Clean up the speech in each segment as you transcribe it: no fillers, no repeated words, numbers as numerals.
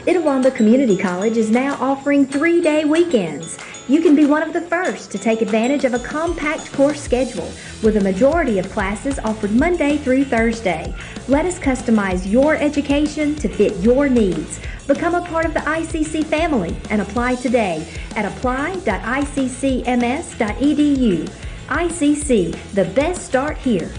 Itawamba Community College is now offering 3-day weekends. You can be one of the first to take advantage of a compact course schedule with a majority of classes offered Monday through Thursday. Let us customize your education to fit your needs. Become a part of the ICC family and apply today at apply.iccms.edu. ICC, the best start here.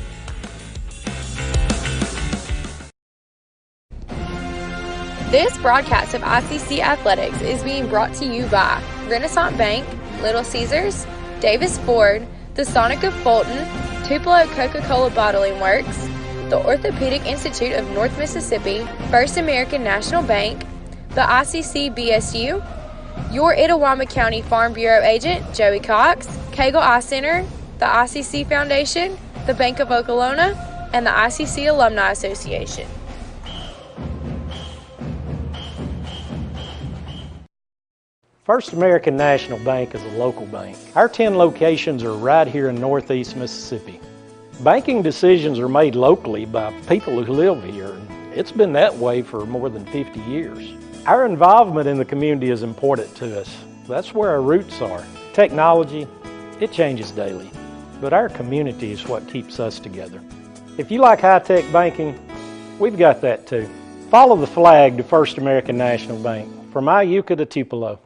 This broadcast of ICC Athletics is being brought to you by Renaissance Bank, Little Caesars, Davis Ford, the Sonic of Fulton, Tupelo Coca-Cola Bottling Works, the Orthopedic Institute of North Mississippi, First American National Bank, the ICC BSU, your Itawamba County Farm Bureau agent, Joey Cox, Cagle Eye Center, the ICC Foundation, the Bank of Okolona, and the ICC Alumni Association. First American National Bank is a local bank. Our 10 locations are right here in Northeast Mississippi. Banking decisions are made locally by people who live here, and it's been that way for more than 50 years. Our involvement in the community is important to us. That's where our roots are. Technology, it changes daily, but our community is what keeps us together. If you like high-tech banking, we've got that too. Follow the flag to First American National Bank, from Iuka to Tupelo.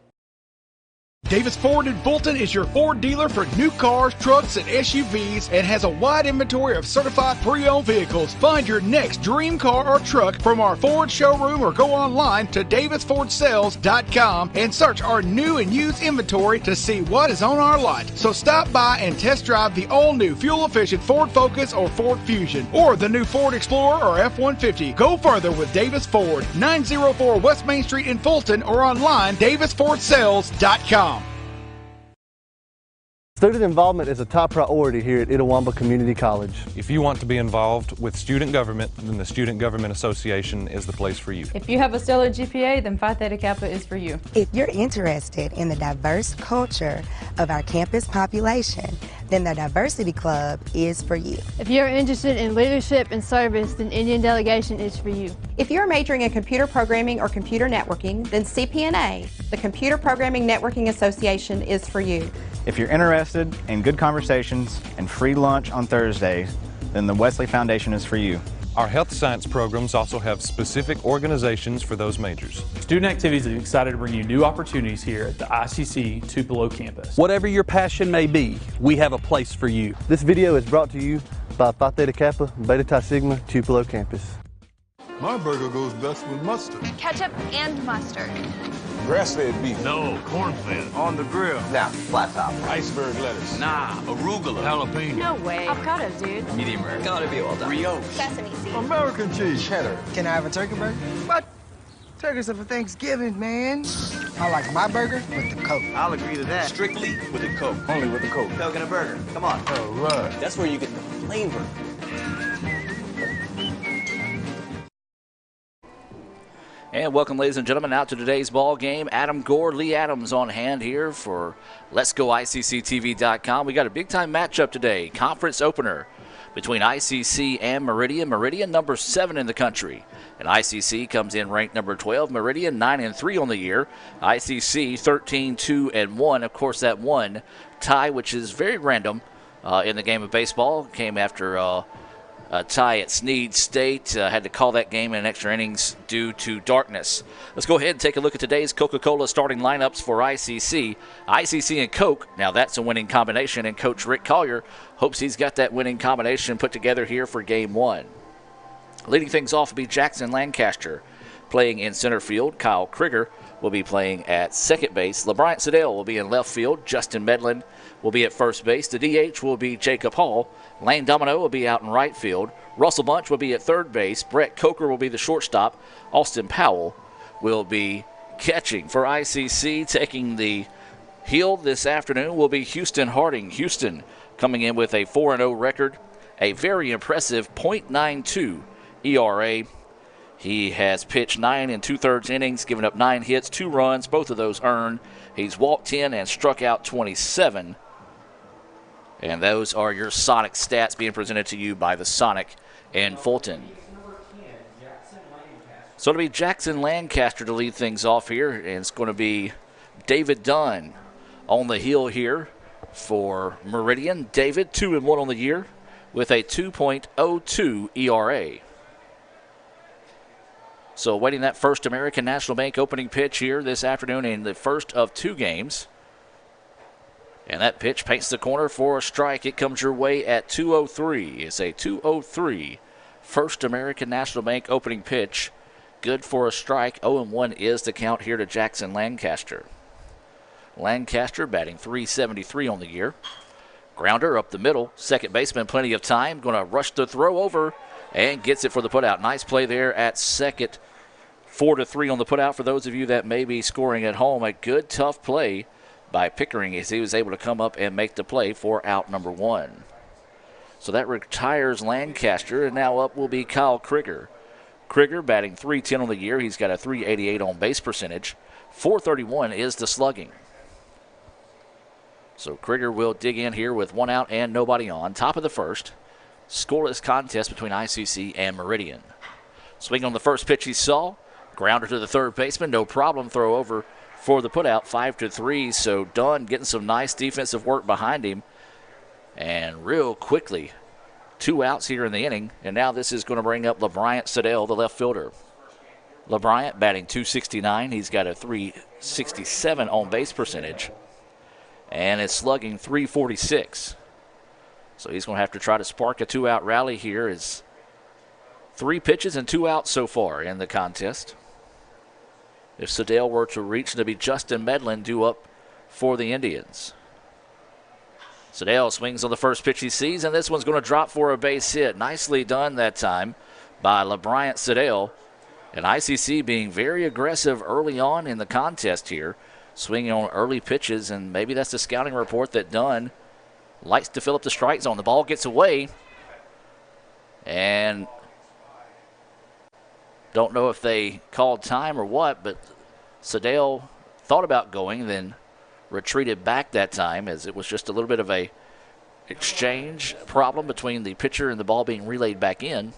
Davis Ford in Fulton is your Ford dealer for new cars, trucks, and SUVs and has a wide inventory of certified pre-owned vehicles. Find your next dream car or truck from our Ford showroom or go online to davisfordsales.com and search our new and used inventory to see what is on our lot. So stop by and test drive the all-new fuel-efficient Ford Focus or Ford Fusion or the new Ford Explorer or F-150. Go further with Davis Ford, 904 West Main Street in Fulton or online davisfordsales.com. Student involvement is a top priority here at Itawamba Community College. If you want to be involved with student government, then the Student Government Association is the place for you. If you have a stellar GPA, then Phi Theta Kappa is for you. If you're interested in the diverse culture of our campus population, then the Diversity Club is for you. If you're interested in leadership and service, then Indian Delegation is for you. If you're majoring in computer programming or computer networking, then CPNA, the Computer Programming Networking Association, is for you. If you're interested in good conversations and free lunch on Thursdays, then the Wesley Foundation is for you. Our health science programs also have specific organizations for those majors. Student Activities is excited to bring you new opportunities here at the ICC Tupelo campus. Whatever your passion may be, we have a place for you. This video is brought to you by Phi Theta Kappa, Beta Chi Sigma, Tupelo campus. My burger goes best with mustard. Ketchup and mustard. Grass-fed beef. No, corn-fed. On the grill. Nah, flat top. Iceberg lettuce. Nah, arugula. Jalapeno. No way. Avocados, dude. Medium rare. Gotta be well done. Brioche. Sesame seeds. American cheese. Cheddar. Can I have a turkey burger? What? Turkeys are for Thanksgiving, man. I like my burger with the Coke. I'll agree to that. Strictly with the Coke. Only with the Coke. Coke and a burger. Come on. All right. That's where you get the flavor. And welcome, ladies and gentlemen, out to today's ball game. Adam Gore, Lee Adams on hand here for Let's Go ICCTV.com. We got a big-time matchup today, conference opener between ICC and Meridian. Meridian, number 7 in the country, and ICC comes in ranked number 12. Meridian 9-3 on the year. ICC 13-2-1. Of course, that one tie, which is very random in the game of baseball, came after a tie at Snead State. Had to call that game in extra innings due to darkness. Let's go ahead and take a look at today's Coca-Cola starting lineups for ICC. ICC and Coke, now that's a winning combination, and Coach Rick Collier hopes he's got that winning combination put together here for Game 1. Leading things off will be Jackson Lancaster playing in center field. Kyle Krieger will be playing at second base. LeBryant Siddell will be in left field. Justin Medlin will be at first base. The DH will be Jacob Hall. Lane Domino will be out in right field. Russell Bunch will be at third base. Brett Coker will be the shortstop. Austin Powell will be catching. For ICC, taking the hill this afternoon will be Houston Harding. Houston coming in with a 4-0 record, a very impressive .92 ERA. He has pitched 9 2/3 innings, given up 9 hits, 2 runs, both of those earned. He's walked 10 and struck out 27. And those are your Sonic stats being presented to you by the Sonic in Fulton. So it'll be Jackson Lancaster to lead things off here, and it's going to be David Dunn on the hill here for Meridian. David, 2-1 on the year with a 2.02 ERA. So awaiting that First American National Bank opening pitch here this afternoon in the first of 2 games. And that pitch paints the corner for a strike. It comes your way at 2:03. It's a 2:03 First American National Bank opening pitch. Good for a strike. 0-1 is the count here to Jackson Lancaster. Lancaster batting .373 on the year. Grounder up the middle. Second baseman, plenty of time. Going to rush the throw over and gets it for the putout. Nice play there at second. 4-3 on the putout for those of you that may be scoring at home. A good, tough play by Pickering as he was able to come up and make the play for out number 1. So that retires Lancaster, and now up will be Kyle Krieger. Krieger batting .310 on the year. He's got a .388 on base percentage. .431 is the slugging. So Krieger will dig in here with 1 out and nobody on. Top of the first. Scoreless contest between ICC and Meridian. Swing on the first pitch he saw. Grounder to the third baseman. No problem. Throw over for the putout. 5-3. So Dunn getting some nice defensive work behind him. And real quickly, 2 outs here in the inning. And now this is going to bring up LeBryant Siddell, the left fielder. LeBryant batting .269. He's got a .367 on base percentage. And it's slugging .346. So he's going to have to try to spark a 2-out rally here. It's 3 pitches and 2 outs so far in the contest. If Siddell were to reach, it'll be Justin Medlin due up for the Indians. Siddell swings on the first pitch he sees, and this one's going to drop for a base hit. Nicely done that time by LeBryant Siddell. And ICC being very aggressive early on in the contest here, swinging on early pitches, and maybe that's the scouting report that Dunn likes to fill up the strike zone. The ball gets away, and don't know if they called time or what, but Siddell thought about going, then retreated back that time as it was just a little bit of a exchange problem between the pitcher and the ball being relayed back in.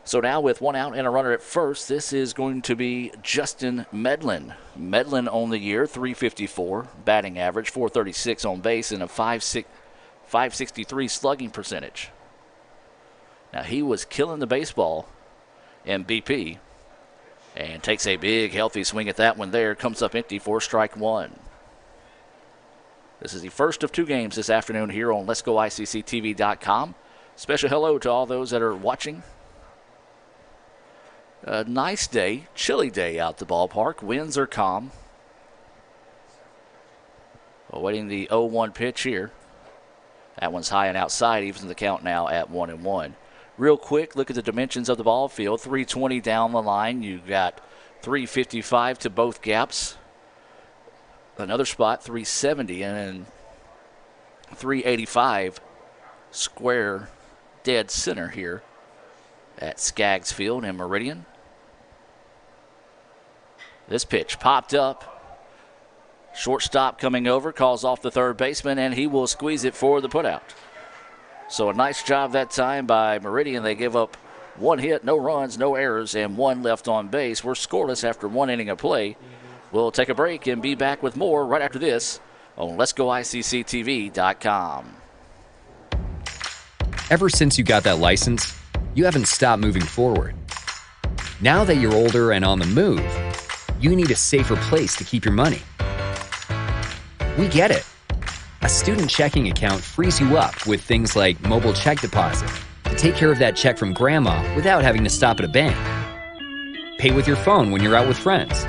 So now with 1 out and a runner at first, this is going to be Justin Medlin. Medlin on the year, .354 batting average, .436 on base, and a .563 slugging percentage. Now he was killing the baseball in BP and takes a big healthy swing at that one there. Comes up empty for strike 1. This is the first of 2 games this afternoon here on Let'sGoICCTV.com. Special hello to all those that are watching. A nice day, chilly day out the ballpark. Winds are calm. Awaiting the 0-1 pitch here. That one's high and outside, evens the count now at 1-1. Real quick, look at the dimensions of the ball field. 320 down the line. You've got 355 to both gaps. Another spot, 370, and then 385 square dead center here at Skaggs Field in Meridian. This pitch popped up. Shortstop coming over, calls off the third baseman, and he will squeeze it for the putout. So a nice job that time by Meridian. They give up 1 hit, no runs, no errors, and 1 left on base. We're scoreless after 1 inning of play. We'll take a break and be back with more right after this on Let'sGoICCTV.com. Ever since you got that license, you haven't stopped moving forward. Now that you're older and on the move, you need a safer place to keep your money. We get it. A student checking account frees you up with things like mobile check deposit to take care of that check from grandma without having to stop at a bank. Pay with your phone when you're out with friends.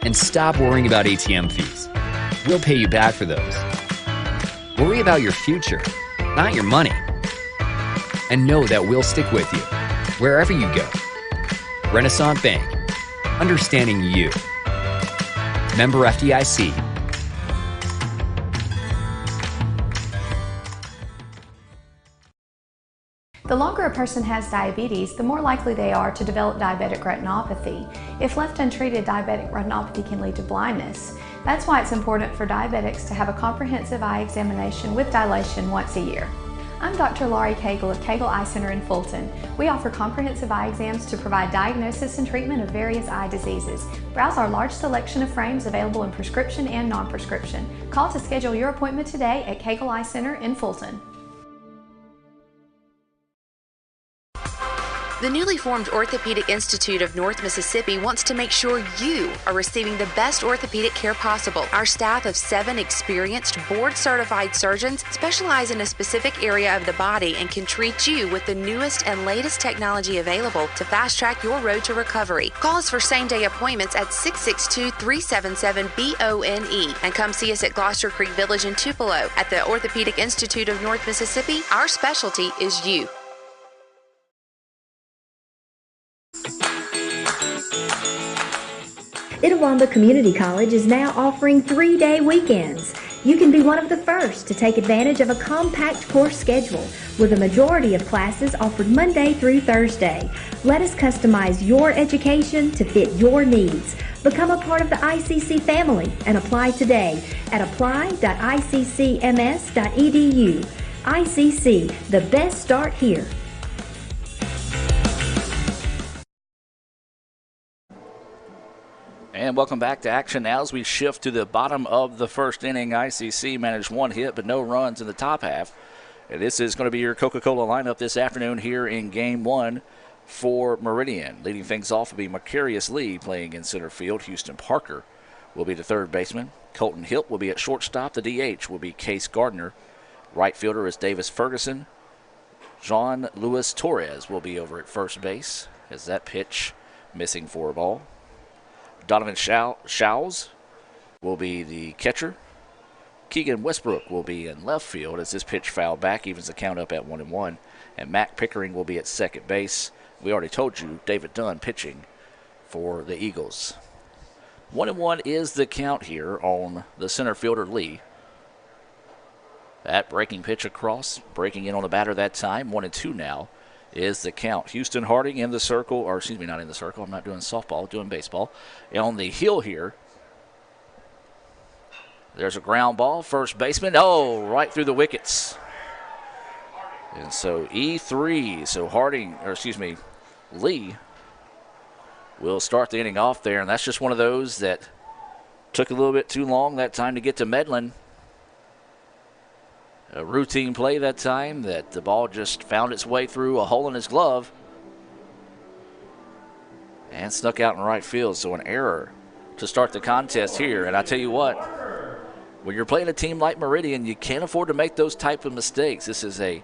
And stop worrying about ATM fees. We'll pay you back for those. Worry about your future, not your money. And know that we'll stick with you wherever you go. Renaissance Bank. Understanding you. Member FDIC. The longer a person has diabetes, the more likely they are to develop diabetic retinopathy. If left untreated, diabetic retinopathy can lead to blindness. That's why it's important for diabetics to have a comprehensive eye examination with dilation once a year. I'm Dr. Laurie Cagle of Cagle Eye Center in Fulton. We offer comprehensive eye exams to provide diagnosis and treatment of various eye diseases. Browse our large selection of frames available in prescription and non-prescription. Call to schedule your appointment today at Cagle Eye Center in Fulton. The newly formed Orthopedic Institute of North Mississippi wants to make sure you are receiving the best orthopedic care possible. Our staff of 7 experienced, board-certified surgeons specialize in a specific area of the body and can treat you with the newest and latest technology available to fast-track your road to recovery. Call us for same-day appointments at 662-377-BONE and come see us at Gloucester Creek Village in Tupelo. At the Orthopedic Institute of North Mississippi, our specialty is you. Itawamba Community College is now offering 3-day weekends. You can be one of the first to take advantage of a compact course schedule with a majority of classes offered Monday through Thursday. Let us customize your education to fit your needs. Become a part of the ICC family and apply today at apply.iccms.edu. ICC, the best start here. And welcome back to action now as we shift to the bottom of the first inning. ICC managed 1 hit but no runs in the top half. And this is going to be your Coca-Cola lineup this afternoon here in Game 1 for Meridian. Leading things off will be Macarius Lee playing in center field. Houston Parker will be the third baseman. Colton Hilt will be at shortstop. The DH will be Case Gardner. Right fielder is Davis Ferguson. John Luis Torres will be over at first base as that pitch missing for a ball. Donovan Showles will be the catcher. Keegan Westbrook will be in left field as this pitch fouled back, evens the count up at 1-1. And Mac Pickering will be at second base. We already told you David Dunn pitching for the Eagles. 1-1 is the count here on the center fielder Lee. That breaking pitch across, breaking in on the batter that time. 1-2 now is the count. Houston Harding in the circle, or excuse me, not in the circle. I'm not doing softball, doing baseball. And on the hill here, there's a ground ball. First baseman, right through the wickets. And so E3, so Lee will start the inning off there. And that's just one of those that took a little bit too long that time to get to Medlin. A routine play that time that the ball just found its way through a hole in his glove and snuck out in right field. So an error to start the contest here. And I tell you what, when you're playing a team like Meridian, you can't afford to make those type of mistakes. This is a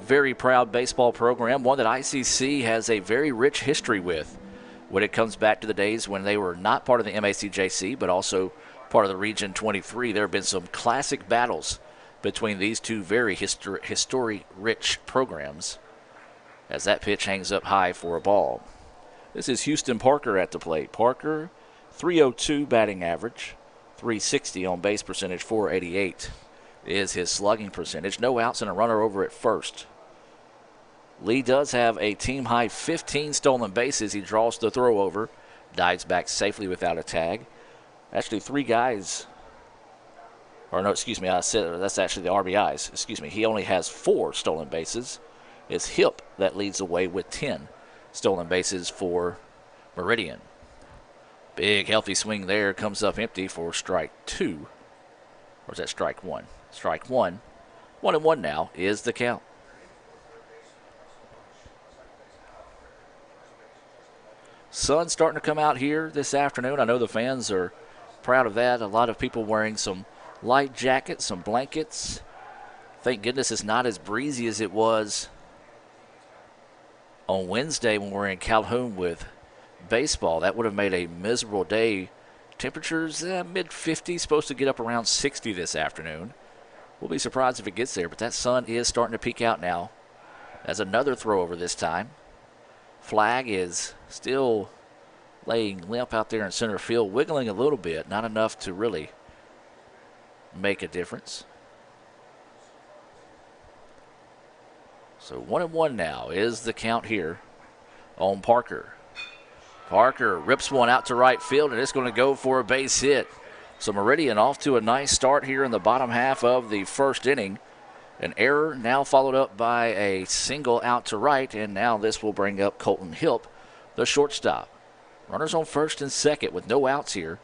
very proud baseball program, one that ICC has a very rich history with when it comes back to the days when they were not part of the MACJC, but also part of the Region 23. There have been some classic battles between these two very history-rich programs as that pitch hangs up high for a ball. This is Houston Parker at the plate. Parker, 302 batting average, 360 on base percentage, 488 is his slugging percentage. No outs and a runner over at first. Lee does have a team-high 15 stolen bases. He draws the throw over, dives back safely without a tag. Actually, 3 guys... I said that's actually the RBIs. He only has 4 stolen bases. It's Hip that leads the way with 10 stolen bases for Meridian. Big healthy swing there, comes up empty for strike 2. Or is that strike 1? Strike 1. 1-1 now is the count. Sun starting to come out here this afternoon. I know the fans are proud of that. A lot of people wearing some light jackets, some blankets. Thank goodness it's not as breezy as it was on Wednesday when we were in Calhoun with baseball. That would have made a miserable day. Temperatures mid-50s, supposed to get up around 60 this afternoon. We'll be surprised if it gets there, but that sun is starting to peek out now. As another throw over this time. Flag is still laying limp out there in center field, wiggling a little bit, not enough to really make a difference. So 1-1 now is the count here on Parker. Parker rips one out to right field, and it's going to go for a base hit. So Meridian off to a nice start here in the bottom half of the first inning. An error now followed up by a single out to right, and now this will bring up Colton Hipp, the shortstop. Runners on first and second with no outs here.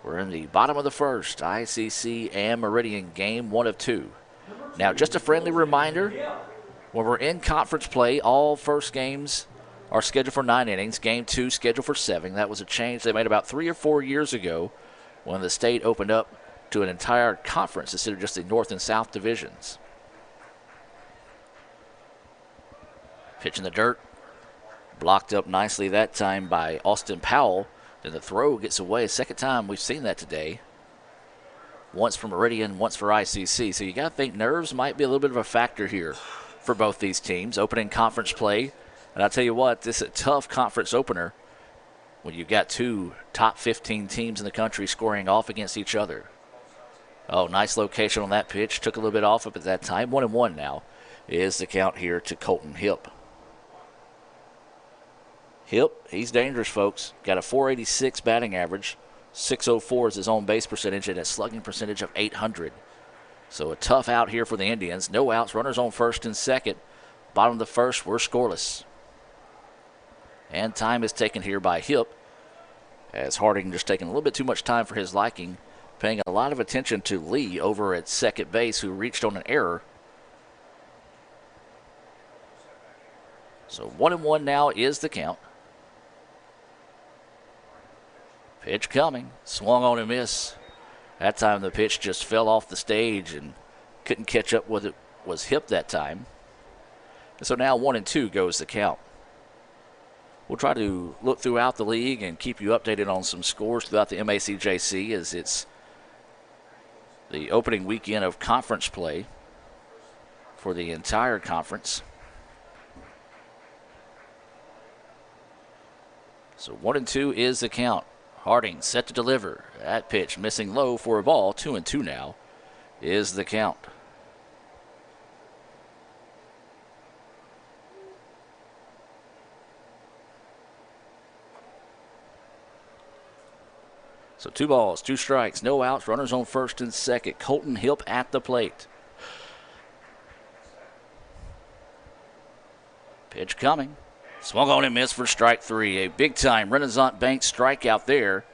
We're in the bottom of the first. ICC and Meridian game 1 of 2. Now, just a friendly reminder, when we're in conference play, all first games are scheduled for 9 innings. Game 2 scheduled for 7. That was a change they made about 3 or 4 years ago when the state opened up to an entire conference instead of just the North and South divisions. Pitch in the dirt. Blocked up nicely that time by Austin Powell. Then the throw gets away. A second time we've seen that today. Once for Meridian, once for ICC. So you got to think nerves might be a little bit of a factor here for both these teams. Opening conference play. And I'll tell you what, this is a tough conference opener when you've got 2 top 15 teams in the country scoring off against each other. Oh, nice location on that pitch. Took a little bit off of it at that time. 1-1 now is the count here to Colton Hipp. Hipp, he's dangerous, folks. Got a .486 batting average. .604 is his own base percentage and a slugging percentage of .800. So a tough out here for the Indians. No outs. Runners on first and second. Bottom of the first, we're scoreless. And time is taken here by Hipp, as Harding just taking a little bit too much time for his liking, paying a lot of attention to Lee over at second base, who reached on an error. So 1-1 now is the count. Pitch coming. Swung on and miss. That time the pitch just fell off the stage and couldn't catch up with it. Was Hipp that time. And so now 1-2 goes the count. We'll try to look throughout the league and keep you updated on some scores throughout the MACJC, as it's the opening weekend of conference play for the entire conference. So 1-2 is the count. Harding set to deliver. That pitch missing low for a ball. 2-2 now is the count. So 2 balls, 2 strikes, no outs, runners on first and second. Colton Hipp at the plate. Pitch coming. Swung on and missed for strike 3. A big-time Renaissance Bank strikeout there.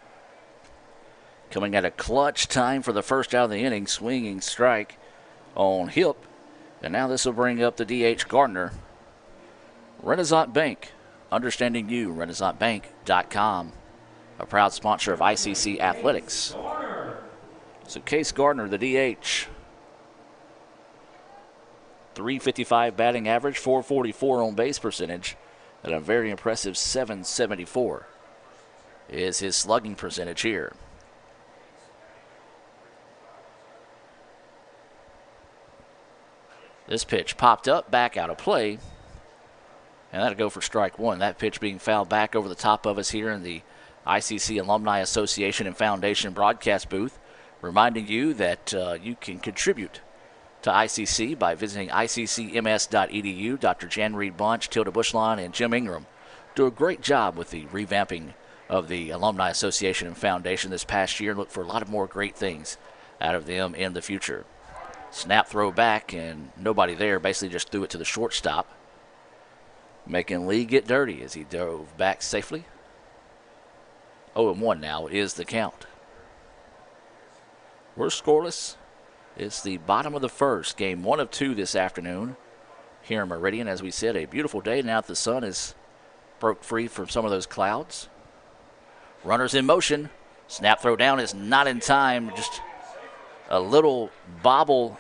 Coming at a clutch time for the first out of the inning. Swinging strike on Hipp. And now this will bring up the DH Gardner. Renaissance Bank, understanding you, renaissancebank.com. A proud sponsor of ICC Athletics. So Case Gardner, the DH. .355 batting average, .444 on base percentage, and a very impressive .774 is his slugging percentage here. This pitch popped up, back out of play, and that'll go for strike 1. That pitch being fouled back over the top of us here in the ICC Alumni Association and Foundation broadcast booth, reminding you that you can contribute to ICC by visiting iccms.edu. Dr. Jan Reed Bunch, Tilda Bushline, and Jim Ingram do a great job with the revamping of the Alumni Association and Foundation this past year. Look for a lot of more great things out of them in the future. Snap throw back, and nobody there. Basically just threw it to the shortstop, making Lee get dirty as he dove back safely. 0-1 now is the count. We're scoreless. It's the bottom of the first, game 1 of 2 this afternoon here in Meridian. As we said, a beautiful day now that the sun has broke free from some of those clouds. Runners in motion. Snap throw down is not in time. Just a little bobble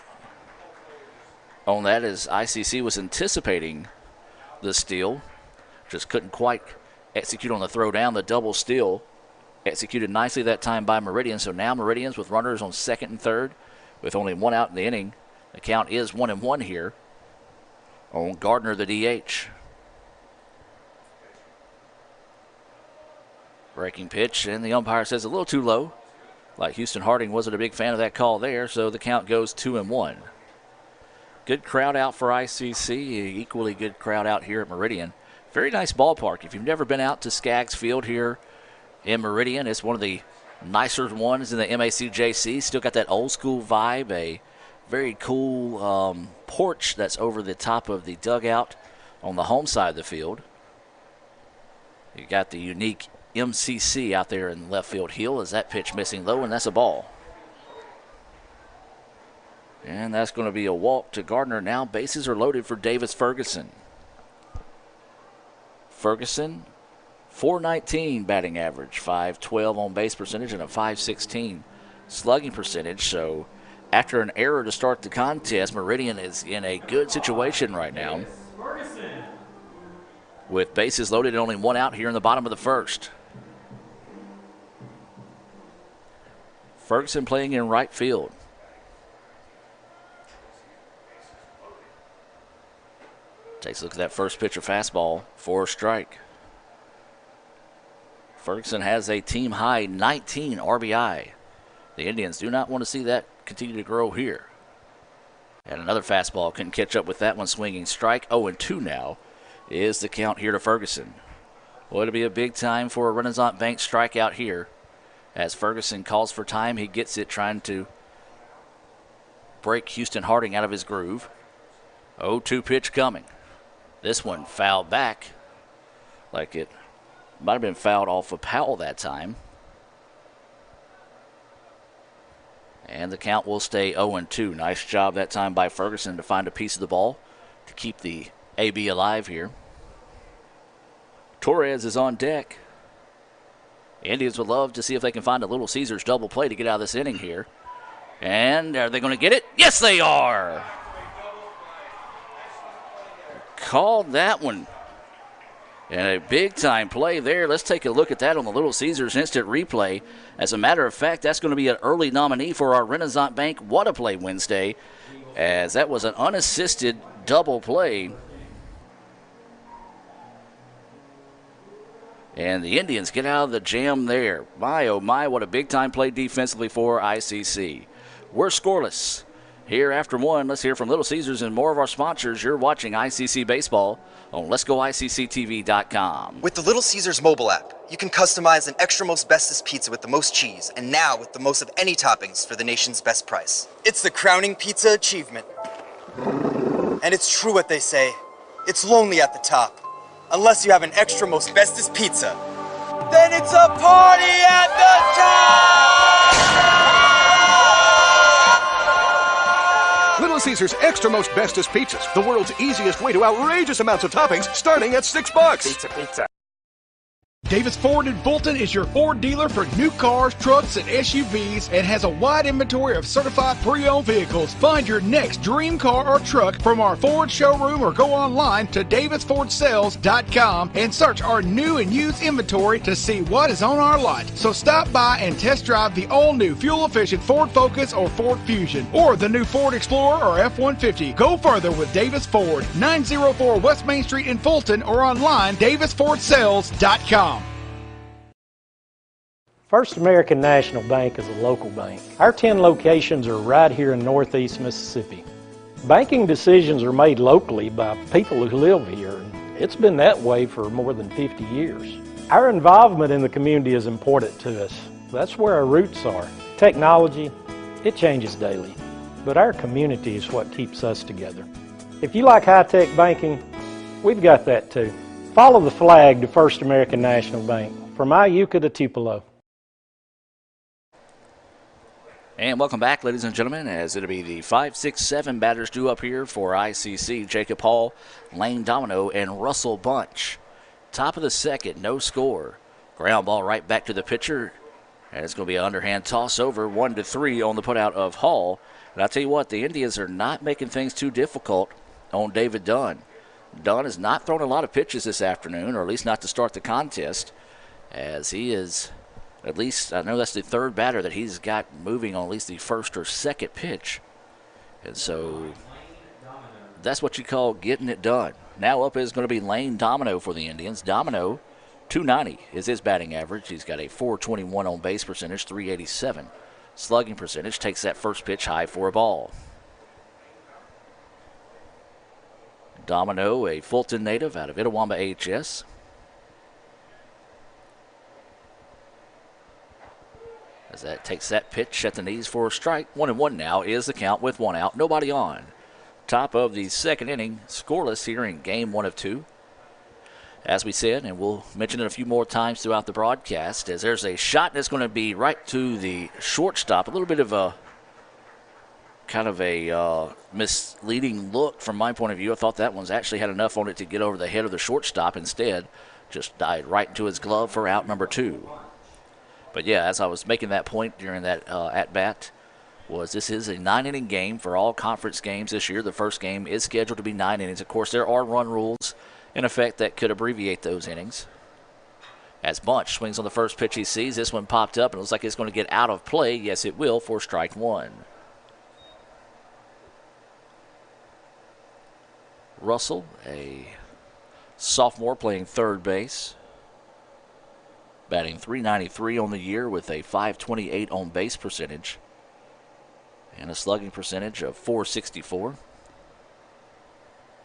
on that as ICC was anticipating the steal. Just couldn't quite execute on the throw down. The double steal executed nicely that time by Meridian. So now Meridians with runners on second and third with only 1 out in the inning. The count is 1-1 here on Gardner, the DH. Breaking pitch, and the umpire says a little too low. Like Houston Harding wasn't a big fan of that call there, so the count goes 2-1. Good crowd out for ICC, equally good crowd out here at Meridian. Very nice ballpark. If you've never been out to Skaggs Field here in Meridian, it's one of the nicer ones in the MACJC. Still got that old school vibe, a very cool porch that's over the top of the dugout on the home side of the field. You got the unique MCC out there in left field heel. Is that pitch missing low, and that's a ball. And that's going to be a walk to Gardner. Now bases are loaded for Davis Ferguson. Ferguson, .419 batting average, .512 on base percentage, and a .516 slugging percentage. So after an error to start the contest, Meridian is in a good situation right now, with bases loaded and only one out here in the bottom of the first. Ferguson playing in right field. Takes a look at that first pitcher fastball for a strike. Ferguson has a team high 19 RBI. The Indians do not want to see that continue to grow here. And another fastball couldn't catch up with that one, swinging strike. 0-2 now is the count here to Ferguson. Well, it'll be a big time for a Renaissance Bank strikeout here. As Ferguson calls for time, he gets it, trying to break Houston Harding out of his groove. 0-2 pitch coming. This one fouled back, like it might have been fouled off of Powell that time. And the count will stay 0-2. Nice job that time by Ferguson to find a piece of the ball to keep the AB alive here. Torres is on deck. Indians would love to see if they can find a Little Caesars double play to get out of this inning here. And are they going to get it? Yes, they are. Called that one. And a big-time play there. Let's take a look at that on the Little Caesars instant replay. As a matter of fact, that's going to be an early nominee for our Renaissance Bank What a Play Wednesday, as that was an unassisted double play. And the Indians get out of the jam there. My, oh my, what a big-time play defensively for ICC. We're scoreless here after one. Let's hear from Little Caesars and more of our sponsors. You're watching ICC Baseball on Let'sGoICCTV.com. With the Little Caesars mobile app, you can customize an extra most bestest pizza with the most cheese, and now with the most of any toppings for the nation's best price. It's the crowning pizza achievement. And it's true what they say, it's lonely at the top. Unless you have an extra most bestest pizza, then it's a party at the top! Little Caesars Extra Most Bestest Pizzas, the world's easiest way to outrageous amounts of toppings, starting at $6. Pizza. Davis Ford in Fulton is your Ford dealer for new cars, trucks, and SUVs, and has a wide inventory of certified pre-owned vehicles. Find your next dream car or truck from our Ford showroom or go online to davisfordsales.com and search our new and used inventory to see what is on our lot. So stop by and test drive the all-new fuel-efficient Ford Focus or Ford Fusion, or the new Ford Explorer or F-150. Go further with Davis Ford, 904 West Main Street in Fulton, or online davisfordsales.com. First American National Bank is a local bank. Our 10 locations are right here in Northeast Mississippi. Banking decisions are made locally by people who live here. It's been that way for more than 50 years. Our involvement in the community is important to us. That's where our roots are. Technology, it changes daily, but our community is what keeps us together. If you like high-tech banking, we've got that too. Follow the flag to First American National Bank, from Iuka to Tupelo. And welcome back, ladies and gentlemen, as it'll be the 5, 6, 7 batters due up here for ICC. Jacob Hall, Lane Domino, and Russell Bunch. Top of the second, no score. Ground ball right back to the pitcher. And it's going to be an underhand toss over, 1-3 on the putout of Hall. And I'll tell you what, the Indians are not making things too difficult on David Dunn. Dunn has not thrown a lot of pitches this afternoon, or at least not to start the contest, as he is... At least, I know that's the third batter that he's got moving on at least the first or second pitch. And so that's what you call getting it done. Now up is going to be Lane Domino for the Indians. Domino, .290 is his batting average. He's got a .421 on base percentage, .387 slugging percentage. Takes that first pitch high for a ball. Domino, a Fulton native out of Itawamba HS. As that takes that pitch at the knees for a strike. 1-1 now is the count with 1 out, nobody on. Top of the second inning, scoreless here in game 1 of 2. As we said, and we'll mention it a few more times throughout the broadcast, as there's a shot that's going to be right to the shortstop. A little bit of a kind of a misleading look from my point of view. I thought that one's actually had enough on it to get over the head of the shortstop. Instead, just died right into his glove for out number 2. But yeah, as I was making that point during that at-bat, this is a 9-inning game for all conference games this year. The first game is scheduled to be 9 innings. Of course, there are run rules in effect that could abbreviate those innings. As Bunch swings on the first pitch he sees, this one popped up and it looks like it's going to get out of play. Yes, it will for strike 1. Russell, a sophomore playing third base, batting .393 on the year with a .528 on base percentage and a slugging percentage of .464.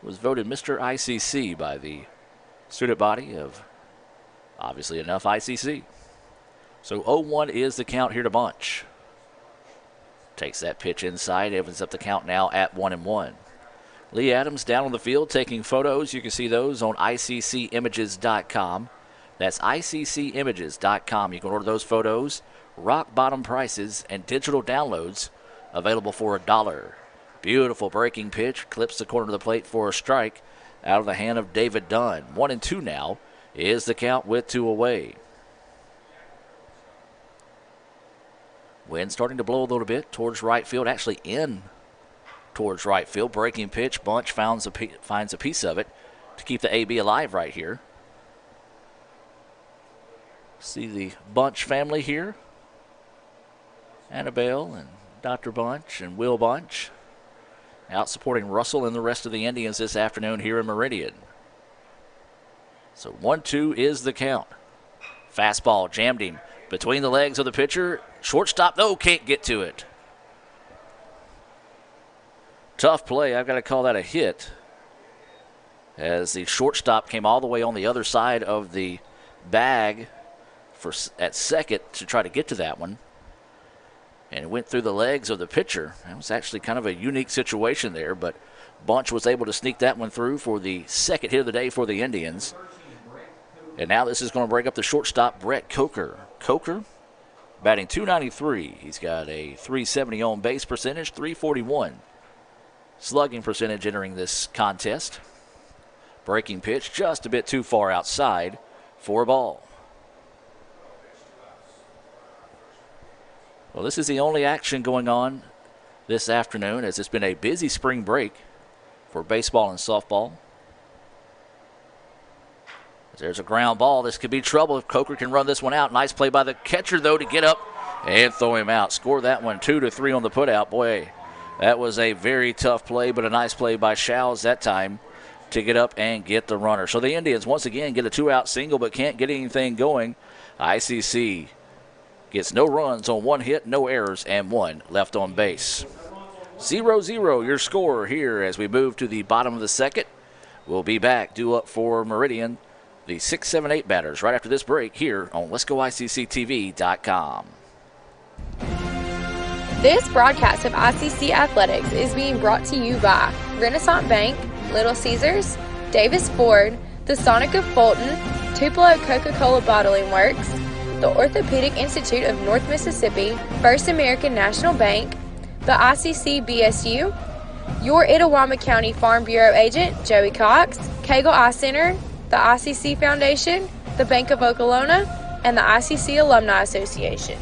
Was voted Mr. ICC by the student body of, obviously enough, ICC. So 0-1 is the count here to Bunch. Takes that pitch inside, opens up the count now at 1-1. Lee Adams down on the field taking photos. You can see those on ICCimages.com. That's ICCimages.com. You can order those photos, rock bottom prices, and digital downloads available for $1. Beautiful breaking pitch, clips the corner of the plate for a strike out of the hand of David Dunn. 1-2 now is the count with 2 away. Wind starting to blow a little bit towards right field, actually in towards right field. Breaking pitch, Bunch finds a piece of it to keep the AB alive right here. See the Bunch family here. Annabelle and Dr. Bunch and Will Bunch out supporting Russell and the rest of the Indians this afternoon here in Meridian. So 1-2 is the count. Fastball jammed him between the legs of the pitcher. Shortstop, though, can't get to it. Tough play. I've got to call that a hit, as the shortstop came all the way on the other side of the bag at second to try to get to that one. And it went through the legs of the pitcher. It was actually kind of a unique situation there, but Bunch was able to sneak that one through for the second hit of the day for the Indians. And now this is going to break up the shortstop, Brett Coker. Coker batting .293. He's got a .370 on base percentage, .341 slugging percentage entering this contest. Breaking pitch just a bit too far outside for a ball. Well, this is the only action going on this afternoon, as it's been a busy spring break for baseball and softball. There's a ground ball. This could be trouble if Coker can run this one out. Nice play by the catcher, though, to get up and throw him out. Score that one 2-3 on the putout. Boy, that was a very tough play, but a nice play by Shows that time to get up and get the runner. So the Indians once again get a 2-out single but can't get anything going. ICC gets no runs on 1 hit, no errors, and 1 left on base. 0-0 your score here as we move to the bottom of the second. We'll be back due up for Meridian, the 6, 7, 8 batters right after this break here on Let'sGoICCTV.com. This broadcast of ICC Athletics is being brought to you by Renaissance Bank, Little Caesars, Davis Ford, the Sonic of Fulton, Tupelo Coca-Cola Bottling Works, the Orthopedic Institute of North Mississippi, First American National Bank, the ICC BSU, your Itawama County Farm Bureau agent, Joey Cox, Cagle Eye Center, the ICC Foundation, the Bank of Okolona, and the ICC Alumni Association.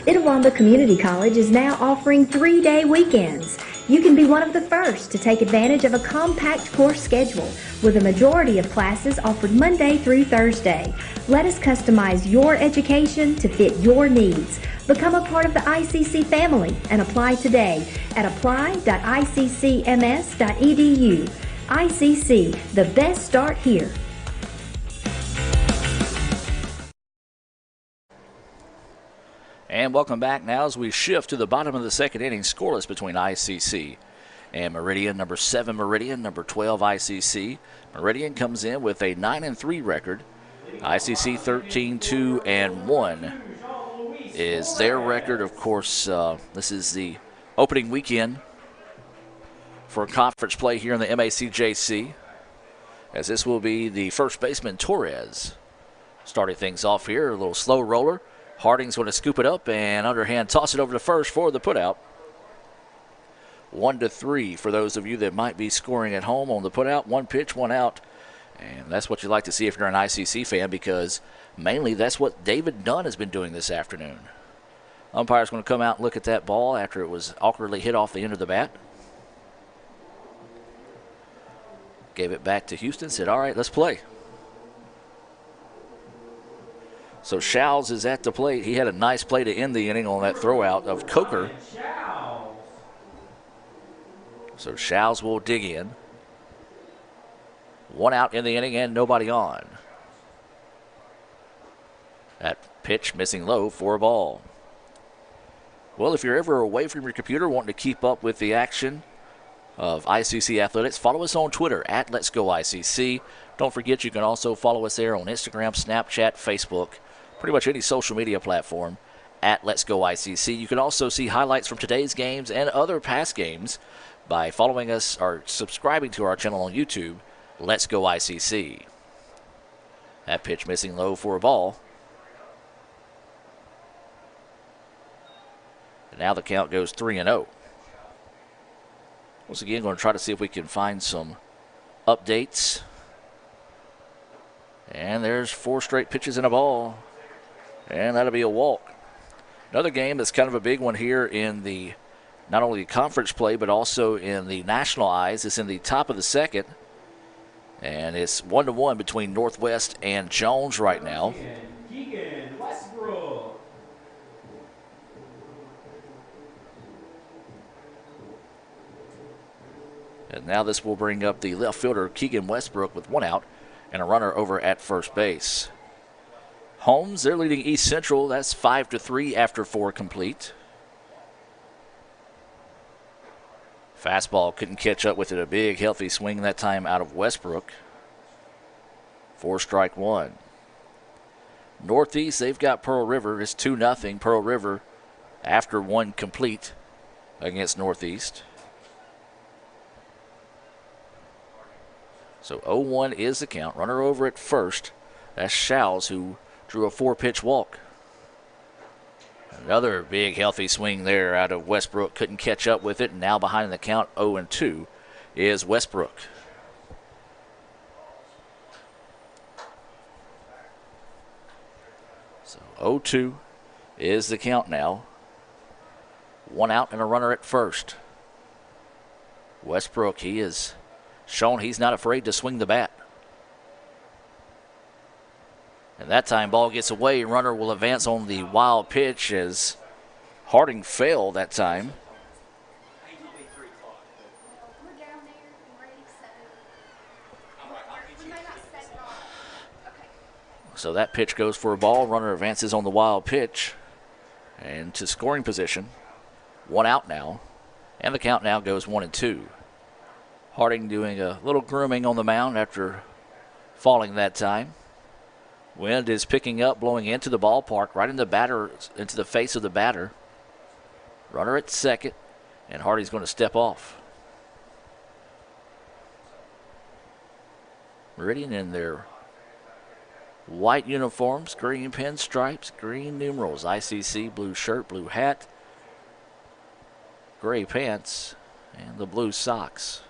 Itawamba Community College is now offering 3-day weekends. You can be one of the first to take advantage of a compact course schedule with a majority of classes offered Monday through Thursday. Let us customize your education to fit your needs. Become a part of the ICC family and apply today at apply.iccms.edu. ICC, the best start here. And welcome back now as we shift to the bottom of the second inning, scoreless between ICC and Meridian, number 7 Meridian, number 12 ICC. Meridian comes in with a 9-3 record. ICC 13-2-1 is their record. Of course, this is the opening weekend for conference play here in the MACJC, as this will be the first baseman, Torres, starting things off here. A little slow roller. Harding's going to scoop it up and underhand toss it over to first for the putout. 1-3 for those of you that might be scoring at home on the putout. 1 pitch, 1 out. And that's what you like to see if you're an ICC fan, because mainly that's what David Dunn has been doing this afternoon. Umpire's going to come out and look at that ball after it was awkwardly hit off the end of the bat. Gave it back to Houston, said, all right, let's play. So Shouws is at the plate. He had a nice play to end the inning on that throwout of Coker. So Shouws will dig in. 1 out in the inning and nobody on. That pitch missing low for a ball. Well, if you're ever away from your computer wanting to keep up with the action of ICC Athletics, follow us on Twitter at Let's Go ICC. Don't forget, you can also follow us there on Instagram, Snapchat, Facebook, pretty much any social media platform at Let's Go ICC. You can also see highlights from today's games and other past games by following us or subscribing to our channel on YouTube, Let's Go ICC. That pitch missing low for a ball. And now the count goes 3-0. Once again, going to try to see if we can find some updates. And there's 4 straight pitches in a ball. And that'll be a walk. Another game that's kind of a big one here in the not only conference play, but also in the national eyes. It's in the top of the second. And it's 1-1 between Northwest and Jones right now. And now this will bring up the left fielder, Keegan Westbrook, with 1 out and a runner over at first base. Holmes, they're leading East Central. That's 5-3 after 4 complete. Fastball couldn't catch up with it. A big, healthy swing that time out of Westbrook. 4 strike 1. Northeast, they've got Pearl River. It's 2-0 Pearl River after 1 complete against Northeast. So 0-1 is the count. Runner over at first. That's Shouws, who drew a 4-pitch walk. Another big, healthy swing there out of Westbrook. Couldn't catch up with it. And now behind the count, 0-2, is Westbrook. So 0-2 is the count now. 1 out and a runner at first. Westbrook, he is shown he's not afraid to swing the bat. And that time ball gets away. Runner will advance on the wild pitch as Harding failed that time. So that pitch goes for a ball. Runner advances on the wild pitch and to scoring position. 1 out now. And the count now goes 1-2. Harding doing a little grooming on the mound after falling that time. Wind is picking up, blowing into the ballpark, right into the face of the batter. Runner at second, and Harding's going to step off. Meridian in their white uniforms, green pinstripes, green numerals, ICC, blue shirt, blue hat, gray pants, and the blue socks.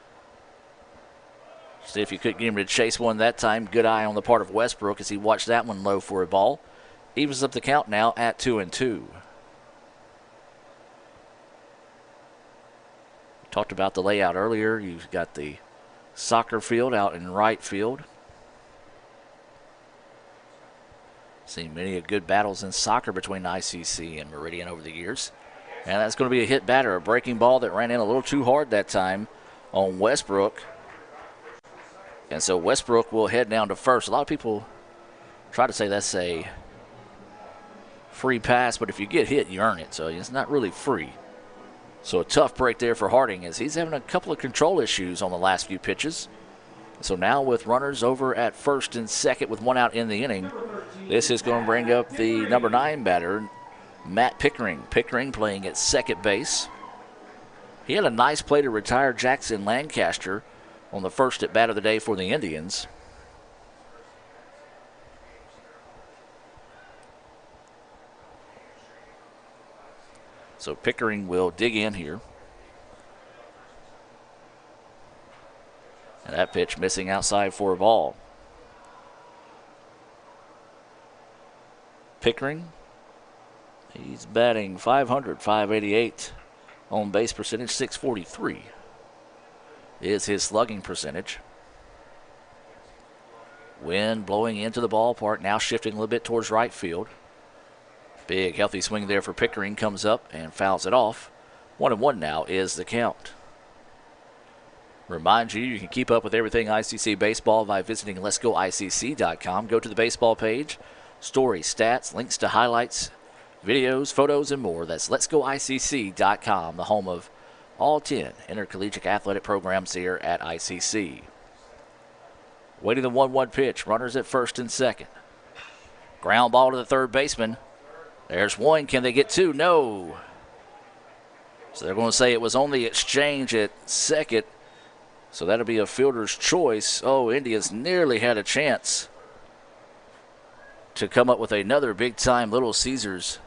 See if you could get him to chase one that time. Good eye on the part of Westbrook as he watched that one low for a ball. Evens up the count now at 2-2. Talked about the layout earlier. You've got the soccer field out in right field. Seen many good battles in soccer between ICC and Meridian over the years. And that's going to be a hit batter, a breaking ball that ran in a little too hard that time on Westbrook. And so Westbrook will head down to first. A lot of people try to say that's a free pass, but if you get hit, you earn it. So it's not really free. So a tough break there for Harding as he's having a couple of control issues on the last few pitches. So now with runners over at first and second with one out in the inning, this is going to bring up the number 9 batter, Matt Pickering. Pickering playing at second base. He had a nice play to retire Jackson Lancaster on the first at bat of the day for the Indians. So Pickering will dig in here. And that pitch missing outside for a ball. Pickering, he's batting .500, .588. On base percentage, .643 is his slugging percentage. Wind blowing into the ballpark, now shifting a little bit towards right field. Big healthy swing there for Pickering, comes up and fouls it off. 1-1 now is the count. Remind you can keep up with everything ICC baseball by visiting letsgoicc.com. Go to the baseball page, stories, stats, links to highlights, videos, photos, and more. That's letsgoicc.com, the home of all 10 intercollegiate athletic programs here at ICC. Waiting the 1-1 pitch. Runners at first and second. Ground ball to the third baseman. There's one. Can they get two? No. So they're going to say it was on the exchange at second. So that'll be a fielder's choice. Oh, Indians nearly had a chance to come up with another big-time Little Caesars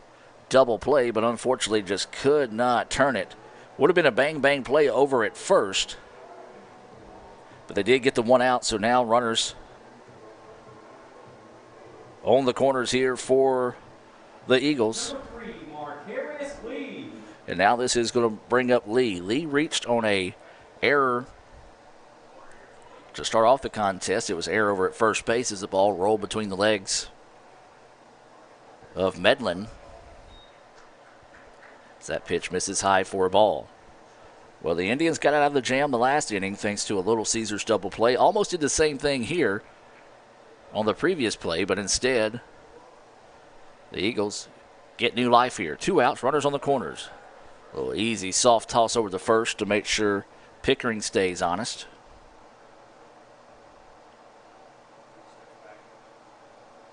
double play, but unfortunately just could not turn it. Would have been a bang-bang play over at first, but they did get the one out, so now runners on the corners here for the Eagles. And now this is going to bring up Lee. Lee reached on a error to start off the contest. It was error over at first base as the ball rolled between the legs of Medlin. As that pitch misses high for a ball. Well, the Indians got out of the jam the last inning thanks to a Little Caesars double play. Almost did the same thing here on the previous play, but instead the Eagles get new life here. 2 outs, runners on the corners. A little easy, soft toss over the first to make sure Pickering stays honest.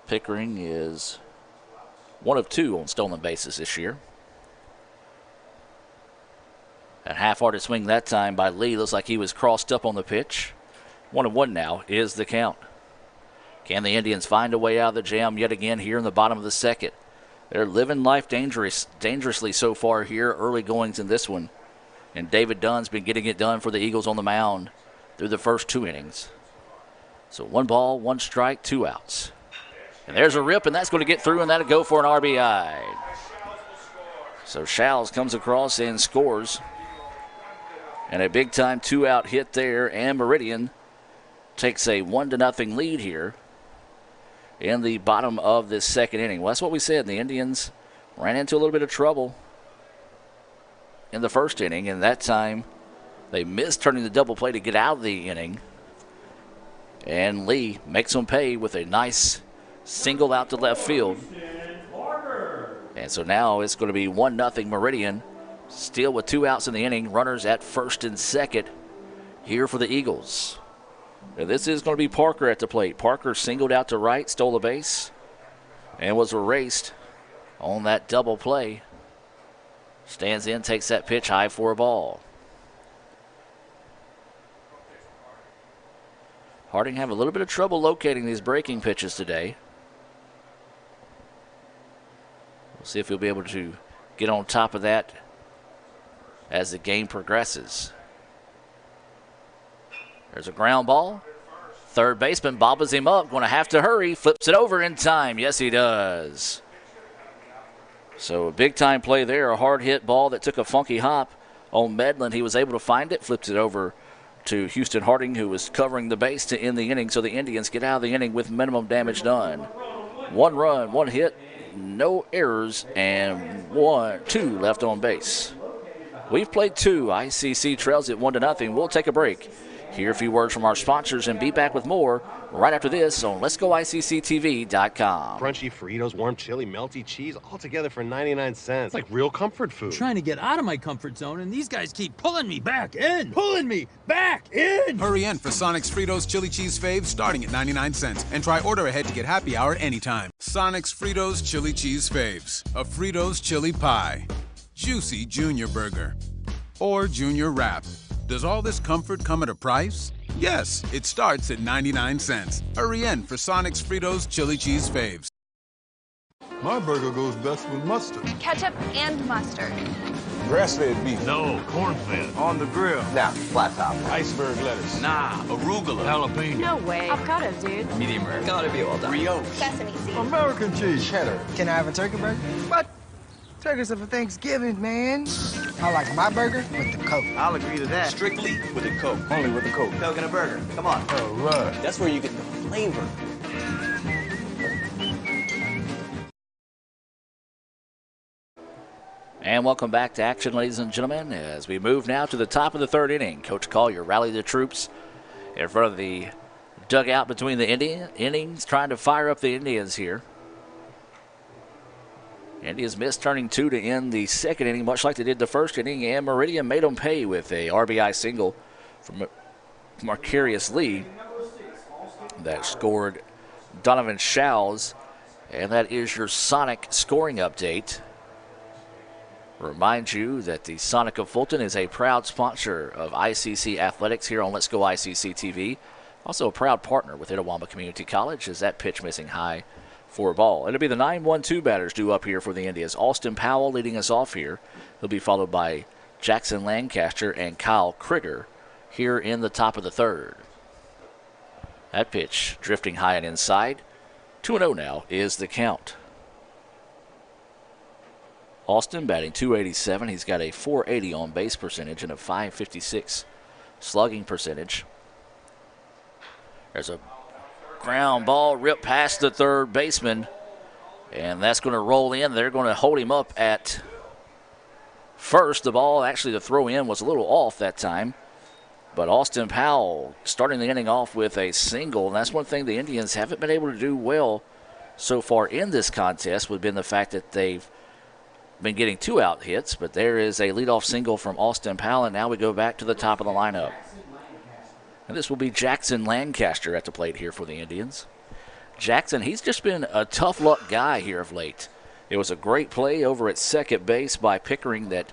Pickering is 1 of 2 on stolen bases this year. A half-hearted swing that time by Lee. Looks like he was crossed up on the pitch. 1-1 now is the count. Can the Indians find a way out of the jam yet again here in the bottom of the second? They're living life dangerously so far here, early goings in this one. And David Dunn's been getting it done for the Eagles on the mound through the first 2 innings. So 1 ball, 1 strike, 2 outs. And there's a rip, and that's going to get through, and that'll go for an RBI. So Showles comes across and scores. And a big-time 2-out hit there, and Meridian takes a 1-0 lead here in the bottom of this second inning. Well, that's what we said. The Indians ran into a little bit of trouble in the first inning, and that time they missed turning the double play to get out of the inning. And Lee makes them pay with a nice single out to left field. And so now it's going to be 1-0 Meridian. Still with 2 outs in the inning. Runners at first and second here for the Eagles. Now this is going to be Parker at the plate. Parker singled out to right, stole a base, and was erased on that double play. Stands in, takes that pitch high for a ball. Harding have a little bit of trouble locating these breaking pitches today. We'll see if he'll be able to get on top of that as the game progresses. There's a ground ball. Third baseman bobbles him up. Going to have to hurry. Flips it over in time. Yes, he does. So a big-time play there. A hard-hit ball that took a funky hop on Medlin. He was able to find it. Flips it over to Houston Harding, who was covering the base to end the inning. So the Indians get out of the inning with minimum damage done. 1 run, 1 hit, no errors, and 2 left on base. We've played 2. ICC trails it 1-0. We'll take a break Hear a few words from our sponsors and be back with more right after this on Let'sGoICCTV.com. Crunchy Fritos, warm chili, melty cheese, all together for 99 cents. Like real comfort food. I'm trying to get out of my comfort zone, and these guys keep pulling me back in. Pulling me back in! Hurry in for Sonic's Fritos Chili Cheese Faves starting at 99 cents. And try order ahead to get happy hour anytime. Sonic's Fritos Chili Cheese Faves. A Fritos chili pie. Juicy Junior Burger. Or Junior Wrap. Does all this comfort come at a price? Yes, it starts at 99 cents. Hurry in for Sonic's Fritos Chili Cheese Faves. My burger goes best with mustard. Ketchup and mustard. Grass-fed beef. No, corn-fed. On the grill. Now, flat top. Iceberg lettuce. Nah, arugula. Jalapeno. No way. Avocado, dude. Medium rare. Gotta be well done. Brioche. Sesame seeds. American cheese. Cheddar. Can I have a turkey burger? What? Turkeys are for Thanksgiving, man. I like my burger with the Coke. I'll agree to that. Strictly with a Coke. Only with the Coke. Coke and a burger. Come on. All right. That's where you get the flavor. And welcome back to action, ladies and gentlemen, as we move now to the top of the third inning. Coach Collier rallied the troops in front of the dugout between the innings, trying to fire up the Indians here. Indians missed turning 2 to end the second inning, much like they did the first inning, and Meridian made them pay with a RBI single from Marcarius Lee that scored Donovan Shows, and that is your Sonic scoring update. Remind you that the Sonic of Fulton is a proud sponsor of ICC Athletics here on Let's Go ICC TV. Also a proud partner with Itawamba Community College, as that pitch missing high for a ball. It'll be the 9-1-2 batters due up here for the Indians. Austin Powell leading us off here. He'll be followed by Jackson Lancaster and Kyle Krieger here in the top of the third. That pitch drifting high and inside. 2-0 now is the count. Austin batting .287. He's got a .480 on base percentage and a .556 slugging percentage. There's a ground ball ripped past the third baseman, and that's going to roll in. They're going to hold him up at first. The ball, actually the throw in was a little off that time, but Austin Powell starting the inning off with a single, and that's one thing the Indians haven't been able to do well so far in this contest, would have been the fact that they've been getting 2 out hits, but there is a leadoff single from Austin Powell, and now we go back to the top of the lineup. And this will be Jackson Lancaster at the plate here for the Indians. Jackson, he's just been a tough luck guy here of late. It was a great play over at second base by Pickering that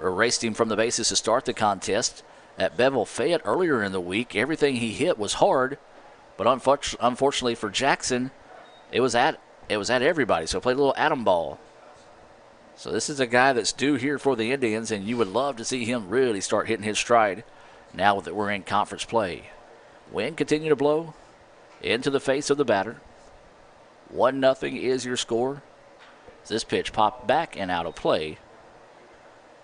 erased him from the bases to start the contest. At Bevel Fayette earlier in the week, everything he hit was hard, but unfortunately for Jackson, it was at everybody, so played a little atom ball. So this is a guy that's due here for the Indians, and you would love to see him really start hitting his stride now that we're in conference play. Wind continue to blow into the face of the batter. 1-0 is your score. This pitch popped back and out of play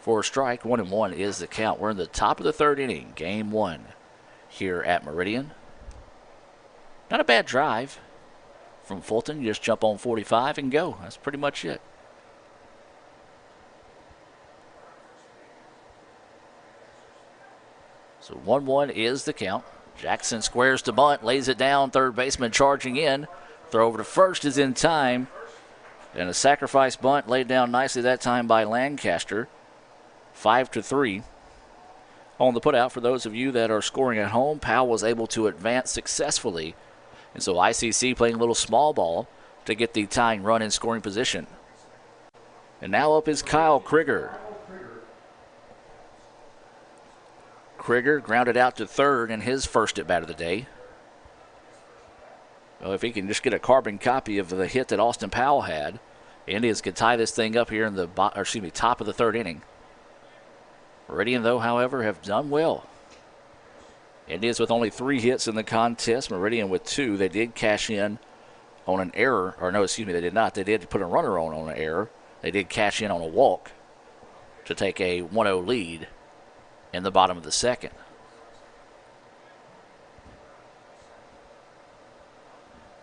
for a strike. 1-1 is the count. We're in the top of the third inning, game 1 here at Meridian. Not a bad drive from Fulton. You just jump on 45 and go. That's pretty much it. So 1-1 is the count. Jackson squares to bunt, lays it down, third baseman charging in. Throw over to first is in time. And a sacrifice bunt laid down nicely that time by Lancaster. 5-3. On the putout, for those of you that are scoring at home, Powell was able to advance successfully. And so ICC playing a little small ball to get the tying run in scoring position. And now up is Kyle Krieger. Krieger grounded out to third in his first at bat of the day. Well, if he can just get a carbon copy of the hit that Austin Powell had, Indians could tie this thing up here in the top of the third inning. Meridian, though, however, have done well. Indians with only 3 hits in the contest. Meridian with 2. They did cash in on an error. Or no, excuse me, they did not. They did put a runner on an error. They did cash in on a walk to take a 1-0 lead in the bottom of the second.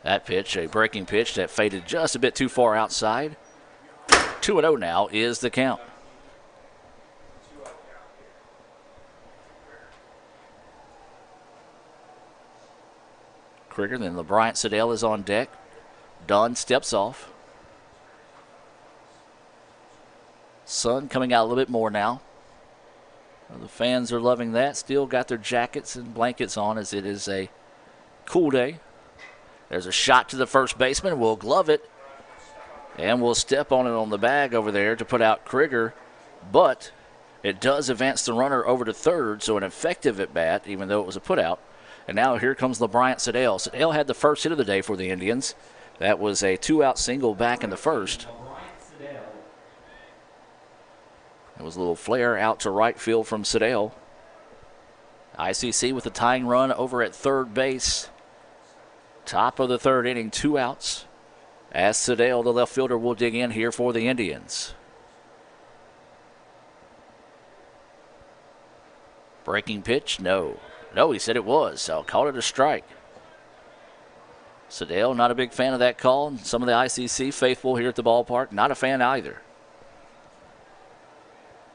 That pitch, a breaking pitch that faded just a bit too far outside. 2-0 now is the count. Krieger. Then LeBryant Siddell is on deck. Dunn steps off. Sun coming out a little bit more now. The fans are loving that. Still got their jackets and blankets on as it is a cool day. There's a shot to the first baseman. We'll glove it. And we'll step on it on the bag over there to put out Krieger. But it does advance the runner over to third, so an effective at bat, even though it was a put out. And now here comes LeBryant Siddell. Siddell had the first hit of the day for the Indians. That was a 2-out single back in the first. It was a little flare out to right field from Siddell. ICC with a tying run over at third base. Top of the third inning, 2 outs. As Siddell, the left fielder, will dig in here for the Indians. Breaking pitch? No. No, he said it was, so I'll call it a strike. Siddell, not a big fan of that call. And some of the ICC faithful here at the ballpark, not a fan either.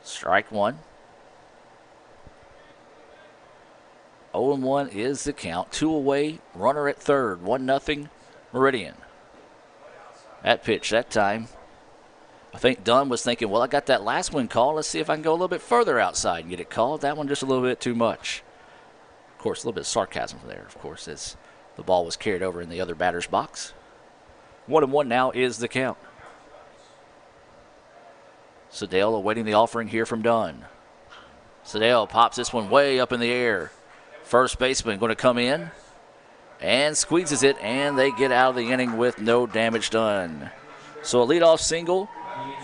Strike one. 0-1 is the count. 2 away, runner at third. 1-0, Meridian. That pitch that time. I think Dunn was thinking, well, I got that last one called. Let's see if I can go a little bit further outside and get it called. That one just a little bit too much. Of course, a little bit of sarcasm there, of course, as the ball was carried over in the other batter's box. 1-1 now is the count. Siddell awaiting the offering here from Dunn. Siddell pops this one way up in the air. First baseman going to come in and squeezes it, and they get out of the inning with no damage done. So a leadoff single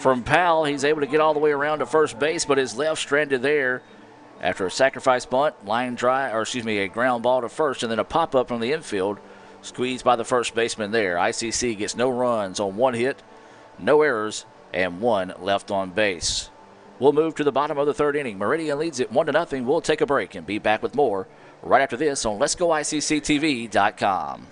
from Powell. He's able to get all the way around to first base, but is left stranded there after a sacrifice bunt, a ground ball to first, and then a pop-up from the infield. Squeezed by the first baseman there. ICC gets no runs on 1 hit, no errors, and 1 left on base. We'll move to the bottom of the third inning. Meridian leads it 1-0. We'll take a break and be back with more right after this on Let'sGoICCTV.com.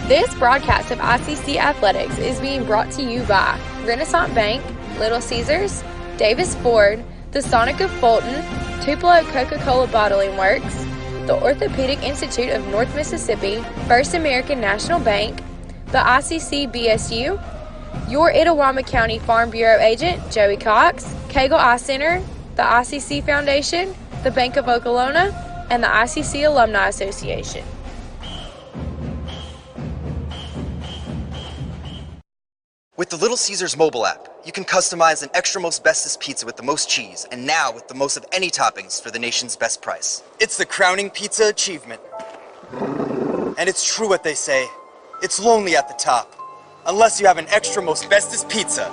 This broadcast of ICC Athletics is being brought to you by Renaissance Bank, Little Caesars, Davis Ford, the Sonic of Fulton, Tupelo Coca-Cola Bottling Works, the Orthopedic Institute of North Mississippi, First American National Bank, the ICC BSU, your Itawamba County Farm Bureau agent, Joey Cox, Cagle Eye Center, the ICC Foundation, the Bank of Okolona, and the ICC Alumni Association. With the Little Caesars mobile app, you can customize an extra most bestest pizza with the most cheese, and now with the most of any toppings for the nation's best price. It's the crowning pizza achievement. And it's true what they say, it's lonely at the top. Unless you have an extra most bestest pizza,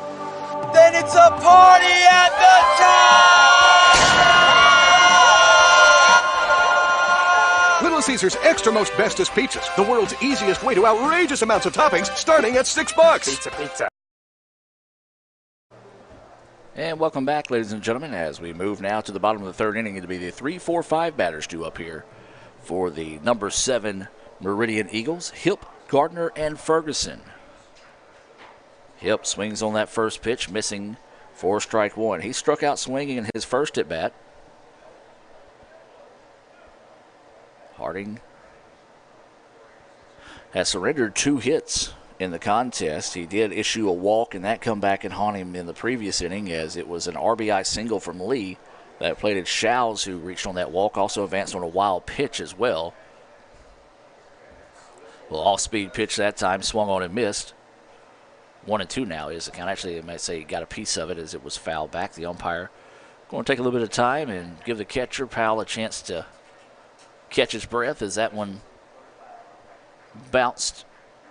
then it's a party at the top! Little Caesars Extra Most Bestest Pizzas, the world's easiest way to outrageous amounts of toppings, starting at $6. Pizza. And welcome back, ladies and gentlemen, as we move now to the bottom of the third inning. It'll be the 3-4-5 batters due up here for the number 7 Meridian Eagles. Hip, Gardner, and Ferguson. Hip swings on that first pitch, missing for strike one. He struck out swinging in his first at bat. Harding has surrendered 2 hits in the contest. He did issue a walk, and that come back and haunt him in the previous inning, as it was an RBI single from Lee that plated Shows, who reached on that walk, also advanced on a wild pitch as well. Well, off-speed pitch that time, swung on and missed. 1-2 now is the count. Actually, I might say he got a piece of it as it was fouled back. The umpire going to take a little bit of time and give the catcher, Powell, a chance to catch his breath as that one bounced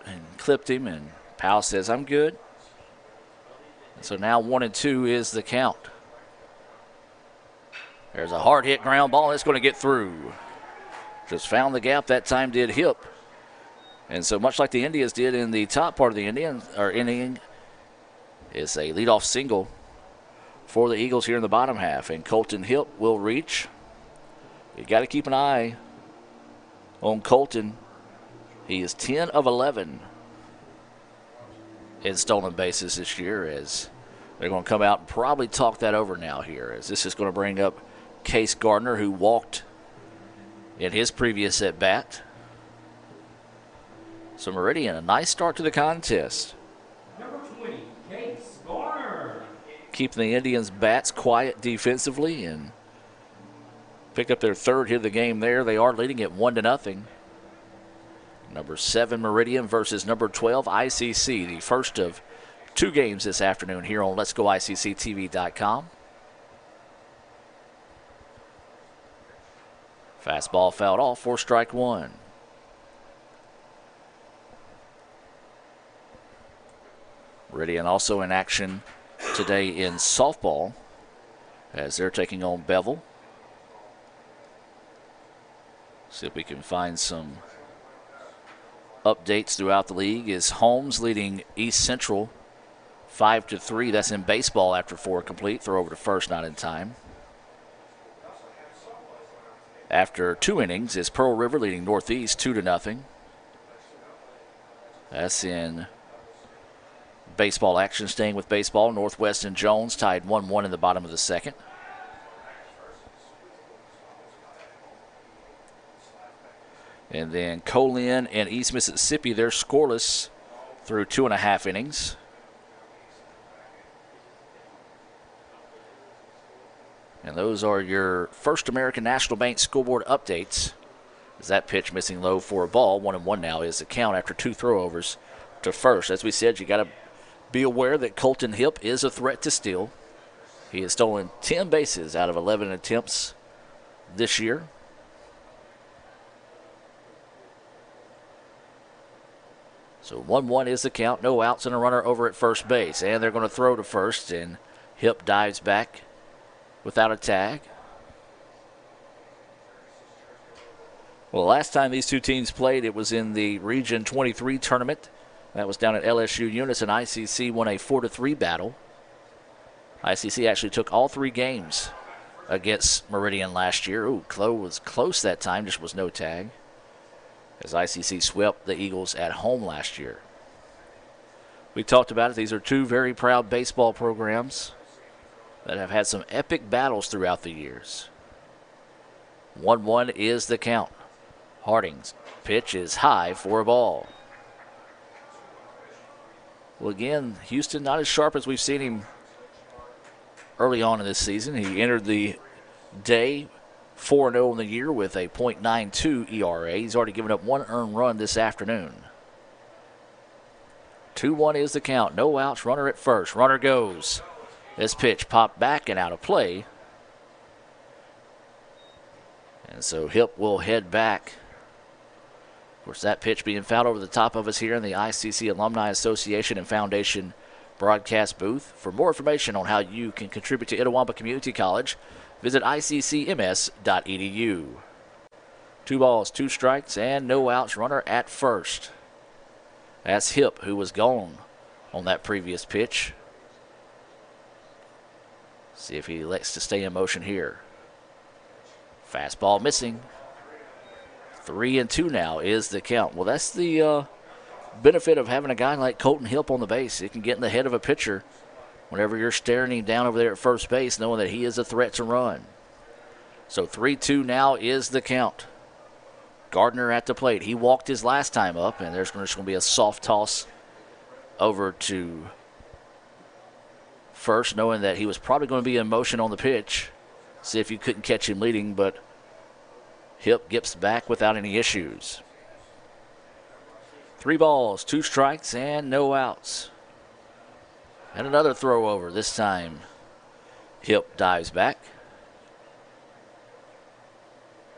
and clipped him, and Powell says, I'm good. And so now 1-2 is the count. There's a hard hit ground ball, and it's going to get through. Just found the gap that time, did Hip. And so much like the Indians did in the top part of the inning, is a leadoff single for the Eagles here in the bottom half. And Colton Hip will reach. You got to keep an eye on Colton. He is 10 of 11 in stolen bases this year, as they're going to come out and probably talk that over now here, as this is going to bring up Case Gardner, who walked in his previous at-bat. So Meridian, a nice start to the contest. Number 20, Case Garner. Keeping the Indians' bats quiet defensively and picked up their third hit of the game there. They are leading it 1-0. Number 7, Meridian versus number 12, ICC. The first of 2 games this afternoon here on Let'sGoICCTV.com. Fastball fouled off for strike 1. Meridian also in action today in softball as they're taking on Bevel. See if we can find some updates throughout the league. Is Holmes leading East Central 5-3. That's in baseball after 4 complete. Throw over to first, not in time. After 2 innings is Pearl River leading Northeast 2-0. That's in baseball action. Staying with baseball, Northwest and Jones tied 1-1 in the bottom of the second. And then Colin and East Mississippi, they're scoreless through 2.5 innings. And those are your First American National Bank scoreboard updates. As that pitch missing low for a ball, 1-1 now is the count after 2 throwovers to first. As we said, you got to be aware that Colton Hipp is a threat to steal. He has stolen 10 bases out of 11 attempts this year. So 1-1 is the count. No outs and a runner over at first base. And they're going to throw to first, and Hipp dives back without a tag. Well, the last time these 2 teams played, it was in the Region 23 tournament. That was down at LSU Eunice, and ICC won a 4-3 battle. ICC actually took all 3 games against Meridian last year. Ooh, Chloe was close that time, just was no tag, as ICC swept the Eagles at home last year. We talked about it. These are 2 very proud baseball programs that have had some epic battles throughout the years. 1-1 is the count. Harding's pitch is high for a ball. Well, again, Houston not as sharp as we've seen him early on in this season. He entered the day 4-0 in the year with a .92 ERA. He's already given up 1 earned run this afternoon. 2-1 is the count. No outs, runner at first. Runner goes. This pitch popped back and out of play. And so Hipp will head back. Of course, that pitch being fouled over the top of us here in the ICC Alumni Association and Foundation broadcast booth. For more information on how you can contribute to Itawamba Community College, visit iccms.edu. 2 balls, 2 strikes, and no outs. Runner at first. That's Hipp, who was gone on that previous pitch. See if he elects to stay in motion here. Fastball missing. 3-2 now is the count. Well, that's the benefit of having a guy like Colton Hipp on the base. He can get in the head of a pitcher whenever you're staring him down over there at first base, knowing that he is a threat to run. So 3-2 now is the count. Gardner at the plate. He walked his last time up, and there's just going to be a soft toss over to first, knowing that he was probably going to be in motion on the pitch. See if you couldn't catch him leading, but Hipp gets back without any issues. 3 balls, 2 strikes, and no outs. And another throw over. This time, Hipp dives back.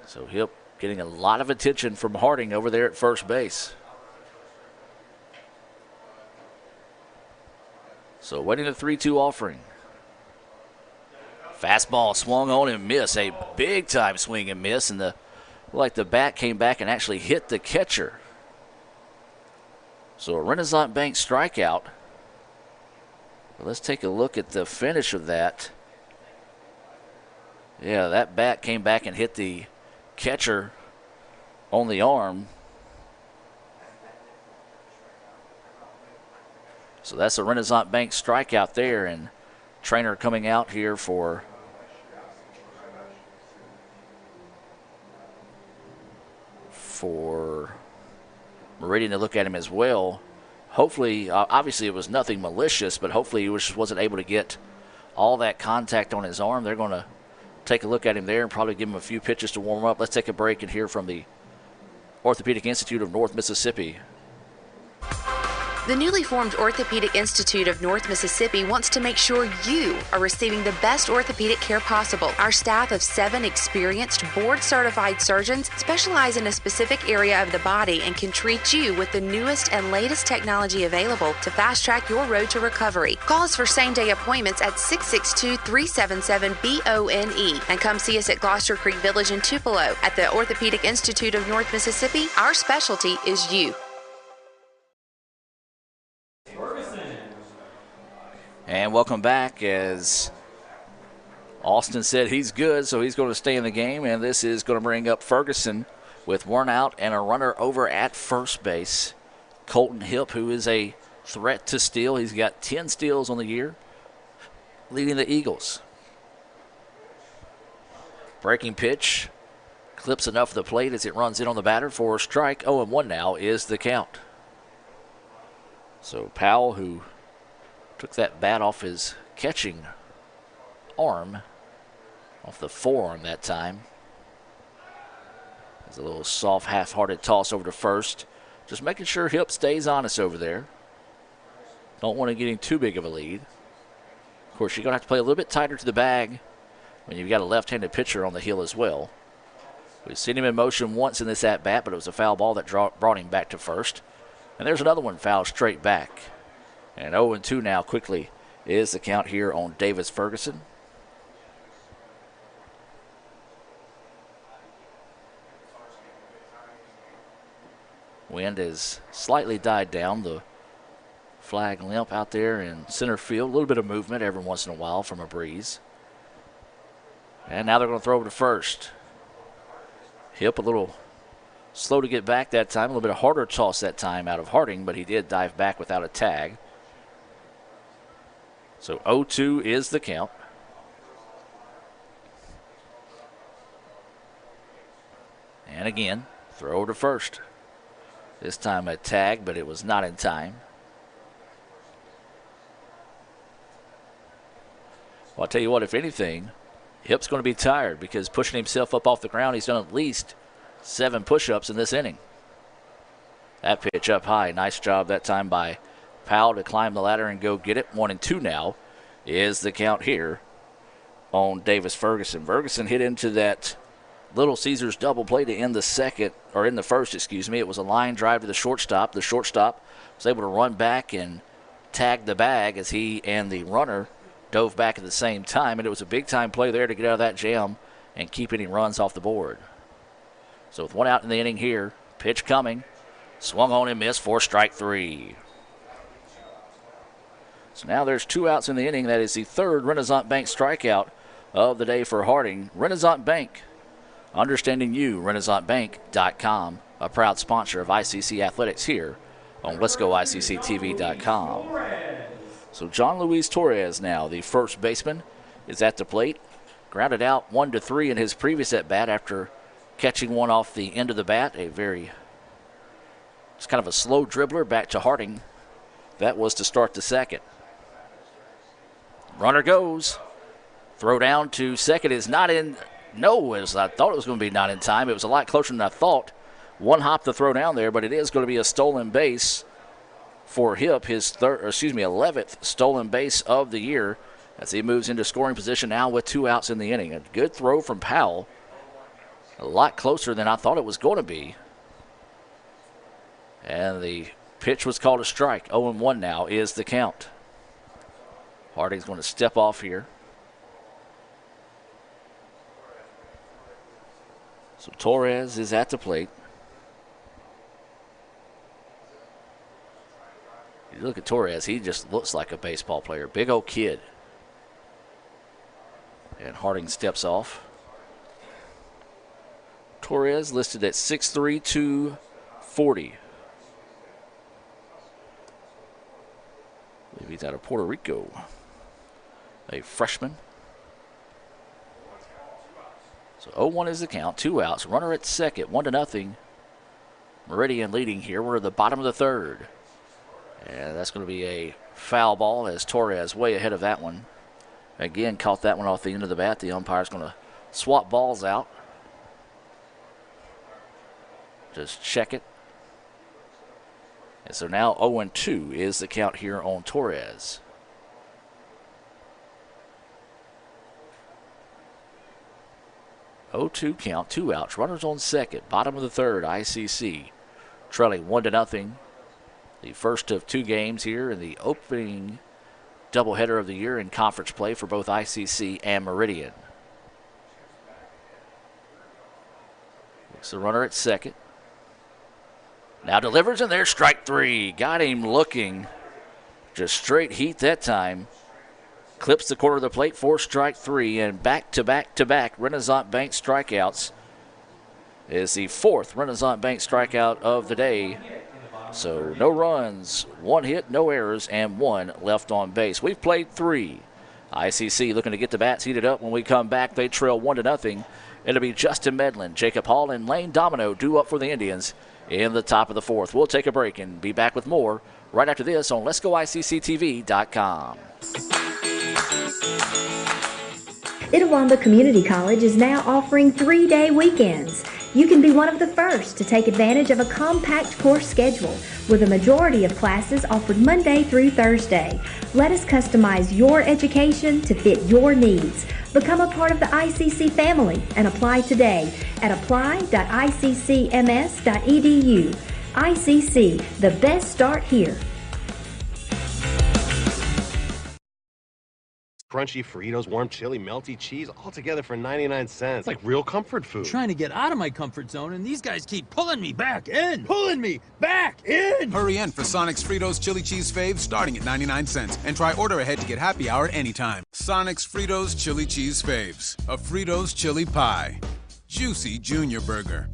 So Hipp getting a lot of attention from Harding over there at first base. So waiting the 3-2 offering. Fastball swung on and missed. A big time swing and miss, and the bat came back and actually hit the catcher. So a Renaissance Bank strikeout. But let's take a look at the finish of that. Yeah, that bat came back and hit the catcher on the arm. So that's a Renaissance Bank strikeout there, and Trainer coming out here for Meridian to look at him as well. Hopefully, obviously it was nothing malicious, but hopefully he wasn't able to get all that contact on his arm. They're going to take a look at him there and probably give him a few pitches to warm up. Let's take a break and hear from the Orthopedic Institute of North Mississippi. The newly formed Orthopedic Institute of North Mississippi wants to make sure you are receiving the best orthopedic care possible. Our staff of 7 experienced, board-certified surgeons specialize in a specific area of the body and can treat you with the newest and latest technology available to fast-track your road to recovery. Call us for same-day appointments at 662-377-BONE and come see us at Gloucester Creek Village in Tupelo. At the Orthopedic Institute of North Mississippi, our specialty is you. And welcome back. As Austin said, he's good, so he's going to stay in the game. And this is going to bring up Ferguson with one out and a runner over at first base. Colton Hipp, who is a threat to steal. He's got 10 steals on the year, leading the Eagles. Breaking pitch. Clips enough of the plate as it runs in on the batter for a strike. 0-1 now is the count. So Powell, who took that bat off his catching arm, off the forearm that time. There's a little soft, half-hearted toss over to first. Just making sure Hipp stays honest over there. Don't want to get him too big of a lead. Of course, you're going to have to play a little bit tighter to the bag when you've got a left-handed pitcher on the hill as well. We've seen him in motion once in this at-bat, but it was a foul ball that brought him back to first. And there's another one fouled straight back. And 0-2 now quickly is the count here on Davis Ferguson. Wind has slightly died down. The flag limp out there in center field. A little bit of movement every once in a while from a breeze. And now they're going to throw over to first. Hipp a little slow to get back that time. A little bit of harder toss that time out of Harding, but he did dive back without a tag. So 0-2 is the count. And again, throw to first. This time a tag, but it was not in time. Well, I'll tell you what, if anything, Hipp's going to be tired because pushing himself up off the ground, he's done at least 7 push-ups in this inning. That pitch up high. Nice job that time by Powell to climb the ladder and go get it. 1-2 now is the count here on Davis Ferguson. Ferguson hit into that Little Caesars double play to end the first, It was a line drive to the shortstop. The shortstop was able to run back and tag the bag as he and the runner dove back at the same time. And it was a big-time play there to get out of that jam and keep any runs off the board. So with 1 out in the inning here, pitch coming. Swung on and missed for strike 3. So now there's 2 outs in the inning. That is the 3rd Renaissance Bank strikeout of the day for Harding. Renaissance Bank, understanding you, RenaissanceBank.com, a proud sponsor of ICC Athletics here on Let'sGoICCTV.com. So John Luis Torres now, the first baseman, is at the plate. Grounded out 1-3 in his previous at-bat after catching one off the end of the bat. It's kind of a slow dribbler back to Harding. That was to start the second. Runner goes. Throw down to second is not in. No, as I thought it was going to be not in time. It was a lot closer than I thought. 1 hop to throw down there, but it is going to be a stolen base for Hipp, his 11th stolen base of the year as he moves into scoring position now with 2 outs in the inning. A good throw from Powell. A lot closer than I thought it was going to be. And the pitch was called a strike. 0-1 now is the count. Harding's going to step off here. So Torres is at the plate. You look at Torres, he just looks like a baseball player. Big old kid. And Harding steps off. Torres listed at 6'3", 240. I believe he's out of Puerto Rico. A freshman. So 0-1 is the count. 2 outs. Runner at second. 1-0 Meridian leading here. We're at the bottom of the third. And that's going to be a foul ball as Torres way ahead of that one. Again, caught that one off the end of the bat. The umpire's going to swap balls out. Just check it. And so now 0-2 is the count here on Torres. Oh, 2 count, 2 outs. Runners on second. Bottom of the third, ICC. Trailing 1-0. The first of 2 games here in the opening doubleheader of the year in conference play for both ICC and Meridian. Looks the runner at second. Now delivers, and there's strike 3. Got him looking. Just straight heat that time. Clips the corner of the plate for strike 3, and back-to-back Renaissance Bank strikeouts is the 4th Renaissance Bank strikeout of the day. So no runs, 1 hit, no errors, and 1 left on base. We've played 3. ICC looking to get the bats heated up. When we come back, they trail 1-0. It'll be Justin Medlin, Jacob Hall, and Lane Domino due up for the Indians in the top of the 4th. We'll take a break and be back with more right after this on Let'sGoICCTV.com. Itawamba Community College is now offering 3-day weekends. You can be one of the first to take advantage of a compact course schedule with a majority of classes offered Monday through Thursday. Let us customize your education to fit your needs. Become a part of the ICC family and apply today at apply.iccms.edu. ICC, the best start here. Crunchy Fritos, warm chili, melty cheese, all together for 99 cents. Like real comfort food. Trying to get out of my comfort zone, and these guys keep pulling me back in. Pulling me back in! Hurry in for Sonic's Fritos Chili Cheese Faves starting at 99 cents. And try order ahead to get happy hour anytime. Sonic's Fritos Chili Cheese Faves. A Fritos chili pie. Juicy Junior Burger.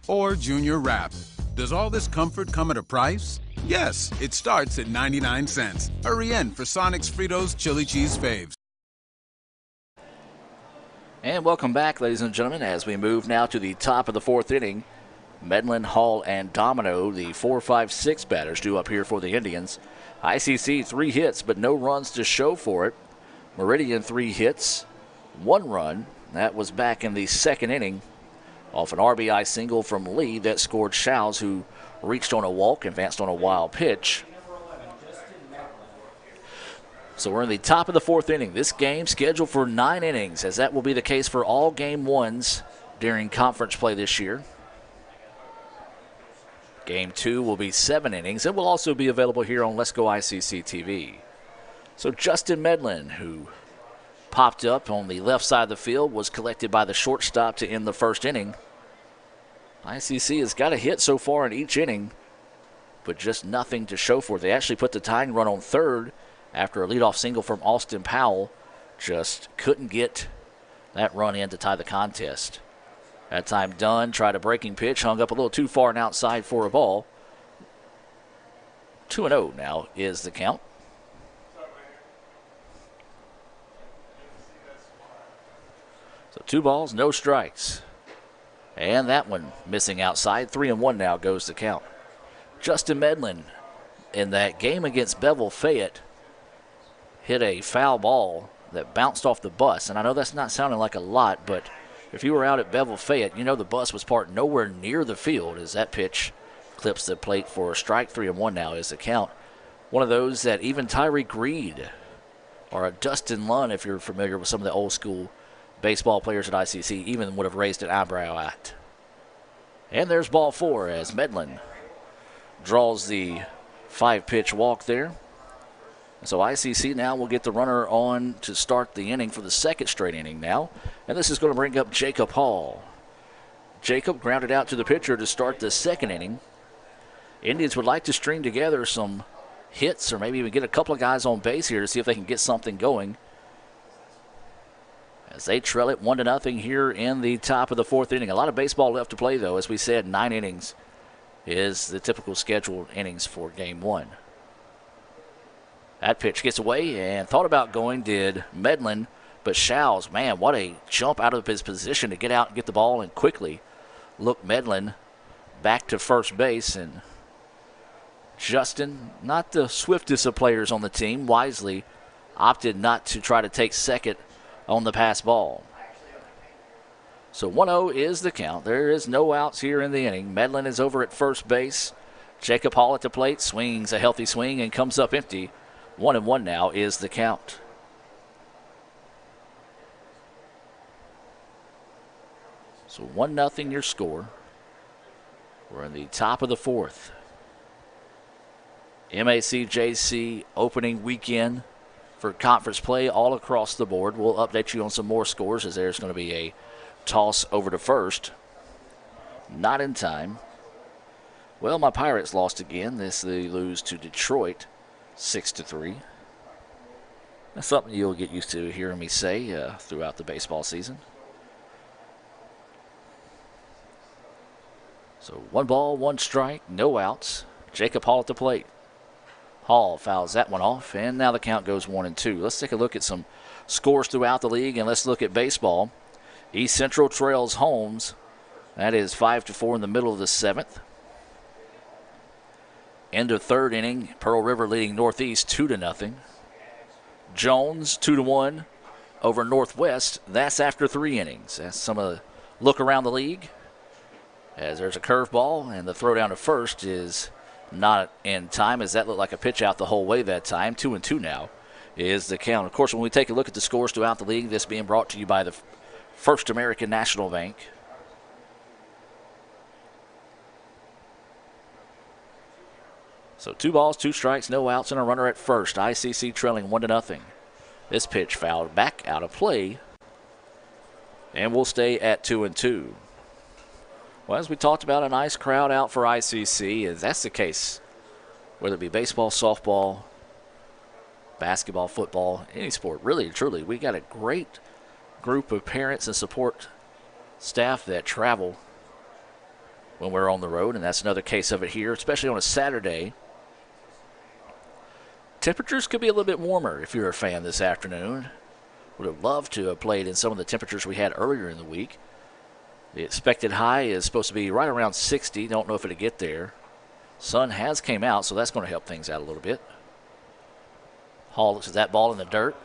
Or Junior Wrap. Does all this comfort come at a price? Yes, it starts at 99 cents. Hurry in for Sonic's Fritos Chili Cheese Faves. And welcome back, ladies and gentlemen, as we move now to the top of the 4th inning. Medlin, Hall, and Domino, the 4, 5, 6 batters due up here for the Indians. ICC 3 hits, but no runs to show for it. Meridian 3 hits, 1 run. That was back in the 2nd inning off an RBI single from Lee that scored Shows, who reached on a walk, advanced on a wild pitch. So we're in the top of the 4th inning. This game scheduled for 9 innings, as that will be the case for all Game 1s during conference play this year. Game 2 will be 7 innings. It will also be available here on Let's Go ICC TV. So Justin Medlin, who popped up on the left side of the field, was collected by the shortstop to end the 1st inning. ICC has got a hit so far in each inning, but just nothing to show for it. They actually put the tying run on 3rd after a leadoff single from Austin Powell. Just couldn't get that run in to tie the contest. That time Dunn tried a breaking pitch, hung up a little too far and outside for a ball. 2-0 now is the count. So 2 balls, no strikes. And that one missing outside. 3-1 now goes the count. Justin Medlin, in that game against Bevel Fayette, hit a foul ball that bounced off the bus. And I know that's not sounding like a lot, but if you were out at Bevel Fayette, you know the bus was parked nowhere near the field as that pitch clips the plate for a strike. 3-1 now is the count. One of those that even Tyreek Reed or a Dustin Lunn, if you're familiar with some of the old school baseball players at ICC, even would have raised an eyebrow at. And there's ball 4 as Medlin draws the 5-pitch walk there. So ICC now will get the runner on to start the inning for the 2nd straight inning now. And this is going to bring up Jacob Hall. Jacob grounded out to the pitcher to start the 2nd inning. Indians would like to string together some hits or maybe even get a couple of guys on base here to see if they can get something going, as they trail it 1-0 here in the top of the 4th inning. A lot of baseball left to play, though. As we said, 9 innings is the typical scheduled innings for Game 1. That pitch gets away, and thought about going did Medlin, but Shows, man, what a jump out of his position to get out and get the ball and quickly look Medlin back to first base, and Justin, not the swiftest of players on the team, wisely opted not to try to take second on the pass ball. So 1-0 is the count. There is no outs here in the inning. Medlin is over at first base. Jacob Hall at the plate, swings a healthy swing and comes up empty. 1-1 now is the count. So 1-0 your score. We're in the top of the fourth. MACJC opening weekend for conference play all across the board. We'll update you on some more scores as there's going to be a toss over to first. Not in time. Well, my Pirates lost again. They lose to Detroit 6-3. That's something you'll get used to hearing me say throughout the baseball season. So 1 ball, 1 strike, no outs. Jacob Hall at the plate. Hall fouls that one off, and now the count goes 1-2. Let's take a look at some scores throughout the league, and let's look at baseball. East Central trails Holmes. That is 5-4 in the middle of the 7th. End of 3rd inning, Pearl River leading Northeast 2-0. Jones 2-1 over Northwest. That's after 3 innings. That's some of the look around the league. As there's a curveball, and the throw down to first is not in time, as that looked like a pitch out the whole way that time. 2-2 now is the count. Of course, when we take a look at the scores throughout the league, this being brought to you by the First American National Bank. So 2 balls, 2 strikes, no outs, and a runner at first. ICC trailing 1-0. This pitch fouled back out of play, and we'll stay at 2-2. Well, as we talked about, a nice crowd out for ICC, as that's the case, whether it be baseball, softball, basketball, football, any sport, really, truly. We got a great group of parents and support staff that travel when we're on the road, and that's another case of it here, especially on a Saturday. Temperatures could be a little bit warmer if you're a fan this afternoon. Would have loved to have played in some of the temperatures we had earlier in the week. The expected high is supposed to be right around 60. Don't know if it'll get there. Sun has came out, so that's going to help things out a little bit. Hall looks at that ball in the dirt.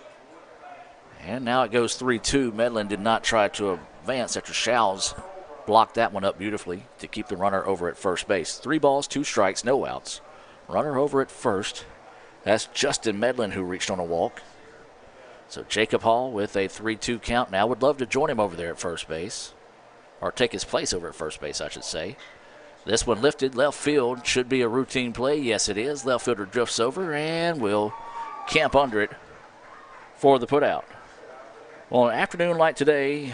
And now it goes 3-2. Medlin did not try to advance after Shows blocked that one up beautifully to keep the runner over at first base. 3 balls, 2 strikes, no outs. Runner over at first. That's Justin Medlin who reached on a walk. So Jacob Hall with a 3-2 count now. Would love to join him over there at first base. Or take his place over at first base, I should say. This one lifted left field. Should be a routine play. Yes, it is. Left fielder drifts over and will camp under it for the putout. Well, an afternoon like today,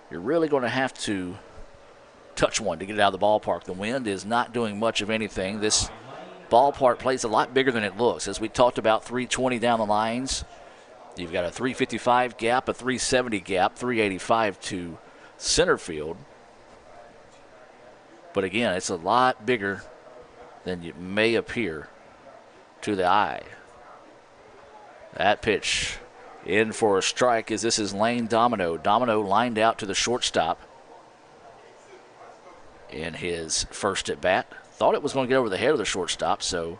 you're really going to have to touch one to get it out of the ballpark. The wind is not doing much of anything. This ballpark plays a lot bigger than it looks. As we talked about, 320 down the lines. You've got a 355 gap, a 370 gap, 385 to center field. But again, it's a lot bigger than it may appear to the eye. That pitch in for a strike, as this is Lane Domino. Domino lined out to the shortstop in his first at bat. Thought it was going to get over the head of the shortstop, so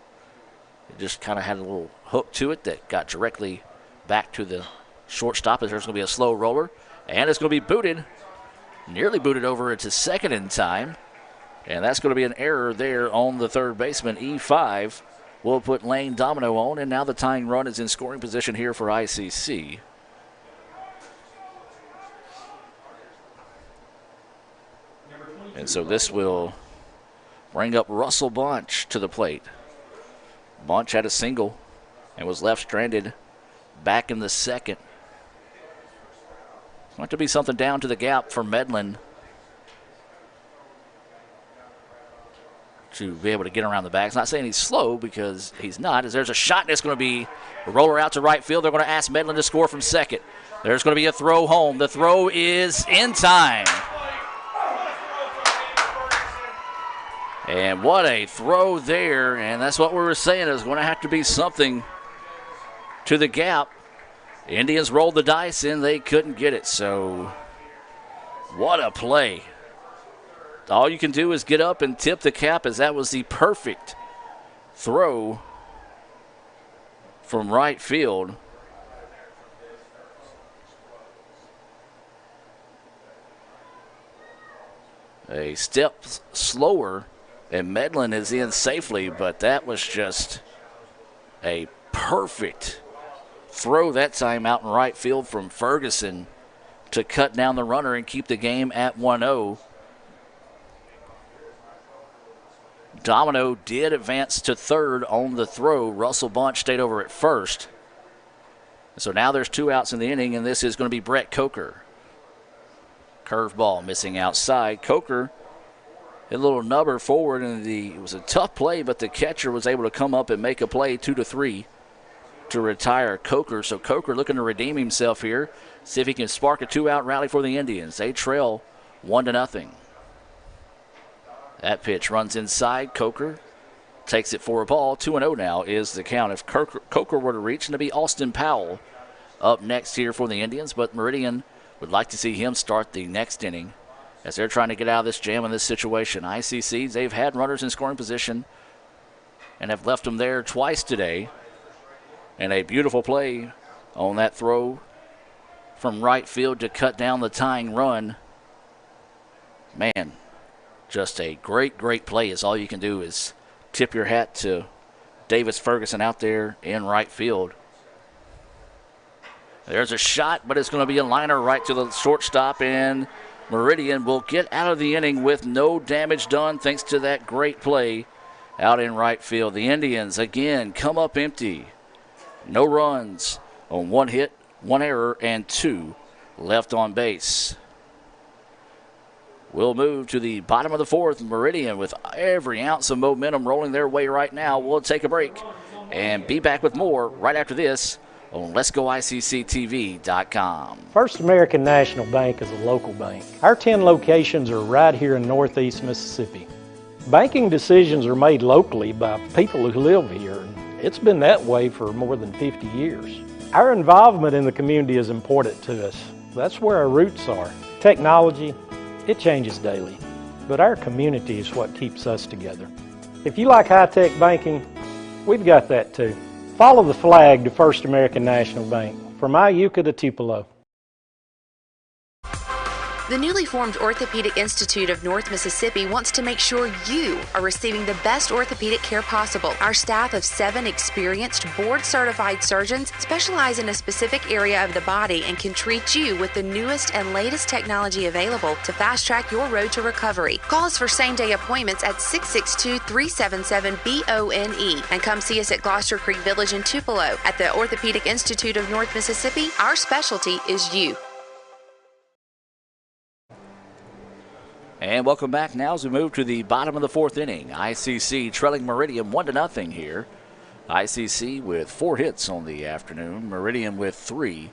it just kind of had a little hook to it that got directly back to the shortstop, as there's going to be a slow roller, and it's going to be booted. Nearly booted over into second in time. And that's going to be an error there on the third baseman. E5 will put Lane Domino on. And now the tying run is in scoring position here for ICC. And so this will bring up Russell Bunch to the plate. Bunch had a single and was left stranded back in the second. Going to be something down to the gap for Medlin to be able to get around the bag. It's not saying he's slow, because he's not. As there's a shot, and it's going to be a roller out to right field. They're going to ask Medlin to score from second. There's going to be a throw home. The throw is in time. And what a throw there. And that's what we were saying. There's going to have to be something to the gap. Indians rolled the dice and they couldn't get it. So what a play all you can do is get up and tip the cap, as that was the perfect throw from right field. A step slower, and Medlin is in safely, but that was just a perfect throw that time out in right field from Ferguson to cut down the runner and keep the game at 1-0. Domino did advance to third on the throw. Russell Bunch stayed over at first. So now there's 2 outs in the inning, and this is going to be Brett Coker. Curveball missing outside. Coker hit a little nubber forward, and it was a tough play, but the catcher was able to come up and make a play 2-3 to retire Coker. So Coker looking to redeem himself here, see if he can spark a 2-out rally for the Indians. They trail 1-0. That pitch runs inside. Coker takes it for a ball. 2-0 now is the count. If Coker were to reach, and to be Austin Powell up next here for the Indians, but Meridian would like to see him start the next inning as they're trying to get out of this jam in this situation. ICC, they've had runners in scoring position and have left them there twice today. And a beautiful play on that throw from right field to cut down the tying run. Man, just a great, great play is all you can do is tip your hat to Davis Ferguson out there in right field. There's a shot, but it's going to be a liner right to the shortstop, and Meridian will get out of the inning with no damage done thanks to that great play out in right field. The Indians, again, come up empty. No runs on 1 hit, 1 error, and 2 left on base. We'll move to the bottom of the 4th. Meridian with every ounce of momentum rolling their way right now. We'll take a break and be back with more right after this on Let'sGoICCTV.com. First American National Bank is a local bank. Our 10 locations are right here in Northeast Mississippi. Banking decisions are made locally by people who live here. It's been that way for more than 50 years. Our involvement in the community is important to us. That's where our roots are. Technology, it changes daily, but our community is what keeps us together. If you like high-tech banking, we've got that too. Follow the flag to First American National Bank, from Iuka to Tupelo. The newly formed Orthopedic Institute of North Mississippi wants to make sure you are receiving the best orthopedic care possible. Our staff of 7 experienced, board-certified surgeons specialize in a specific area of the body and can treat you with the newest and latest technology available to fast-track your road to recovery. Call us for same-day appointments at 662-377-BONE and come see us at Gloucester Creek Village in Tupelo. At the Orthopedic Institute of North Mississippi, our specialty is you. And welcome back now as we move to the bottom of the 4th inning. ICC trailing Meridian 1-0 here. ICC with 4 hits on the afternoon, Meridian with 3.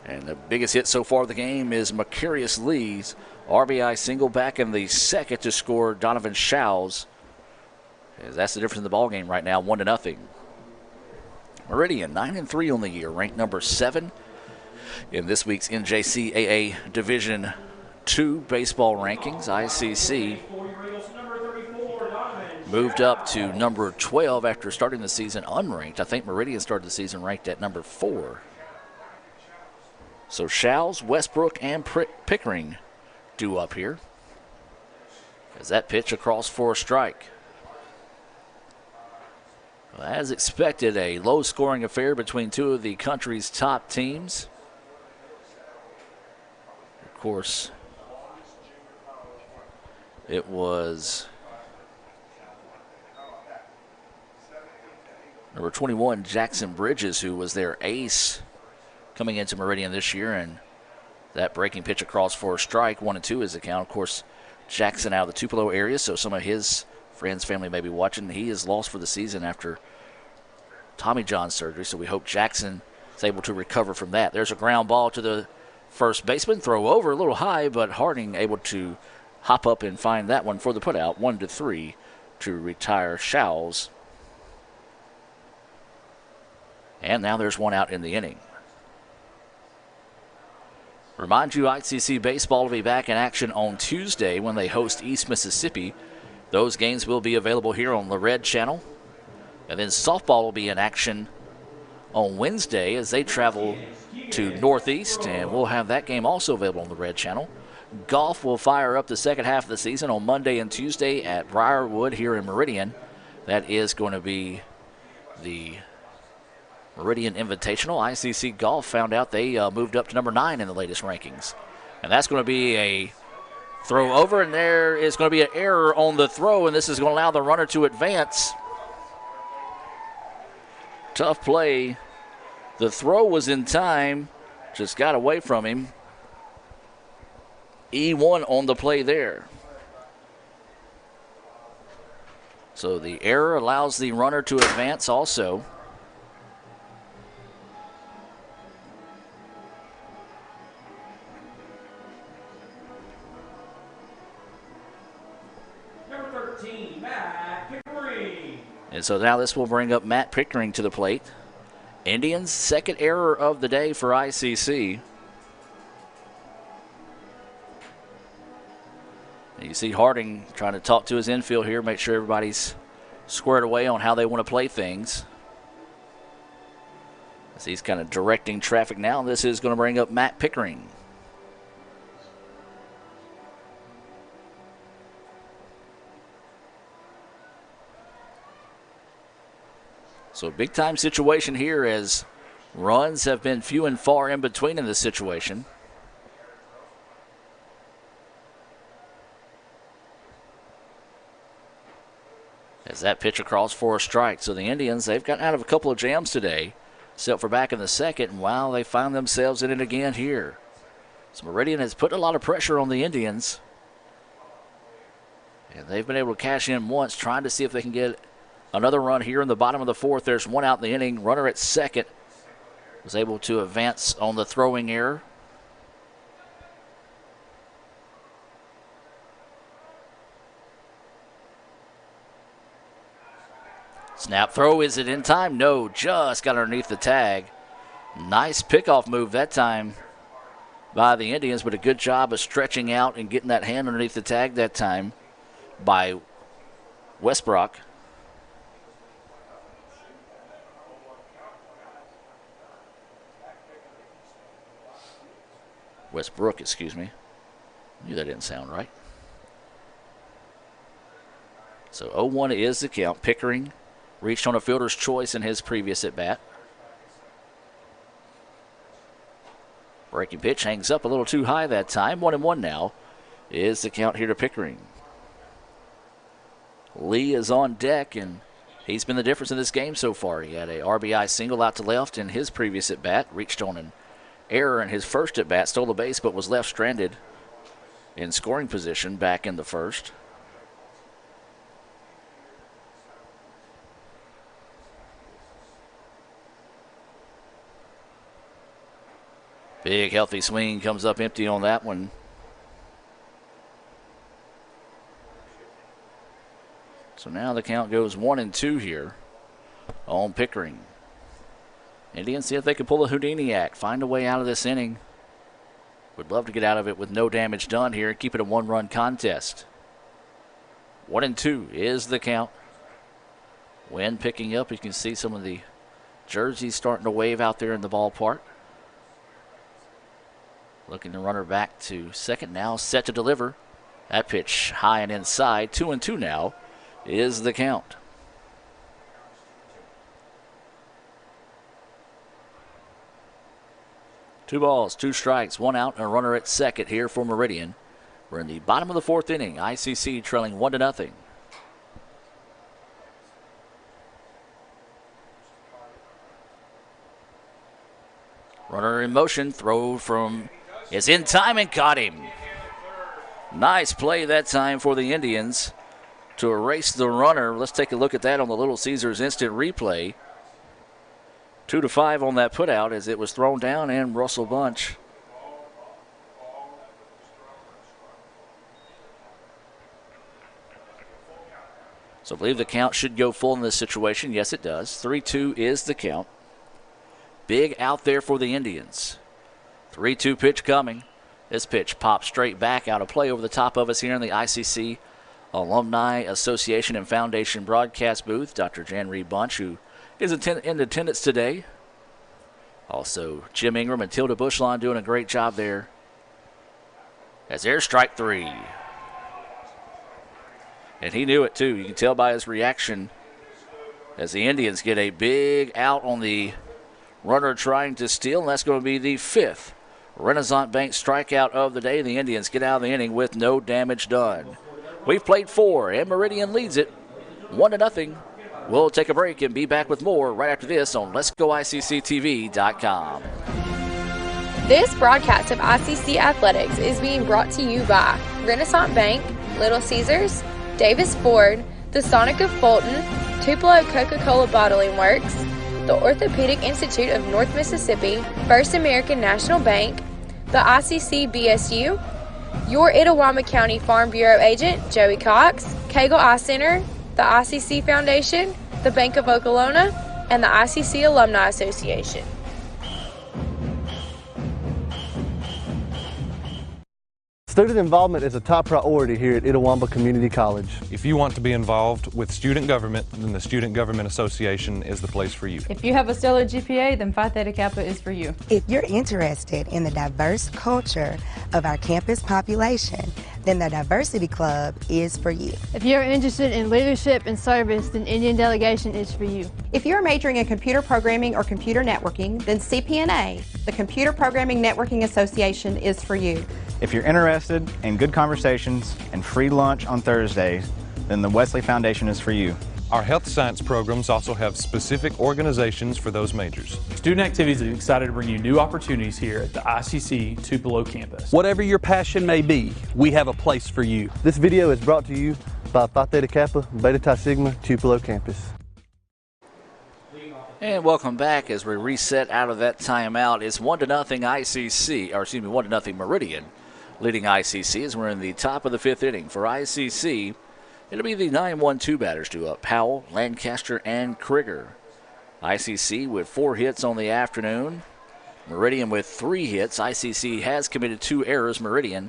And the biggest hit so far of the game is Macarius Lee's RBI single back in the second to score Donovan Shows. That's the difference in the ballgame right now, 1-0. Meridian 9-3 on the year, ranked number 7 in this week's NJCAA Division II baseball rankings. ICC moved up to number 12 after starting the season unranked. I think Meridian started the season ranked at number 4. So Shows, Westbrook, and Pickering due up here. As that pitch across for a strike. Well, as expected, a low-scoring affair between 2 of the country's top teams. Of course, it was number 21, Jackson Bridges, who was their ace coming into Meridian this year, and that breaking pitch across for a strike, 1-2 is the count. Of course, Jackson out of the Tupelo area, so some of his friends, family may be watching. He is lost for the season after Tommy John surgery, so we hope Jackson is able to recover from that. There's a ground ball to the first baseman, throw over a little high, but Harding able to hop up and find that one for the putout, 1-3 to retire Shows. And now there's 1 out in the inning. Remind you, ICC baseball will be back in action on Tuesday when they host East Mississippi. Those games will be available here on the Red Channel. And then softball will be in action on Wednesday as they travel to Northeast, and we'll have that game also available on the Red Channel. Golf will fire up the second half of the season on Monday and Tuesday at Briarwood here in Meridian. That is going to be the Meridian Invitational. ICC Golf found out they moved up to number 9 in the latest rankings. And that's going to be a throw over, and there is going to be an error on the throw, and this is going to allow the runner to advance. Tough play. The throw was in time, just got away from him. E1 on the play there. So the error allows the runner to advance also. Number 13, Matt Pickering. And so now this will bring up Matt Pickering to the plate. Indians' second error of the day for ICC. You see Harding trying to talk to his infield here, make sure everybody's squared away on how they want to play things. As he's kind of directing traffic now, this is going to bring up Matt Pickering. So a big-time situation here as runs have been few and far in between in this situation. As that pitch across for a strike. So the Indians, they've gotten out of a couple of jams today, except for back in the second, and wow, they find themselves in it again here. So Meridian has put a lot of pressure on the Indians. And they've been able to cash in once, trying to see if they can get another run here in the bottom of the fourth. There's one out in the inning. Runner at second was able to advance on the throwing error. Snap throw, is it in time? No, just got underneath the tag. Nice pickoff move that time by the Indians, but a good job of stretching out and getting that hand underneath the tag that time by Westbrook. Westbrook, excuse me. Knew that didn't sound right. So 0-1 is the count. Pickering reached on a fielder's choice in his previous at-bat. Breaking pitch hangs up a little too high that time. 1-1 now is the count here to Pickering. Lee is on deck, and he's been the difference in this game so far. He had a RBI single out to left in his previous at-bat. Reached on an error in his first at-bat. Stole the base, but was left stranded in scoring position back in the first. Big healthy swing comes up empty on that one. So now the count goes 1-2 here on Pickering. Indians see if they can pull a Houdini act, find a way out of this inning. Would love to get out of it with no damage done here and keep it a one-run contest. 1-2 is the count. Wind picking up. You can see some of the jerseys starting to wave out there in the ballpark. Looking to runner back to second now, set to deliver. That pitch high and inside. 2-2 now is the count. Two balls, two strikes, one out, and a runner at second here for Meridian. We're in the bottom of the fourth inning. ICC trailing 1-0. Runner in motion, throw from is in time and caught him. Nice play that time for the Indians to erase the runner. Let's take a look at that on the Little Caesars instant replay. 2-5 on that putout as it was thrown down, and Russell Bunch so I believe the count should go full in this situation. Yes, it does. 3-2 is the count. Big out there for the Indians. 3-2 pitch coming. This pitch pops straight back out of play over the top of us here in the ICC Alumni Association and Foundation broadcast booth. Dr. Jan Reed Bunch, who is in attendance today. Also, Jim Ingram and Tilda Bushlawn doing a great job there. As there's strike 3. And he knew it too. You can tell by his reaction as the Indians get a big out on the runner trying to steal. And that's going to be the 5th Renaissance Bank strikeout of the day. The Indians get out of the inning with no damage done. We've played 4, and Meridian leads it 1-0. We'll take a break and be back with more right after this on Let'sGoICCTV.com. This broadcast of ICC Athletics is being brought to you by Renaissance Bank, Little Caesars, Davis Ford, the Sonic of Fulton, Tupelo Coca-Cola Bottling Works, the Orthopedic Institute of North Mississippi, First American National Bank, the ICC BSU, your Itawamba County Farm Bureau agent, Joey Cox, Cagle Eye Center, the ICC Foundation, the Bank of Okolona, and the ICC Alumni Association. Student involvement is a top priority here at Itawamba Community College. If you want to be involved with student government, then the Student Government Association is the place for you. If you have a stellar GPA, then Phi Theta Kappa is for you. If you're interested in the diverse culture of our campus population, then the Diversity Club is for you. If you're interested in leadership and service, then Indian Delegation is for you. If you're majoring in computer programming or computer networking, then CPNA, the Computer Programming Networking Association, is for you. If you're interested in good conversations and free lunch on Thursdays, then the Wesley Foundation is for you. Our health science programs also have specific organizations for those majors. Student Activities is excited to bring you new opportunities here at the ICC Tupelo campus. Whatever your passion may be, we have a place for you. This video is brought to you by Phi Theta Kappa, Beta Chi Sigma, Tupelo campus. And welcome back as we reset out of that timeout. It's 1-0 ICC, or excuse me, 1-0 Meridian, leading ICC as we're in the top of the 5th inning. For ICC, it'll be the 9-1-2 batters to up Powell, Lancaster, and Krieger. ICC with 4 hits on the afternoon. Meridian with 3 hits. ICC has committed 2 errors. Meridian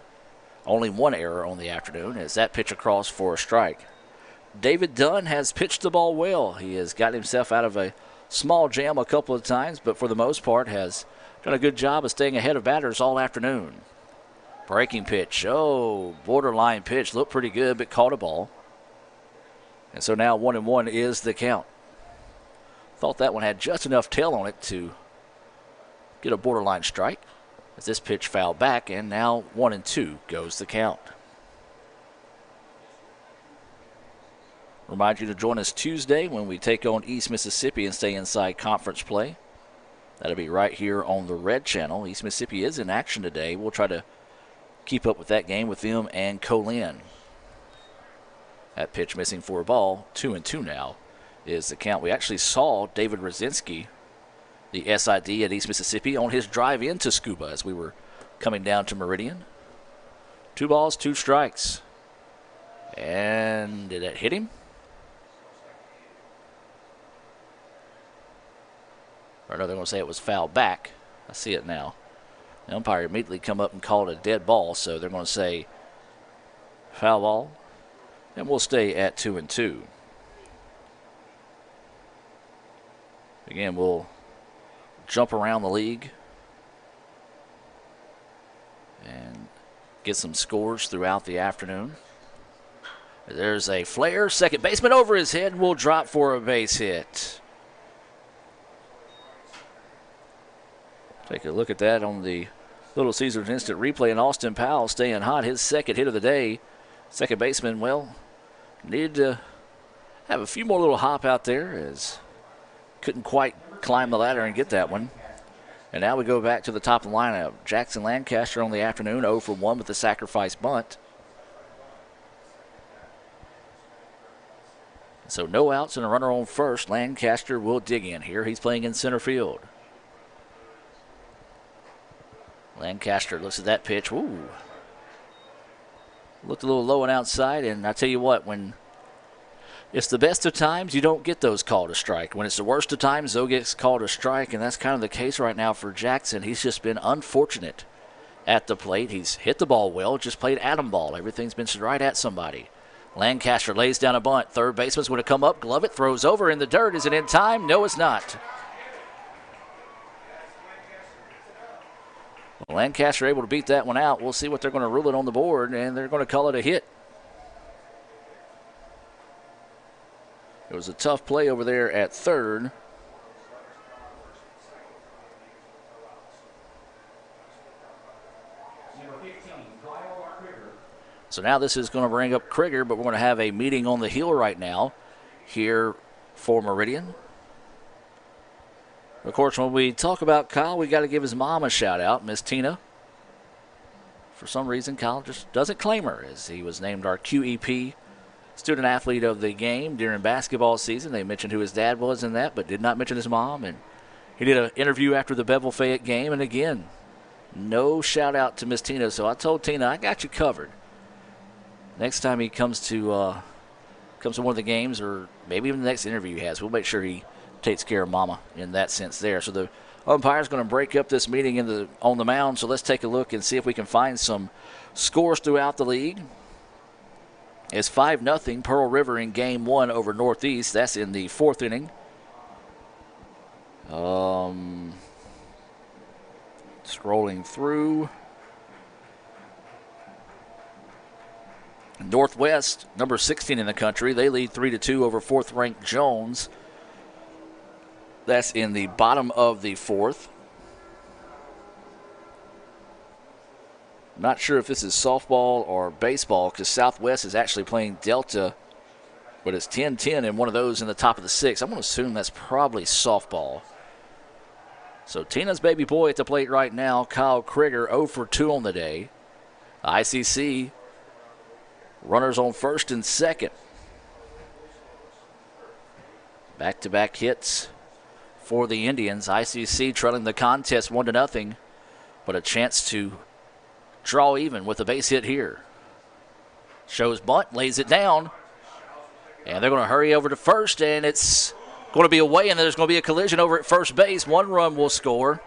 only 1 error on the afternoon as that pitch across for a strike. David Dunn has pitched the ball well. He has got himself out of a small jam a couple of times, but for the most part has done a good job of staying ahead of batters all afternoon. Breaking pitch. Oh, borderline pitch. Looked pretty good, but caught a ball. And so now 1-1 is the count. Thought that one had just enough tail on it to get a borderline strike as this pitch fouled back, and now 1-2 goes the count. Remind you to join us Tuesday when we take on East Mississippi and stay inside conference play. That'll be right here on the Red Channel. East Mississippi is in action today. We'll try to keep up with that game with them and Colin. That pitch missing for a ball. 2-2 now is the count. We actually saw David Rosinski, the SID at East Mississippi, on his drive into Scuba as we were coming down to Meridian. 2 balls, 2 strikes. And did that hit him? Or no, they're going to say it was fouled back. I see it now. The umpire immediately come up and called it a dead ball, so they're going to say foul ball. And we'll stay at 2-2. Again, we'll jump around the league and get some scores throughout the afternoon. There's a flare. Second baseman over his head will drop for a base hit. Take a look at that on the Little Caesars instant replay, and Austin Powell staying hot. His second hit of the day. Second baseman, well, needed to have a few more little hop out there as couldn't quite climb the ladder and get that one. And now we go back to the top of the lineup. Jackson Lancaster on the afternoon, 0 for 1 with the sacrifice bunt. So no outs and a runner on first. Lancaster will dig in here. He's playing in center field. Lancaster looks at that pitch. Ooh. Looked a little low and outside, and I tell you what, when it's the best of times, you don't get those called a strike. When it's the worst of times, Zoe gets called a strike, and that's kind of the case right now for Jackson. He's just been unfortunate at the plate. He's hit the ball well, just played atom ball. Everything's been right at somebody. Lancaster lays down a bunt. Third baseman's going to come up, glove it, throws over in the dirt. Is it in time? No, it's not. Lancaster able to beat that one out. We'll see what they're going to rule it on the board, and they're going to call it a hit. It was a tough play over there at third. So now this is going to bring up Krieger, but we're going to have a meeting on the hill right now here for Meridian. Of course, when we talk about Kyle, we got to give his mom a shout out, Miss Tina. For some reason, Kyle just doesn't claim her, as he was named our QEP Student Athlete of the Game during basketball season. They mentioned who his dad was in that, but did not mention his mom. And he did an interview after the Bevel Fayette game, and again, no shout out to Miss Tina. So I told Tina, I got you covered. Next time he comes to one of the games, or maybe even the next interview he has, we'll make sure he takes care of Mama in that sense there. So the umpire's going to break up this meeting on the mound. So let's take a look and see if we can find some scores throughout the league. It's 5-0 Pearl River in Game 1 over Northeast. That's in the 4th inning. Scrolling through. Northwest, number 16 in the country, they lead 3-2 over 4th-ranked Jones. That's in the bottom of the 4th. Not sure if this is softball or baseball, because Southwest is actually playing Delta, but it's 10-10 and one of those in the top of the 6th. I'm going to assume that's probably softball. So Tina's baby boy at the plate right now, Kyle Krieger, 0 for 2 on the day. ICC, runners on first and second. Back-to-back hits for the Indians. ICC trailing the contest 1-0, but a chance to draw even with a base hit here. Shows bunt, lays it down, and they're going to hurry over to first, and it's going to be away, and there's going to be a collision over at first base. 1 run will score,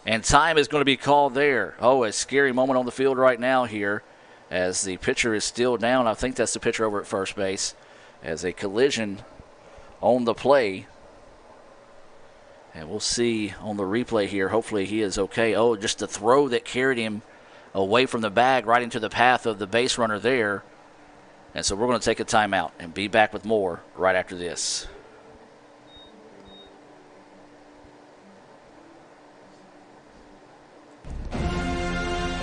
and time is going to be called there. Oh, a scary moment on the field right now here as the pitcher is still down. I think that's the pitcher over at first base, as a collision on the play. And we'll see on the replay here. Hopefully he is okay. Oh, just the throw that carried him away from the bag right into the path of the base runner there. And so we're going to take a timeout and be back with more right after this.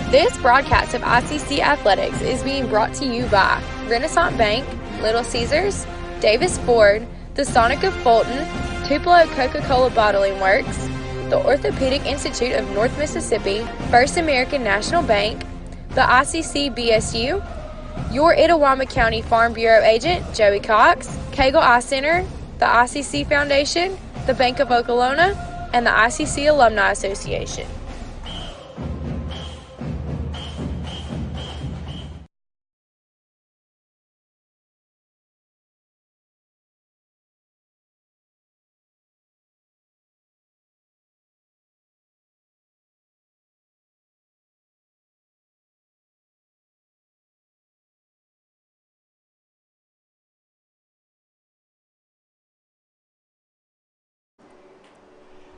This broadcast of ICC Athletics is being brought to you by Renaissance Bank, Little Caesars, Davis Ford, the Sonic of Fulton, Tupelo Coca-Cola Bottling Works, the Orthopedic Institute of North Mississippi, First American National Bank, the ICC BSU, your Itawamba County Farm Bureau agent, Joey Cox, Cagle Eye Center, the ICC Foundation, the Bank of Okolona, and the ICC Alumni Association.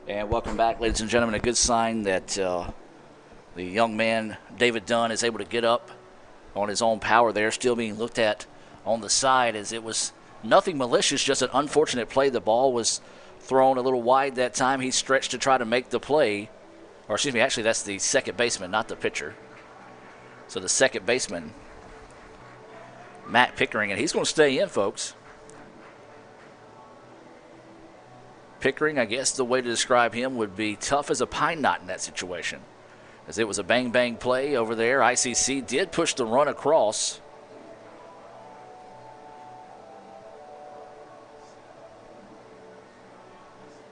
And welcome back, ladies and gentlemen. A good sign that the young man, David Dunn, is able to get up on his own power there, still being looked at on the side, as it was nothing malicious, just an unfortunate play. The ball was thrown a little wide that time. He stretched to try to make the play. Or excuse me, actually that's the second baseman, not the pitcher. So the second baseman, Matt Pickering, and he's going to stay in, folks. Pickering, I guess the way to describe him would be tough as a pine knot in that situation, as it was a bang-bang play over there. ICC did push the run across.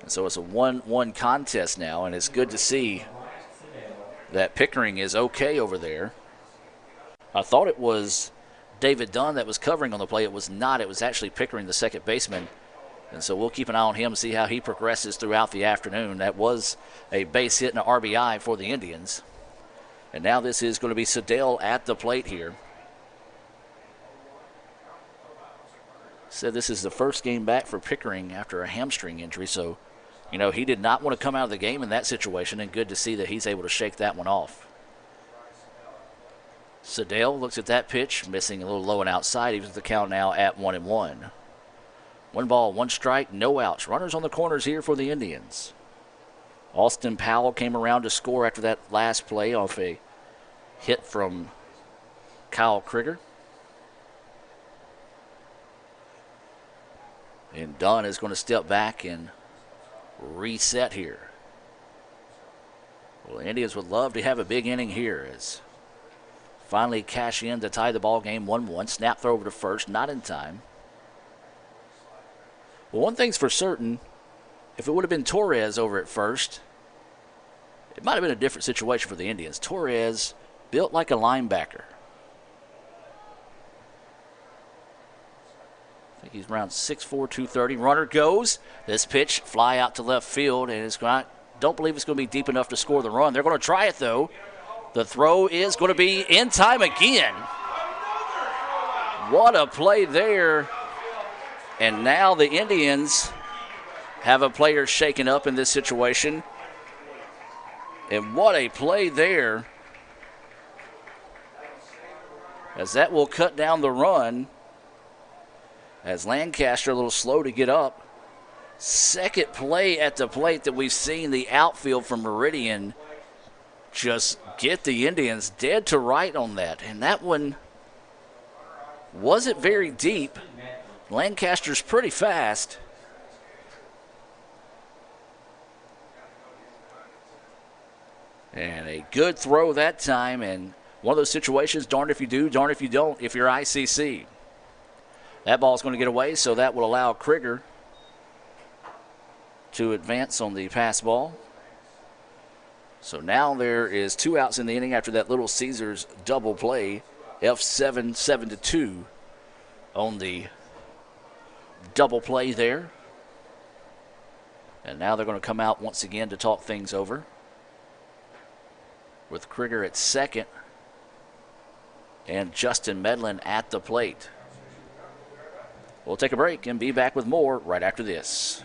And so it's a 1-1 contest now, and it's good to see that Pickering is okay over there. I thought it was David Dunn that was covering on the play. It was not. It was actually Pickering, the second baseman. And so we'll keep an eye on him, see how he progresses throughout the afternoon. That was a base hit and an RBI for the Indians. And now this is going to be Sedell at the plate here. Said this is the first game back for Pickering after a hamstring injury. So, he did not want to come out of the game in that situation, and good to see that he's able to shake that one off. Sedell looks at that pitch, missing a little low and outside. Even the count now at 1-1. 1 ball, 1 strike, no outs. Runners on the corners here for the Indians. Austin Powell came around to score after that last play off a hit from Kyle Krieger. And Dunn is going to step back and reset here. Well, the Indians would love to have a big inning here as finally cash in to tie the ball game 1-1. Snap throw over to first, not in time. Well, one thing's for certain, if it would have been Torres over at first, it might have been a different situation for the Indians. Torres built like a linebacker. I think he's around 6'4", 230. Runner goes. This pitch, fly out to left field, and don't believe it's going to be deep enough to score the run. They're going to try it, though. The throw is going to be in time again. What a play there. And now the Indians have a player shaken up in this situation. And what a play there. As that will cut down the run. As Lancaster a little slow to get up. Second play at the plate that we've seen the outfield from Meridian just get the Indians dead to right on that. And that one wasn't very deep. Lancaster's pretty fast. And a good throw that time. And one of those situations, darned if you do, darned if you don't, if you're ICC. That ball's going to get away, so that will allow Krieger to advance on the pass ball. So now there is 2 outs in the inning after that Little Caesars double play. F7, 7-2 on the double play there. And now they're going to come out once again to talk things over. With Krieger at second and Justin Medlin at the plate. We'll take a break and be back with more right after this.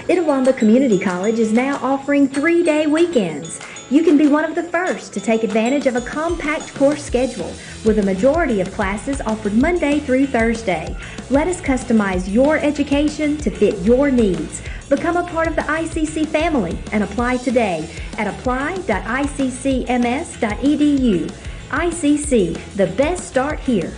Itawamba Community College is now offering 3-day weekends. You can be one of the first to take advantage of a compact course schedule with a majority of classes offered Monday through Thursday. Let us customize your education to fit your needs. Become a part of the ICC family and apply today at apply.iccms.edu. ICC, the best start here.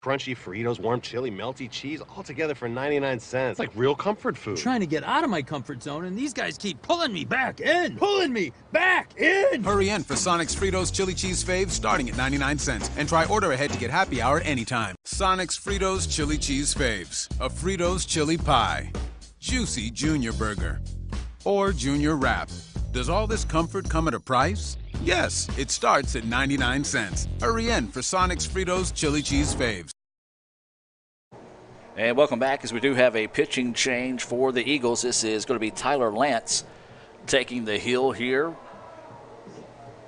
Crunchy Fritos, warm chili, melty cheese, all together for 99 cents. It's like real comfort food. I'm trying to get out of my comfort zone, and these guys keep pulling me back in. Pulling me back in! Hurry in for Sonic's Fritos Chili Cheese Faves starting at 99 cents. And try order ahead to get happy hour anytime. Sonic's Fritos Chili Cheese Faves. A Fritos chili pie. Juicy Junior Burger. Or Junior Wrap. Does all this comfort come at a price? Yes, it starts at 99 cents. Hurry in for Sonic's Fritos Chili Cheese Faves. And welcome back as we do have a pitching change for the Eagles. This is going to be Tyler Lance taking the hill here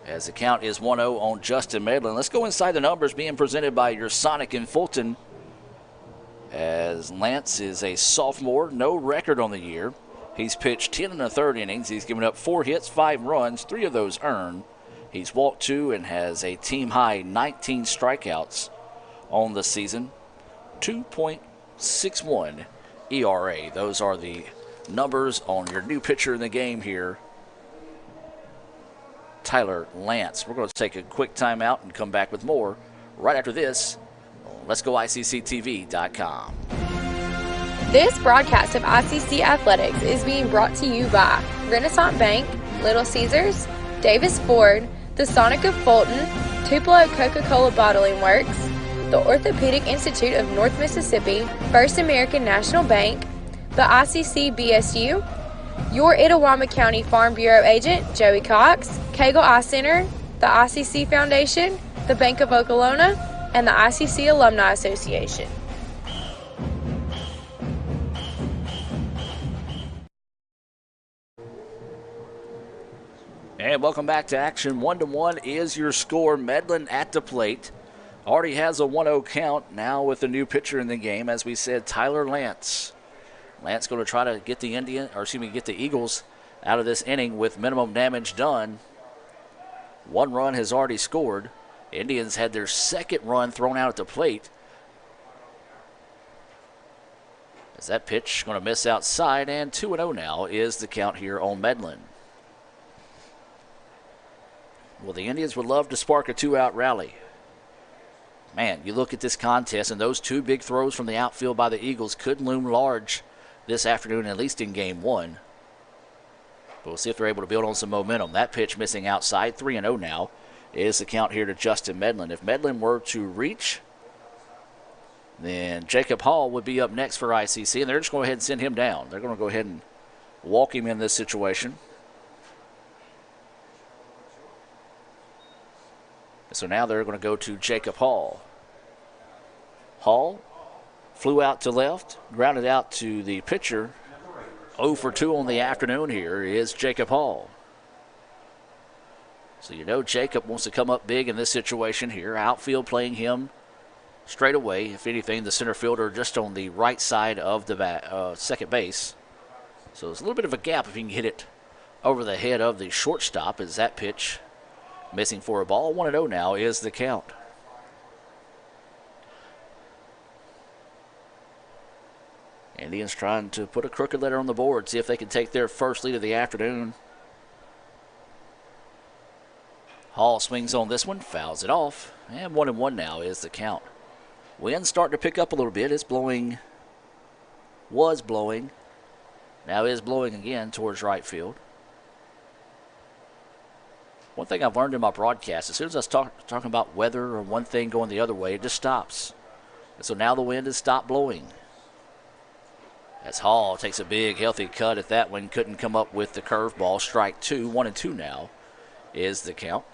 as the count is 1-0 on Justin Medlin. Let's go inside the numbers being presented by your Sonic in Fulton. As Lance is a sophomore, no record on the year. He's pitched 10 1/3 innings. He's given up 4 hits, 5 runs, 3 of those earned. He's walked 2 and has a team-high 19 strikeouts on the season. 2.61 ERA. Those are the numbers on your new pitcher in the game here, Tyler Lance. We're going to take a quick timeout and come back with more right after this. Let's go ICCTV.com. This broadcast of ICC Athletics is being brought to you by Renaissance Bank, Little Caesars, Davis Ford, the Sonic of Fulton, Tupelo Coca-Cola Bottling Works, the Orthopedic Institute of North Mississippi, First American National Bank, the ICC BSU, Your Itawamba County Farm Bureau agent, Joey Cox, Cagle Eye Center, the ICC Foundation, the Bank of Okolona, and the ICC Alumni Association. And welcome back to action. 1-1 is your score. Medlin at the plate. Already has a 1-0 count now with a new pitcher in the game. As we said, Tyler Lance. Lance going to try to get the get the Eagles out of this inning with minimum damage done. 1 run has already scored. Indians had their second run thrown out at the plate. As that pitch going to miss outside, and 2-0 now is the count here on Medlin. Well, the Indians would love to spark a 2-out rally. Man, you look at this contest, and those 2 big throws from the outfield by the Eagles could loom large this afternoon, at least in game 1. But we'll see if they're able to build on some momentum. That pitch missing outside, 3-0 now is the count here to Justin Medlin. If Medlin were to reach, then Jacob Hall would be up next for ICC, and they're just going to go ahead and send him down. They're going to go ahead and walk him in this situation. So now they're going to go to Jacob Hall. Hall flew out to left, grounded out to the pitcher. 0 for 2 on the afternoon here is Jacob Hall. So you know Jacob wants to come up big in this situation here. Outfield playing him straight away. If anything, the center fielder just on the right side of the second base. So there's a little bit of a gap if he can hit it over the head of the shortstop as that pitch missing for a ball. 1-0 now is the count. Indians trying to put a crooked letter on the board, see if they can take their first lead of the afternoon. Hall swings on this one, fouls it off, and 1-1 now is the count. Wind's starting to pick up a little bit. It's blowing, was blowing, now is blowing again towards right field. One thing I've learned in my broadcast, as soon as I start talking about weather or one thing going the other way, it just stops. And so now the wind has stopped blowing. As Hall takes a big, healthy cut at that one, couldn't come up with the curveball. Strike 2, 1-2 now is the count.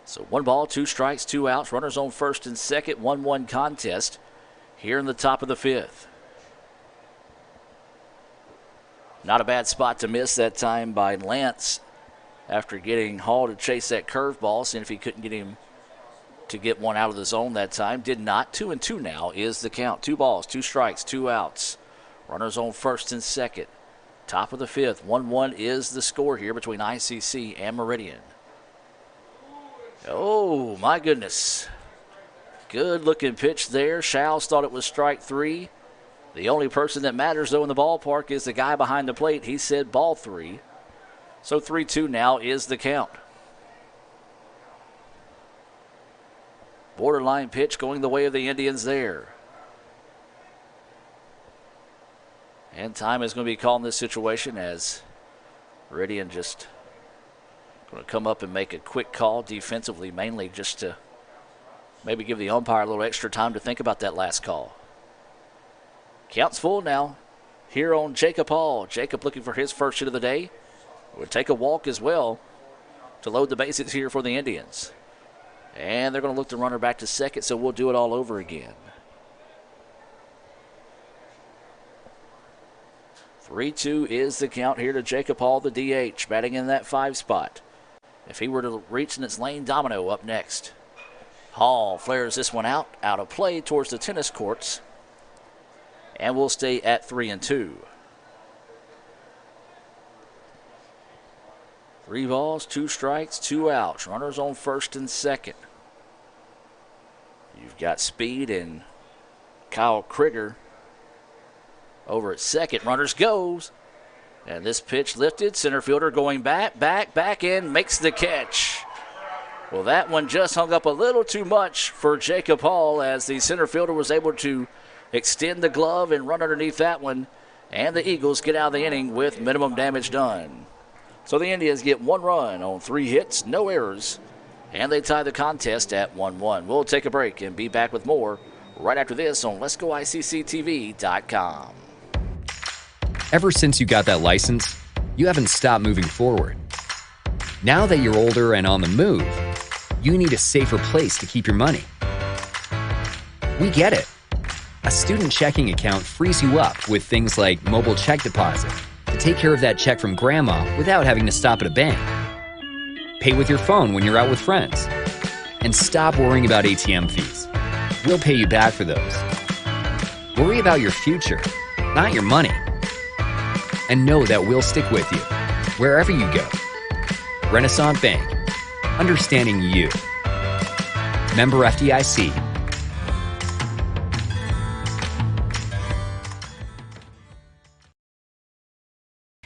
So 1 ball, 2 strikes, 2 outs. Runners on first and second, 1-1 contest here in the top of the 5th. Not a bad spot to miss that time by Lance after getting Hall to chase that curveball, seeing if he couldn't get him to get one out of the zone that time. Did not. 2-2 now is the count. 2 balls, 2 strikes, 2 outs. Runners on first and second. Top of the 5th. 1-1 is the score here between ICC and Meridian. Oh, my goodness. Good looking pitch there. Shouts thought it was strike 3. The only person that matters, though, in the ballpark is the guy behind the plate. He said ball 3. So 3-2 now is the count. Borderline pitch going the way of the Indians there. And time is going to be called in this situation as Meridian just going to come up and make a quick call defensively, mainly just to maybe give the umpire a little extra time to think about that last call. Count's full now here on Jacob Hall. Jacob looking for his first hit of the day. Would take a walk as well to load the bases here for the Indians. And they're going to look the runner back to second, so we'll do it all over again. 3-2 is the count here to Jacob Hall, the DH, batting in that 5 spot. If he were to reach in its lane, Domino up next. Hall flares this one out of play towards the tennis courts. And we'll stay at 3-2. 3 balls, 2 strikes, 2 outs. Runners on first and second. You've got Speed and Kyle Krieger over at second. Runners goes. And this pitch lifted. Center fielder going back in, makes the catch. Well, that one just hung up a little too much for Jacob Hall as the center fielder was able to extend the glove and run underneath that one. And the Eagles get out of the inning with minimum damage done. So the Indians get 1 run on 3 hits, no errors. And they tie the contest at 1-1. We'll take a break and be back with more right after this on Let'sGoICCTV.com. Ever since you got that license, you haven't stopped moving forward. Now that you're older and on the move, you need a safer place to keep your money. We get it. A student checking account frees you up with things like mobile check deposit to take care of that check from grandma without having to stop at a bank. Pay with your phone when you're out with friends. And stop worrying about ATM fees. We'll pay you back for those. Worry about your future, not your money. And know that we'll stick with you wherever you go. Renaissance Bank. Understanding you. Member FDIC.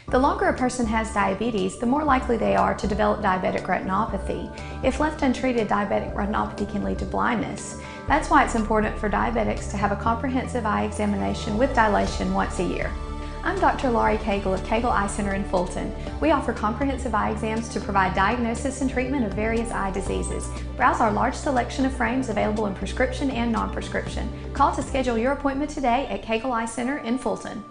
The longer a person has diabetes, the more likely they are to develop diabetic retinopathy. If left untreated, diabetic retinopathy can lead to blindness. That's why it's important for diabetics to have a comprehensive eye examination with dilation once a year. I'm Dr. Laurie Cagle of Cagle Eye Center in Fulton. We offer comprehensive eye exams to provide diagnosis and treatment of various eye diseases. Browse our large selection of frames available in prescription and non-prescription. Call to schedule your appointment today at Cagle Eye Center in Fulton.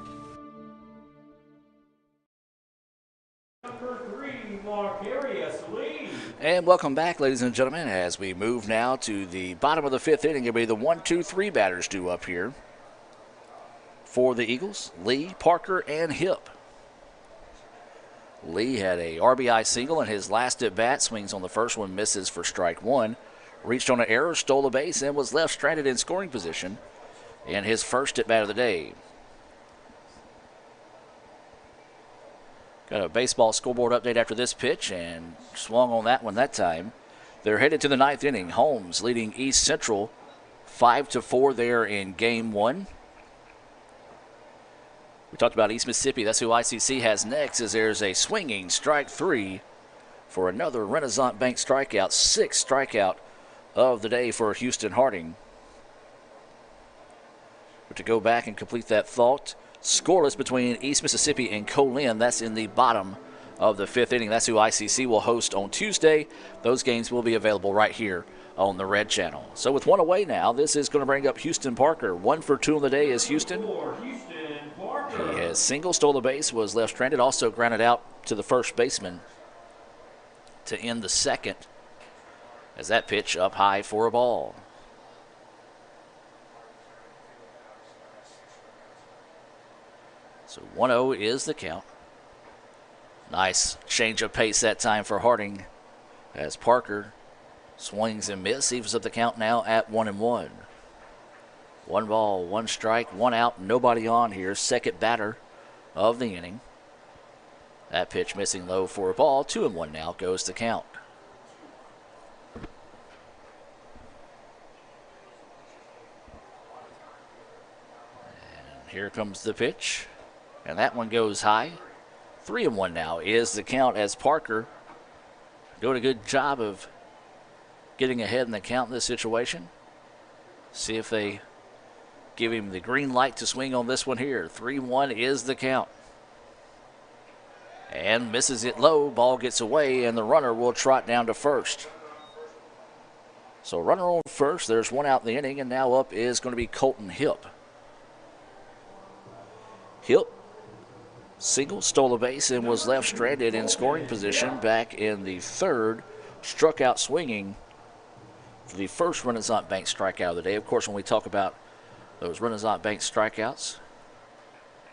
And welcome back, ladies and gentlemen, as we move now to the bottom of the fifth inning. It'll be the 1-2-3 batters due up here for the Eagles: Lee, Parker, and Hip. Lee had a RBI single in his last at bat. Swings on the first one, misses for strike one. Reached on an error, stole a base, and was left stranded in scoring position in his first at bat of the day. Got a baseball scoreboard update after this pitch, and swung on that one that time. They're headed to the ninth inning. Holmes leading East Central 5-4 there in game one. We talked about East Mississippi. That's who ICC has next, as there's a swinging strike three for another Renaissance Bank strikeout. Sixth strikeout of the day for Houston Harding. But to go back and complete that thought, scoreless between East Mississippi and Colin. That's in the bottom of the fifth inning. That's who ICC will host on Tuesday. Those games will be available right here on the Red Channel. So with one away now, this is going to bring up Houston Parker. 1 for 2 on the day is Houston. He has single, stole the base, was left stranded, also grounded out to the first baseman to end the second, as that pitch up high for a ball. So 1-0 is the count. Nice change of pace that time for Harding as Parker swings and misses. Evens up the count now at 1-1. 1 ball, 1 strike, 1 out, nobody on here. Second batter of the inning. That pitch missing low for a ball. 2-1 now goes the count. And here comes the pitch. And that one goes high. 3-1 now is the count, as Parker doing a good job of getting ahead in the count in this situation. See if they give him the green light to swing on this one here. 3-1 is the count. And misses it low. Ball gets away, and the runner will trot down to first. So runner on first. There's 1 out in the inning, and now up is going to be Colton Hip. Hip single, stole a base, and was left stranded in scoring position back in the third. Struck out swinging for the first Renaissance Bank strikeout of the day. Of course, when we talk about those Renaissance Bank strikeouts,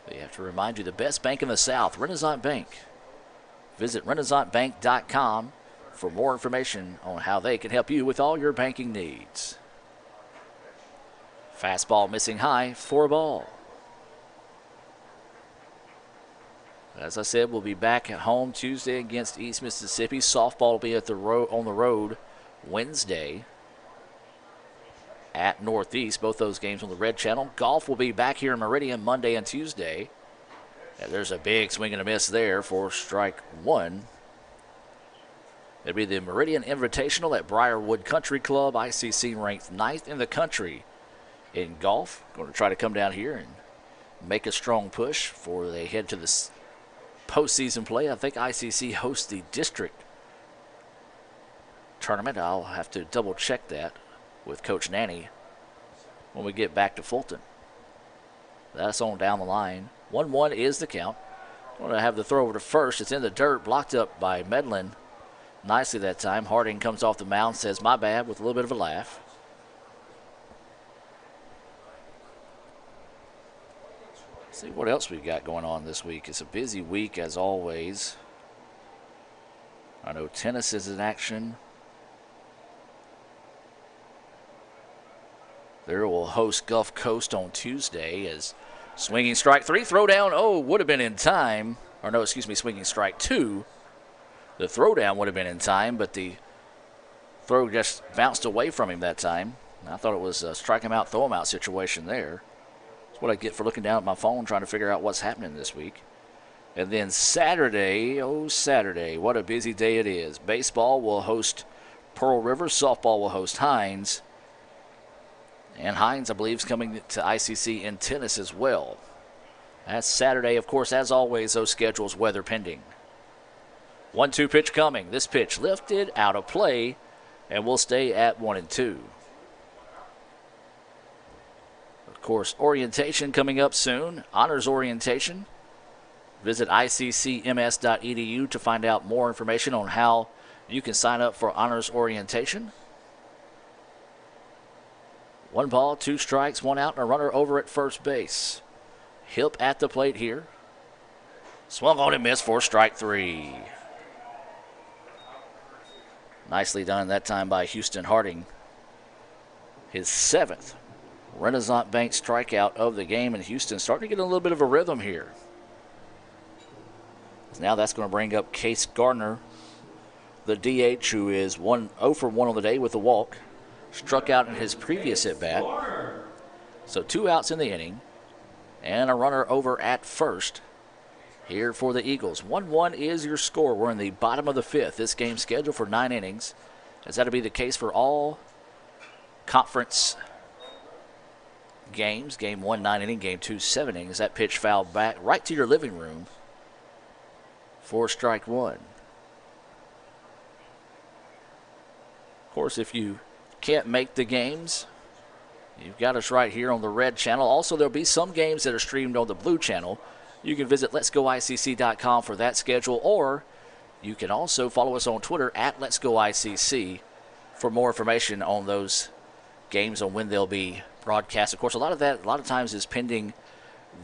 we have to remind you, the best bank in the South, Renaissance Bank. Visit renaissancebank.com for more information on how they can help you with all your banking needs. Fastball missing high for a ball. As I said, we'll be back at home Tuesday against East Mississippi. Softball will be at on the road Wednesday at Northeast. Both those games on the Red Channel. Golf will be back here in Meridian Monday and Tuesday. And there's a big swing and a miss there for strike one. It'll be the Meridian Invitational at Briarwood Country Club. ICC ranked 9th in the country in golf. Going to try to come down here and make a strong push before they head to the postseason play. I think ICC hosts the district tournament. I'll have to double check that with Coach Nanny when we get back to Fulton. That's on down the line. 1-1 is the count. Going to have the throw over to first. It's in the dirt, blocked up by Medlin. Nicely that time. Harding comes off the mound, says, "My bad," with a little bit of a laugh. Let's see what else we've got going on this week. It's a busy week as always. I know tennis is in action. There will host Gulf Coast on Tuesday as swinging strike 3, throw down, would have been in time. Or no, excuse me, swinging strike 2. The throwdown would have been in time, but the throw just bounced away from him that time. I thought it was a strike him out, throw him out situation there. That's what I get for looking down at my phone trying to figure out what's happening this week. And then Saturday, Saturday, what a busy day it is. Baseball will host Pearl River, softball will host Hines. And Hines, I believe, is coming to ICC in tennis as well. That's Saturday, of course, as always, those schedules weather pending. 1-2 pitch coming. This pitch lifted, out of play, and will stay at 1-2. Of course, orientation coming up soon. Honors orientation. Visit iccms.edu to find out more information on how you can sign up for honors orientation. 1 ball, 2 strikes, 1 out, and a runner over at first base. Hip at the plate here. Swung on and missed for strike 3. Nicely done that time by Houston Harding. His 7th Renaissance Bank strikeout of the game, and Houston starting to get a little bit of a rhythm here. Now that's going to bring up Case Gardner, the DH, who is 0 for 1 on the day with a walk. Struck out in his previous at-bat. So 2 outs in the inning. And a runner over at first here for the Eagles. 1-1 is your score. We're in the bottom of the 5th. This game's scheduled for 9 innings. As that'll be the case for all conference games. Game 1, 9 inning. Game 2, 7 innings. That pitch fouled back right to your living room for strike 1. Of course, if you can't make the games, you've got us right here on the red channel. Also, there'll be some games that are streamed on the blue channel. You can visit letsgoicc.com for that schedule, or you can also follow us on Twitter at letsgoicc for more information on those games and when they'll be broadcast. Of course, a lot of times is pending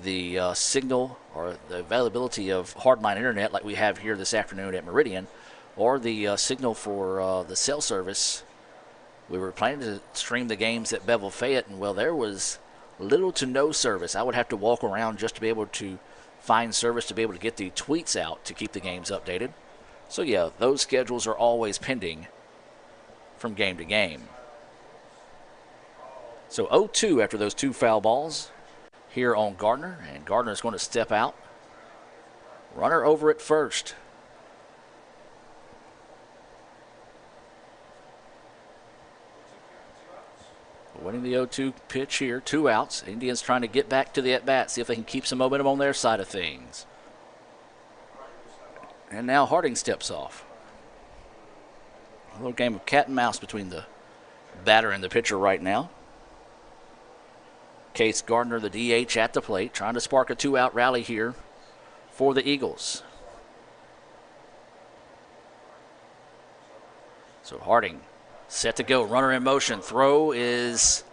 the signal or the availability of hardline internet like we have here this afternoon at Meridian, or the signal for the cell service. We were planning to stream the games at Bevel Fayette, and, well, there was little to no service. I would have to walk around just to be able to find service to be able to get the tweets out to keep the games updated. So, yeah, those schedules are always pending from game to game. So 0-2 after those 2 foul balls here on Gardner, and Gardner is going to step out. Runner over at first. Winning the 0-2 pitch here, 2 outs. Indians trying to get back to the at-bat, see if they can keep some momentum on their side of things. And now Harding steps off. A little game of cat and mouse between the batter and the pitcher right now. Case Gardner, the DH, at the plate, trying to spark a 2-out rally here for the Eagles. So Harding set to go, runner in motion. Throw is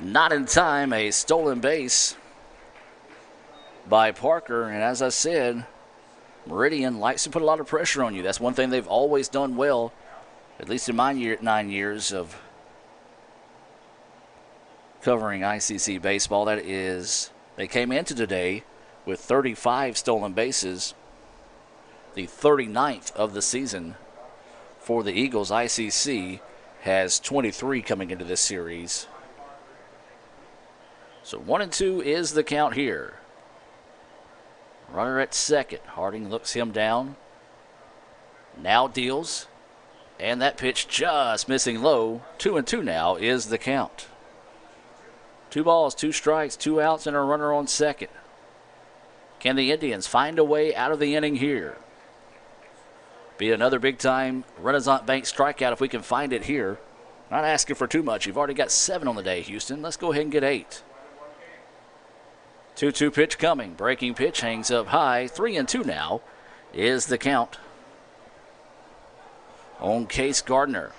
not in time. A stolen base by Parker. And as I said, Meridian likes to put a lot of pressure on you. That's one thing they've always done well, at least in my 9 years of covering ICC baseball. That is, they came into today with 35 stolen bases, the 39th of the season for the Eagles. ICC has 23 coming into this series. So 1-2 is the count here. Runner at second. Harding looks him down. Now deals. And that pitch just missing low. 2-2 now is the count. 2 balls, 2 strikes, 2 outs, and a runner on second. Can the Indians find a way out of the inning here? Be another big-time Renaissance Bank strikeout if we can find it here. Not asking for too much. You've already got 7 on the day, Houston. Let's go ahead and get 8. 2-2 pitch coming. Breaking pitch hangs up high. 3-2 now is the count on Case Gardner.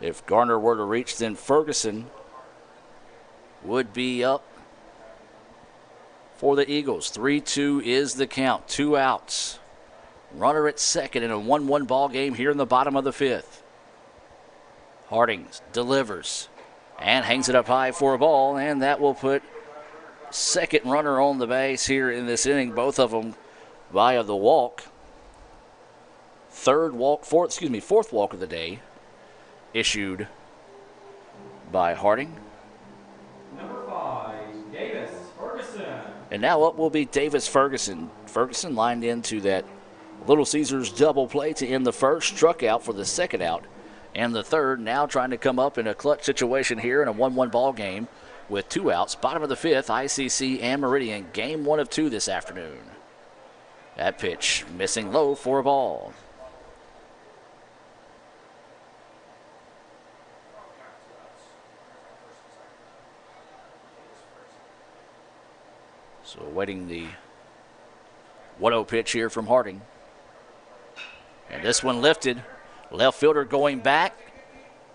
If Gardner were to reach, then Ferguson would be up for the Eagles. 3-2 is the count. 2 outs. Runner at second in a 1-1 ball game here in the bottom of the 5th. Harding delivers and hangs it up high for a ball, and that will put second runner on the base here in this inning. Both of them via the walk. Fourth walk of the day issued by Harding. Number 5, Davis Ferguson. And now up will be Davis Ferguson. Ferguson lined into that Little Caesars double play to end the first, struck out for the second out, and the third, now trying to come up in a clutch situation here in a 1-1 ball game with 2 outs. Bottom of the 5th, ICC and Meridian, game 1 of 2 this afternoon. That pitch missing low for a ball. So awaiting the 1-0 pitch here from Harding. And this one lifted. Left fielder going back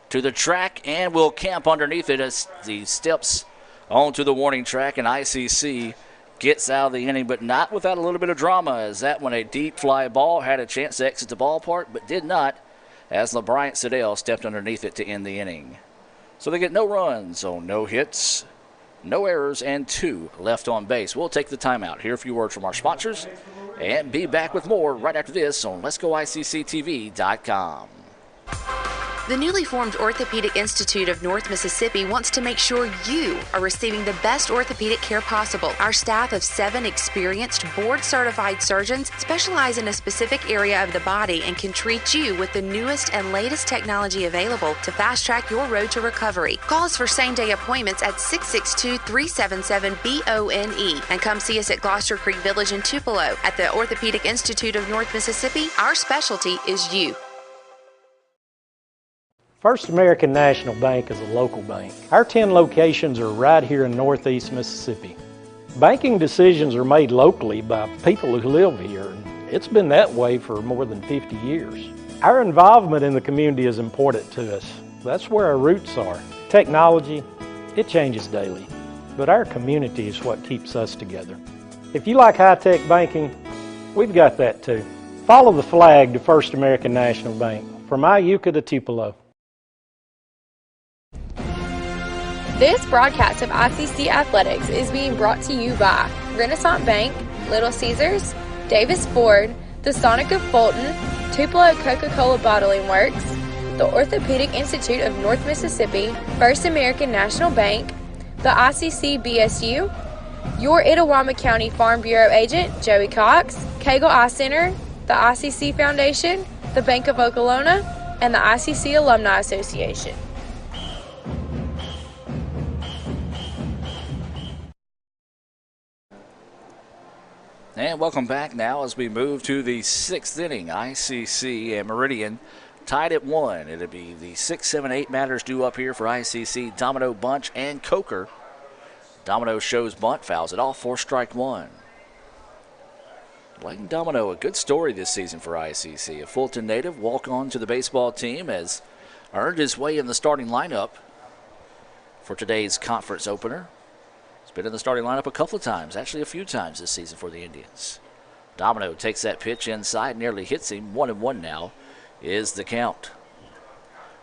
to the track and will camp underneath it as the steps onto the warning track, and ICC gets out of the inning, but not without a little bit of drama, as that one, a deep fly ball, had a chance to exit the ballpark but did not, as LeBryant Siddell stepped underneath it to end the inning. So they get no runs on no hits, no errors, and 2 left on base. We'll take the timeout, hear a few words from our sponsors, and be back with more right after this on Let'sGoICCTV.com. The newly formed Orthopedic Institute of North Mississippi wants to make sure you are receiving the best orthopedic care possible. Our staff of 7 experienced, board-certified surgeons specialize in a specific area of the body and can treat you with the newest and latest technology available to fast-track your road to recovery. Call us for same-day appointments at 662-377-BONE and come see us at Gloucester Creek Village in Tupelo. At the Orthopedic Institute of North Mississippi, our specialty is you. First American National Bank is a local bank. Our 10 locations are right here in Northeast Mississippi. Banking decisions are made locally by people who live here. It's been that way for more than 50 years. Our involvement in the community is important to us. That's where our roots are. Technology, it changes daily, but our community is what keeps us together. If you like high-tech banking, we've got that too. Follow the flag to First American National Bank, from Iuka to Tupelo. This broadcast of ICC Athletics is being brought to you by Renaissance Bank, Little Caesars, Davis Ford, the Sonic of Fulton, Tupelo Coca-Cola Bottling Works, the Orthopedic Institute of North Mississippi, First American National Bank, the ICC BSU, your Itawamba County Farm Bureau agent, Joey Cox, Cagle Eye Center, the ICC Foundation, the Bank of Okolona, and the ICC Alumni Association. And welcome back now as we move to the 6th inning. ICC and Meridian tied at 1. It'll be the 6, 7, 8 matters due up here for ICC. Domino, Bunch, and Coker. Domino shows bunt, fouls it off for strike 1. Blaine Domino, a good story this season for ICC. A Fulton native, walk-on to the baseball team, has earned his way in the starting lineup for today's conference opener. Been in the starting lineup a couple of times, actually a few times this season for the Indians. Domino takes that pitch inside, nearly hits him. 1-1 now is the count.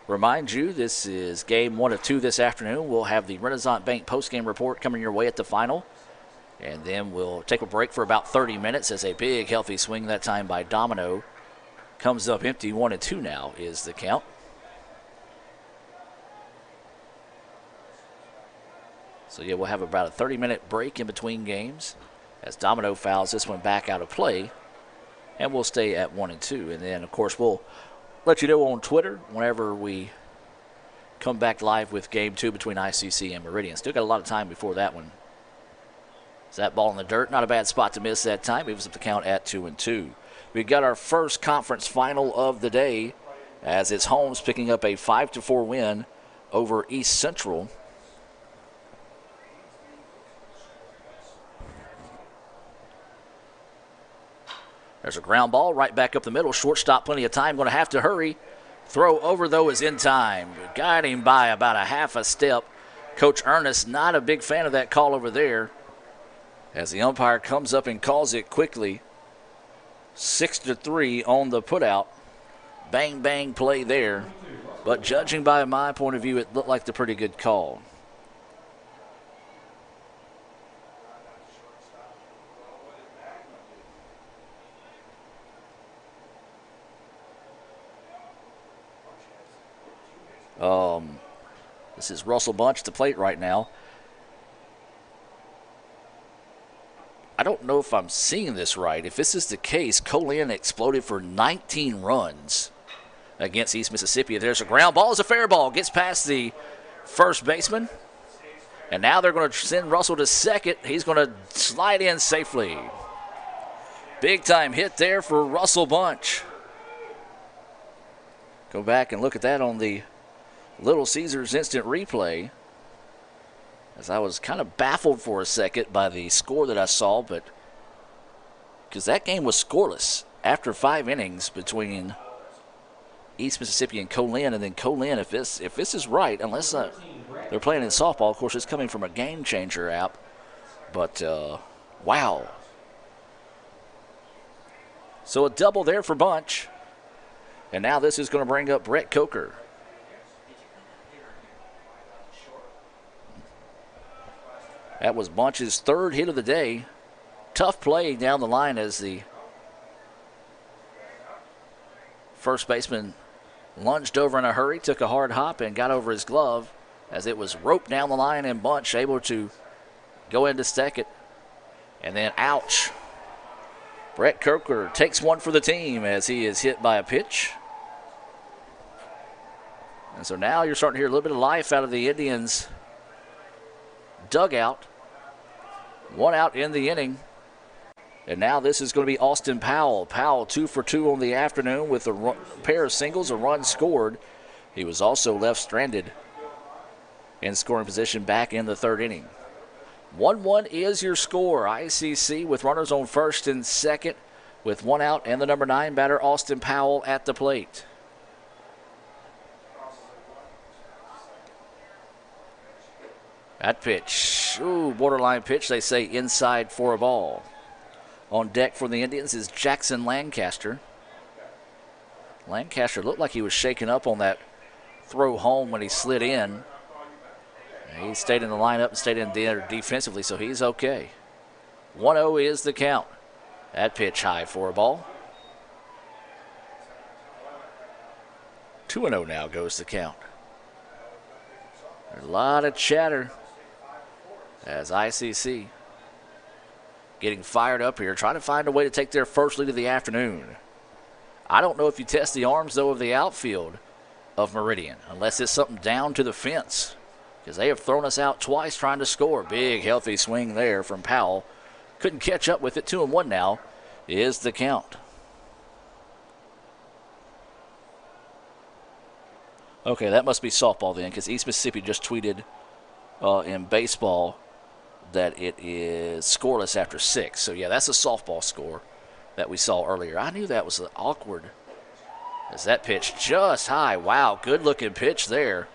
Remind you, this is game 1 of 2 this afternoon. We'll have the Renaissance Bank postgame report coming your way at the final. And then we'll take a break for about 30 minutes as a big, healthy swing that time by Domino comes up empty. 1-2 now is the count. So, yeah, we'll have about a 30-minute break in between games as Domino fouls this one back out of play. And we'll stay at 1-2. And then, of course, we'll let you know on Twitter whenever we come back live with Game 2 between ICC and Meridian. Still got a lot of time before that one. Is that ball in the dirt? Not a bad spot to miss that time. It was up the count at 2-2. we got our first conference final of the day as it's Holmes picking up a 5-4 win over East Central. There's a ground ball right back up the middle. Shortstop, plenty of time. Going to have to hurry. Throw over, though, is in time. Got him by about a half a step. Coach Ernest, not a big fan of that call over there, as the umpire comes up and calls it quickly. 6-3 on the putout. Bang, bang play there. But judging by my point of view, it looked like the pretty good call. This is Russell Bunch at the plate right now. I don't know if I'm seeing this right. If this is the case, Colin exploded for 19 runs against East Mississippi. There's a ground ball. It's a fair ball. Gets past the first baseman. And now they're going to send Russell to second. He's going to slide in safely. Big time hit there for Russell Bunch. Go back and look at that on the Little Caesars instant replay, as I was kind of baffled for a second by the score that I saw, but because that game was scoreless after 5 innings between East Mississippi and Colin, and then Colin, if this is right, unless they're playing in softball, of course it's coming from a Game Changer app, but wow. So a double there for Bunch, and now this is going to bring up Brett Coker. That was Bunch's third hit of the day. Tough play down the line as the first baseman lunged over in a hurry, took a hard hop, and got over his glove as it was roped down the line, and Bunch able to go into second. And then, ouch. Brett Coker takes one for the team as he is hit by a pitch. And so now you're starting to hear a little bit of life out of the Indians' dugout. 1 out in the inning. And now this is going to be Austin Powell. Powell 2 for 2 on the afternoon with a pair of singles, a run scored. He was also left stranded in scoring position back in the third inning. 1-1 is your score. ICC with runners on first and second with 1 out, and the number 9 batter, Austin Powell, at the plate. That pitch, borderline pitch. They say inside for a ball. On deck for the Indians is Jackson Lancaster. Lancaster looked like he was shaken up on that throw home when he slid in. He stayed in the lineup and stayed in there defensively, so he's okay. 1-0 is the count. That pitch high for a ball. 2-0 now goes the count. There's a lot of chatter as ICC getting fired up here, trying to find a way to take their first lead of the afternoon. I don't know if you test the arms, though, of the outfield of Meridian, unless it's something down to the fence, because they have thrown us out twice trying to score. Big, healthy swing there from Powell. Couldn't catch up with it. 2-1 now is the count. Okay, that must be softball then, because East Mississippi just tweeted in baseball that it is scoreless after 6. So, yeah, that's a softball score that we saw earlier. I knew that was awkward as that pitch just high. Wow, good-looking pitch there.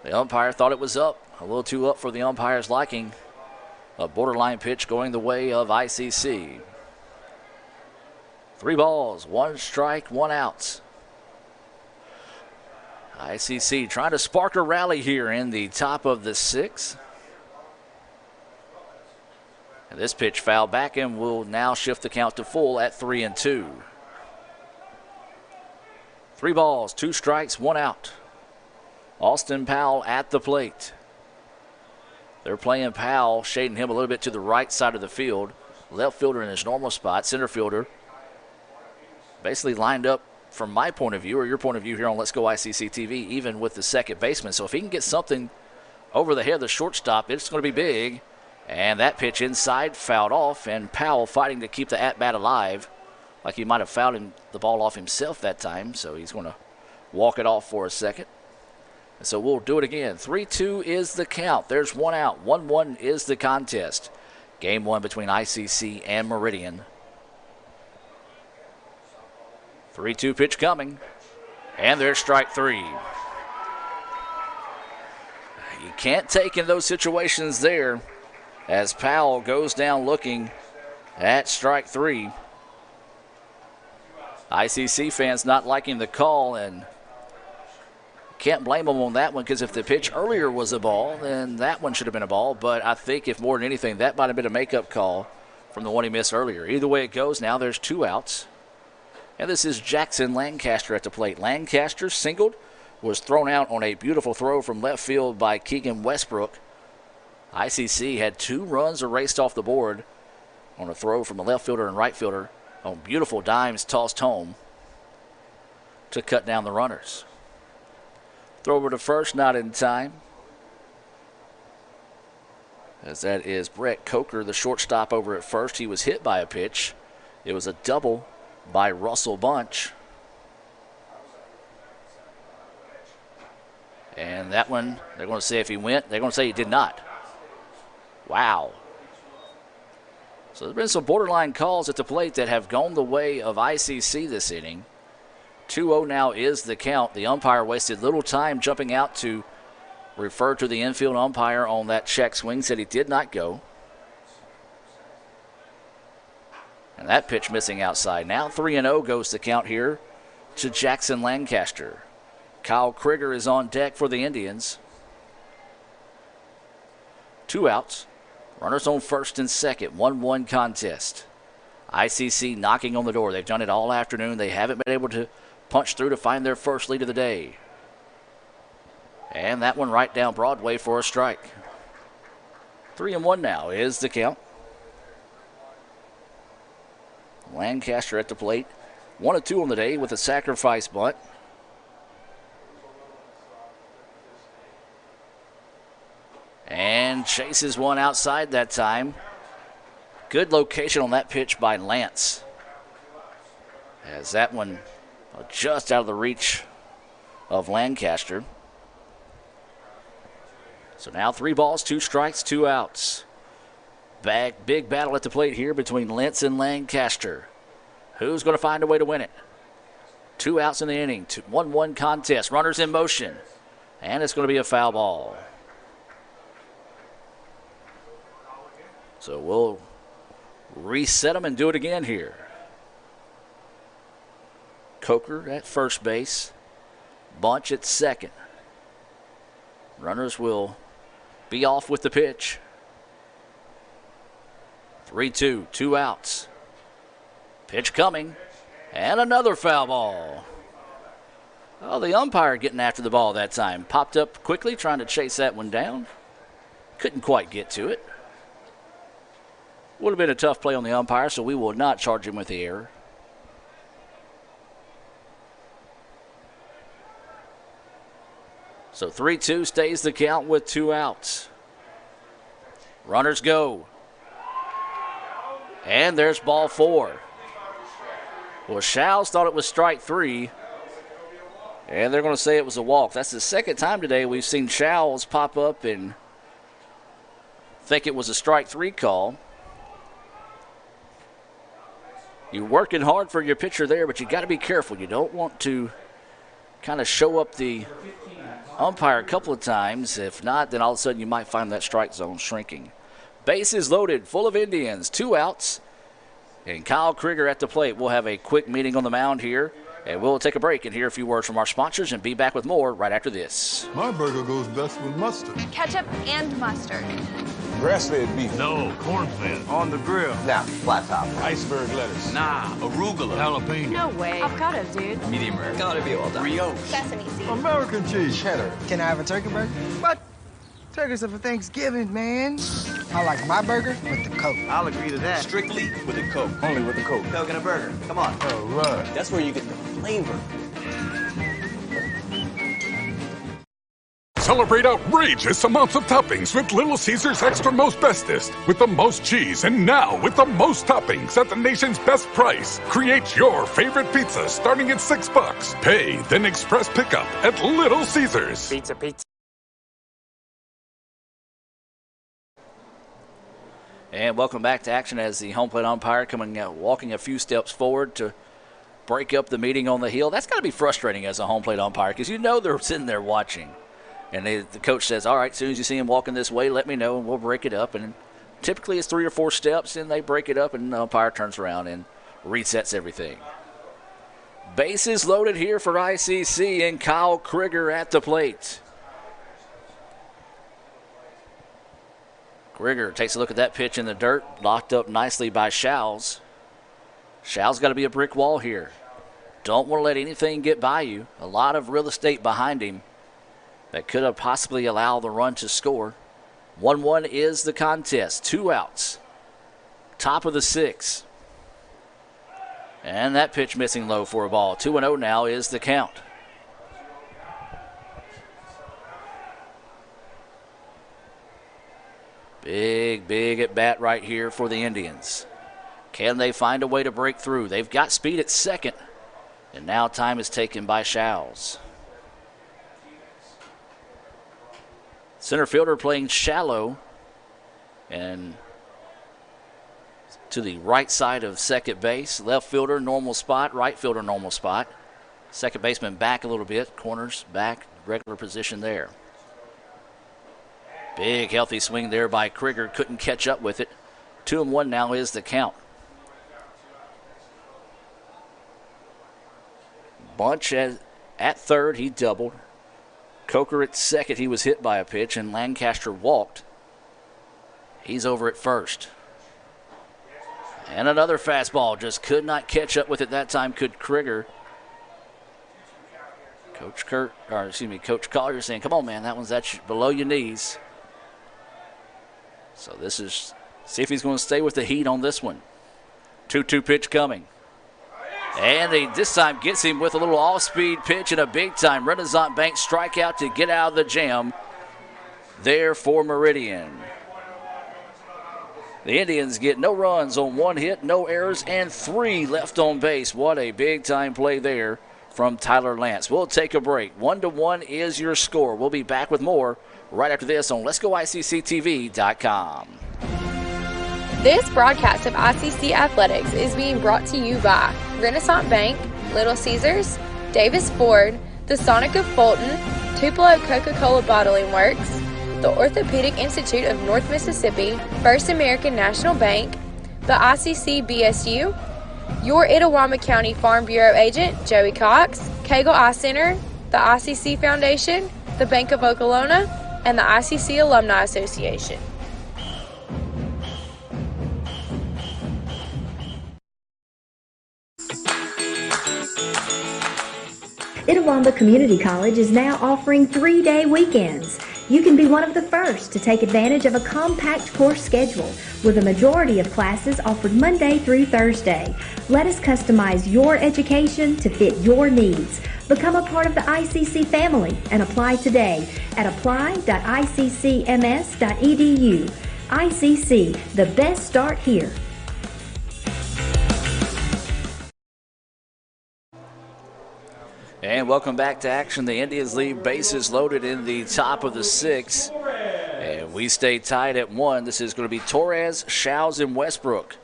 The umpire thought it was up, a little too up for the umpire's liking. A borderline pitch going the way of ICC. 3 balls, 1 strike, 1 out. ICC trying to spark a rally here in the top of the 6th. And this pitch fouled back and will now shift the count to full at 3-2. 3 balls, 2 strikes, 1 out. Austin Powell at the plate. They're playing Powell, shading him a little bit to the right side of the field. Left fielder in his normal spot. Center fielder basically lined up from my point of view, or your point of view here on Let's Go ICC TV, even with the second baseman. So if he can get something over the head of the shortstop, it's going to be big. And that pitch inside fouled off, and Powell fighting to keep the at-bat alive like he might have fouled the ball off himself that time, so he's going to walk it off for a second. And so we'll do it again. 3-2 is the count. There's one out. 1-1 is the contest. Game 1 between ICC and Meridian. 3-2 pitch coming. And there's strike 3. You can't take in those situations there as Powell goes down looking at strike 3. ICC fans not liking the call, and can't blame them on that one, because if the pitch earlier was a ball, then that one should have been a ball. But I think if more than anything, that might have been a makeup call from the one he missed earlier. Either way it goes, now there's 2 outs. And this is Jackson Lancaster at the plate. Lancaster singled, was thrown out on a beautiful throw from left field by Keegan Westbrook. ICC had 2 runs erased off the board on a throw from a left fielder and right fielder on beautiful dimes tossed home to cut down the runners. Throw over to first, not in time. As that is Brett Coker, the shortstop over at first. He was hit by a pitch. It was a double by Russell Bunch. And that one, they're going to say if he went, they're going to say he did not. Wow. So there's been some borderline calls at the plate that have gone the way of ICC this inning. 2-0 now is the count. The umpire wasted little time jumping out to refer to the infield umpire on that check swing, said he did not go. And that pitch missing outside. Now 3-0 goes the count here to Jackson Lancaster. Kyle Krieger is on deck for the Indians. 2 outs. Runners on first and second. 1-1 contest. ICC knocking on the door. They've done it all afternoon. They haven't been able to punch through to find their first lead of the day. And that one right down Broadway for a strike. 3-1 now is the count. Lancaster at the plate. 1 of 2 on the day with a sacrifice bunt. And chases one outside that time. Good location on that pitch by Lance. As that one just out of the reach of Lancaster. So now 3 balls, 2 strikes, 2 outs. Big battle at the plate here between Lentz and Lancaster. Who's going to find a way to win it? 2 outs in the inning. 1-1 contest. Runners in motion. And it's going to be a foul ball. So we'll reset them and do it again here. Coker at first base. Bunch at second. Runners will be off with the pitch. 3-2, 2 outs. Pitch coming. And another foul ball. Oh, the umpire getting after the ball that time. Popped up quickly trying to chase that one down. Couldn't quite get to it. Would have been a tough play on the umpire, so we will not charge him with the error. So 3-2 stays the count with 2 outs. Runners go. And there's ball 4. Well, Showles thought it was strike 3. And they're going to say it was a walk. That's the second time today we've seen Showles pop up and think it was a strike 3 call. You're working hard for your pitcher there, but you got to be careful. You don't want to kind of show up the umpire a couple of times. If not, then all of a sudden you might find that strike zone shrinking. Bases loaded, full of Indians, 2 outs. And Kyle Krieger at the plate. We'll have a quick meeting on the mound here, and we'll take a break and hear a few words from our sponsors and be back with more right after this. My burger goes best with mustard. Ketchup and mustard. Grass-fed beef. No, corn-fed. On the grill. Now, flat top. Iceberg lettuce. Nah, arugula. Jalapeno. No way. Avocado, dude. Medium rare. Gotta be well done. Brioche. Sesame seeds. American cheese. Cheddar. Can I have a turkey burger? What? Turkey's for Thanksgiving, man. I like my burger with the Coke. I'll agree to that. Strictly with the Coke. Only with the Coke. Coke and a burger. Come on. All right. That's where you get the flavor. Celebrate outrageous amounts of toppings with Little Caesars Extra Most Bestest. With the most cheese and now with the most toppings at the nation's best price. Create your favorite pizza starting at $6. Pay, then express pickup at Little Caesars. Pizza, pizza. And welcome back to action as the home plate umpire walking a few steps forward to break up the meeting on the hill. That's got to be frustrating as a home plate umpire because you know they're sitting there watching. And the coach says, all right, as soon as you see him walking this way, let me know, and we'll break it up. And typically it's 3 or 4 steps, and they break it up, and the umpire turns around and resets everything. Bases loaded here for ICC, and Kyle Krieger at the plate. Krieger takes a look at that pitch in the dirt, locked up nicely by Schau's. Schau's got to be a brick wall here. Don't want to let anything get by you. A lot of real estate behind him that could have possibly allowed the run to score. 1-1 is the contest. 2 outs. Top of the 6th. And that pitch missing low for a ball. 2-0 now is the count. Big at bat right here for the Indians. Can they find a way to break through? They've got speed at second. And now time is taken by Schau's. Center fielder playing shallow and to the right side of second base. Left fielder, normal spot. Right fielder, normal spot. Second baseman back a little bit. Corners back, regular position there. Big healthy swing there by Krieger. Couldn't catch up with it. 2-1 now is the count. Bunch at third, he doubled. Coker at second, he was hit by a pitch, and Lancaster walked. He's over at first. And another fastball, just could not catch up with it that time, could Krieger. Coach Collier saying, come on, man, that one's below your knees. So this is, see if he's going to stay with the heat on this one. 2-2 pitch coming. And he this time gets him with a little off-speed pitch and a big-time Renaissance Bank strikeout to get out of the jam there for Meridian. The Indians get no runs on 1 hit, no errors, and 3 left on base. What a big-time play there from Tyler Lance. We'll take a break. 1-1 is your score. We'll be back with more right after this on Let'sGoICCTV.com. This broadcast of ICC Athletics is being brought to you by Renaissance Bank, Little Caesars, Davis Ford, the Sonic of Fulton, Tupelo Coca-Cola Bottling Works, the Orthopedic Institute of North Mississippi, First American National Bank, the ICC BSU, your Itawamba County Farm Bureau agent, Joey Cox, Cagle Eye Center, the ICC Foundation, the Bank of Okolona, and the ICC Alumni Association. Itawamba Community College is now offering 3-day weekends. You can be one of the first to take advantage of a compact course schedule with a majority of classes offered Monday through Thursday. Let us customize your education to fit your needs. Become a part of the ICC family and apply today at apply.iccms.edu. ICC, the best start here. And welcome back to action. The Indians leave bases loaded in the top of the 6th. And we stay tied at 1. This is going to be Torres, Schau's, and Westbrook.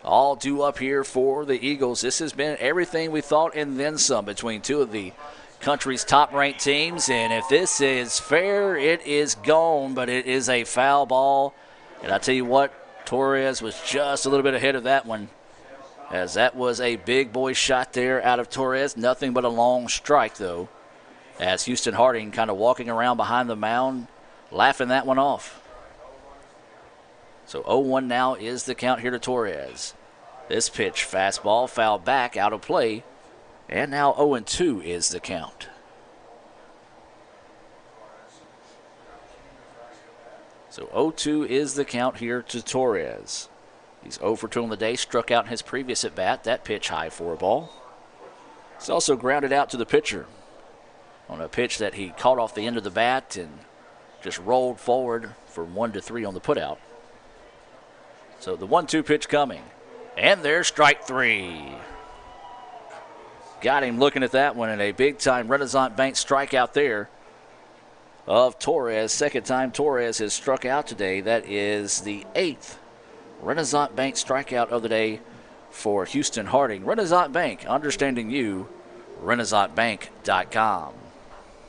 All due up here for the Eagles. This has been everything we thought and then some between 2 of the country's top-ranked teams. And if this is fair, it is gone, but it is a foul ball. And I tell you what, Torres was just a little bit ahead of that one, as that was a big boy shot there out of Torres. Nothing but a long strike, though, as Houston Harding kind of walking around behind the mound, laughing that one off. So 0-1 now is the count here to Torres. This pitch, fastball, foul back, out of play, and now 0-2 is the count. So 0-2 is the count here to Torres. He's 0 for 2 on the day, struck out in his previous at-bat. That pitch high for a ball. It's also grounded out to the pitcher. on a pitch that he caught off the end of the bat and just rolled forward for 1-3 on the putout. So the 1-2 pitch coming. And there's strike 3. Got him looking at that one, and a big-time Renaissance Bank strikeout there of Torres. Second time Torres has struck out today. That is the 8th Renaissance Bank strikeout of the day for Houston Harding. Renaissance Bank, understanding you, RenaissanceBank.com.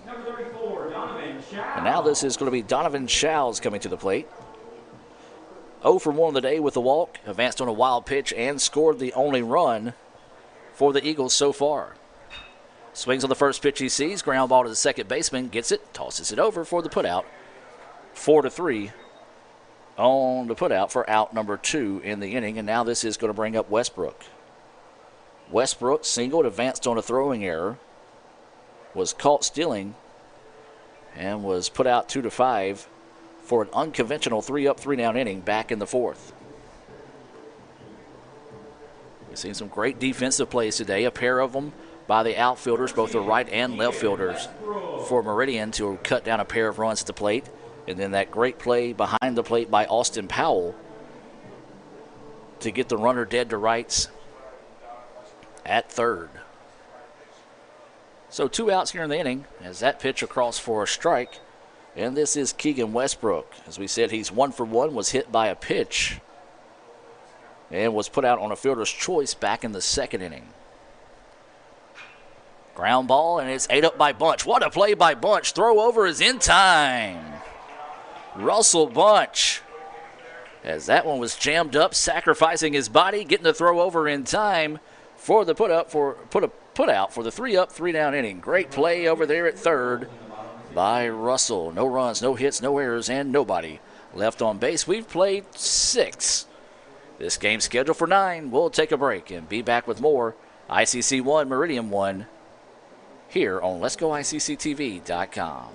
Number 34, Donovan Shows. And now this is going to be Donovan Shows coming to the plate. 0 for 1 on the day with a walk, advanced on a wild pitch, and scored the only run for the Eagles so far. Swings on the first pitch he sees, ground ball to the second baseman, gets it, tosses it over for the putout. 4-3 on the putout for out number 2 in the inning, and now this is going to bring up Westbrook. Westbrook singled, advanced on a throwing error, was caught stealing, and was put out 2-5 for an unconventional 3-up, 3-down inning back in the 4th. We've seen some great defensive plays today, a pair of them by the outfielders, both the right and left fielders, for Meridian to cut down a pair of runs at the plate. And then that great play behind the plate by Austin Powell to get the runner dead to rights at third. So 2 outs here in the inning as that pitch across for a strike. And this is Keegan Westbrook. As we said, he's 1 for 1, was hit by a pitch, and was put out on a fielder's choice back in the 2nd inning. Ground ball, and it's ate up by Bunch. What a play by Bunch. Throw over is in time. Russell Bunch, as that one was jammed up, sacrificing his body, getting the throw over in time for the put out for the 3-up, 3-down inning. Great play over there at third by Russell. No runs, no hits, no errors, and nobody left on base. We've played 6. This game's scheduled for 9. We'll take a break and be back with more ICC 1, Meridian 1 here on Let'sGoICCTV.com.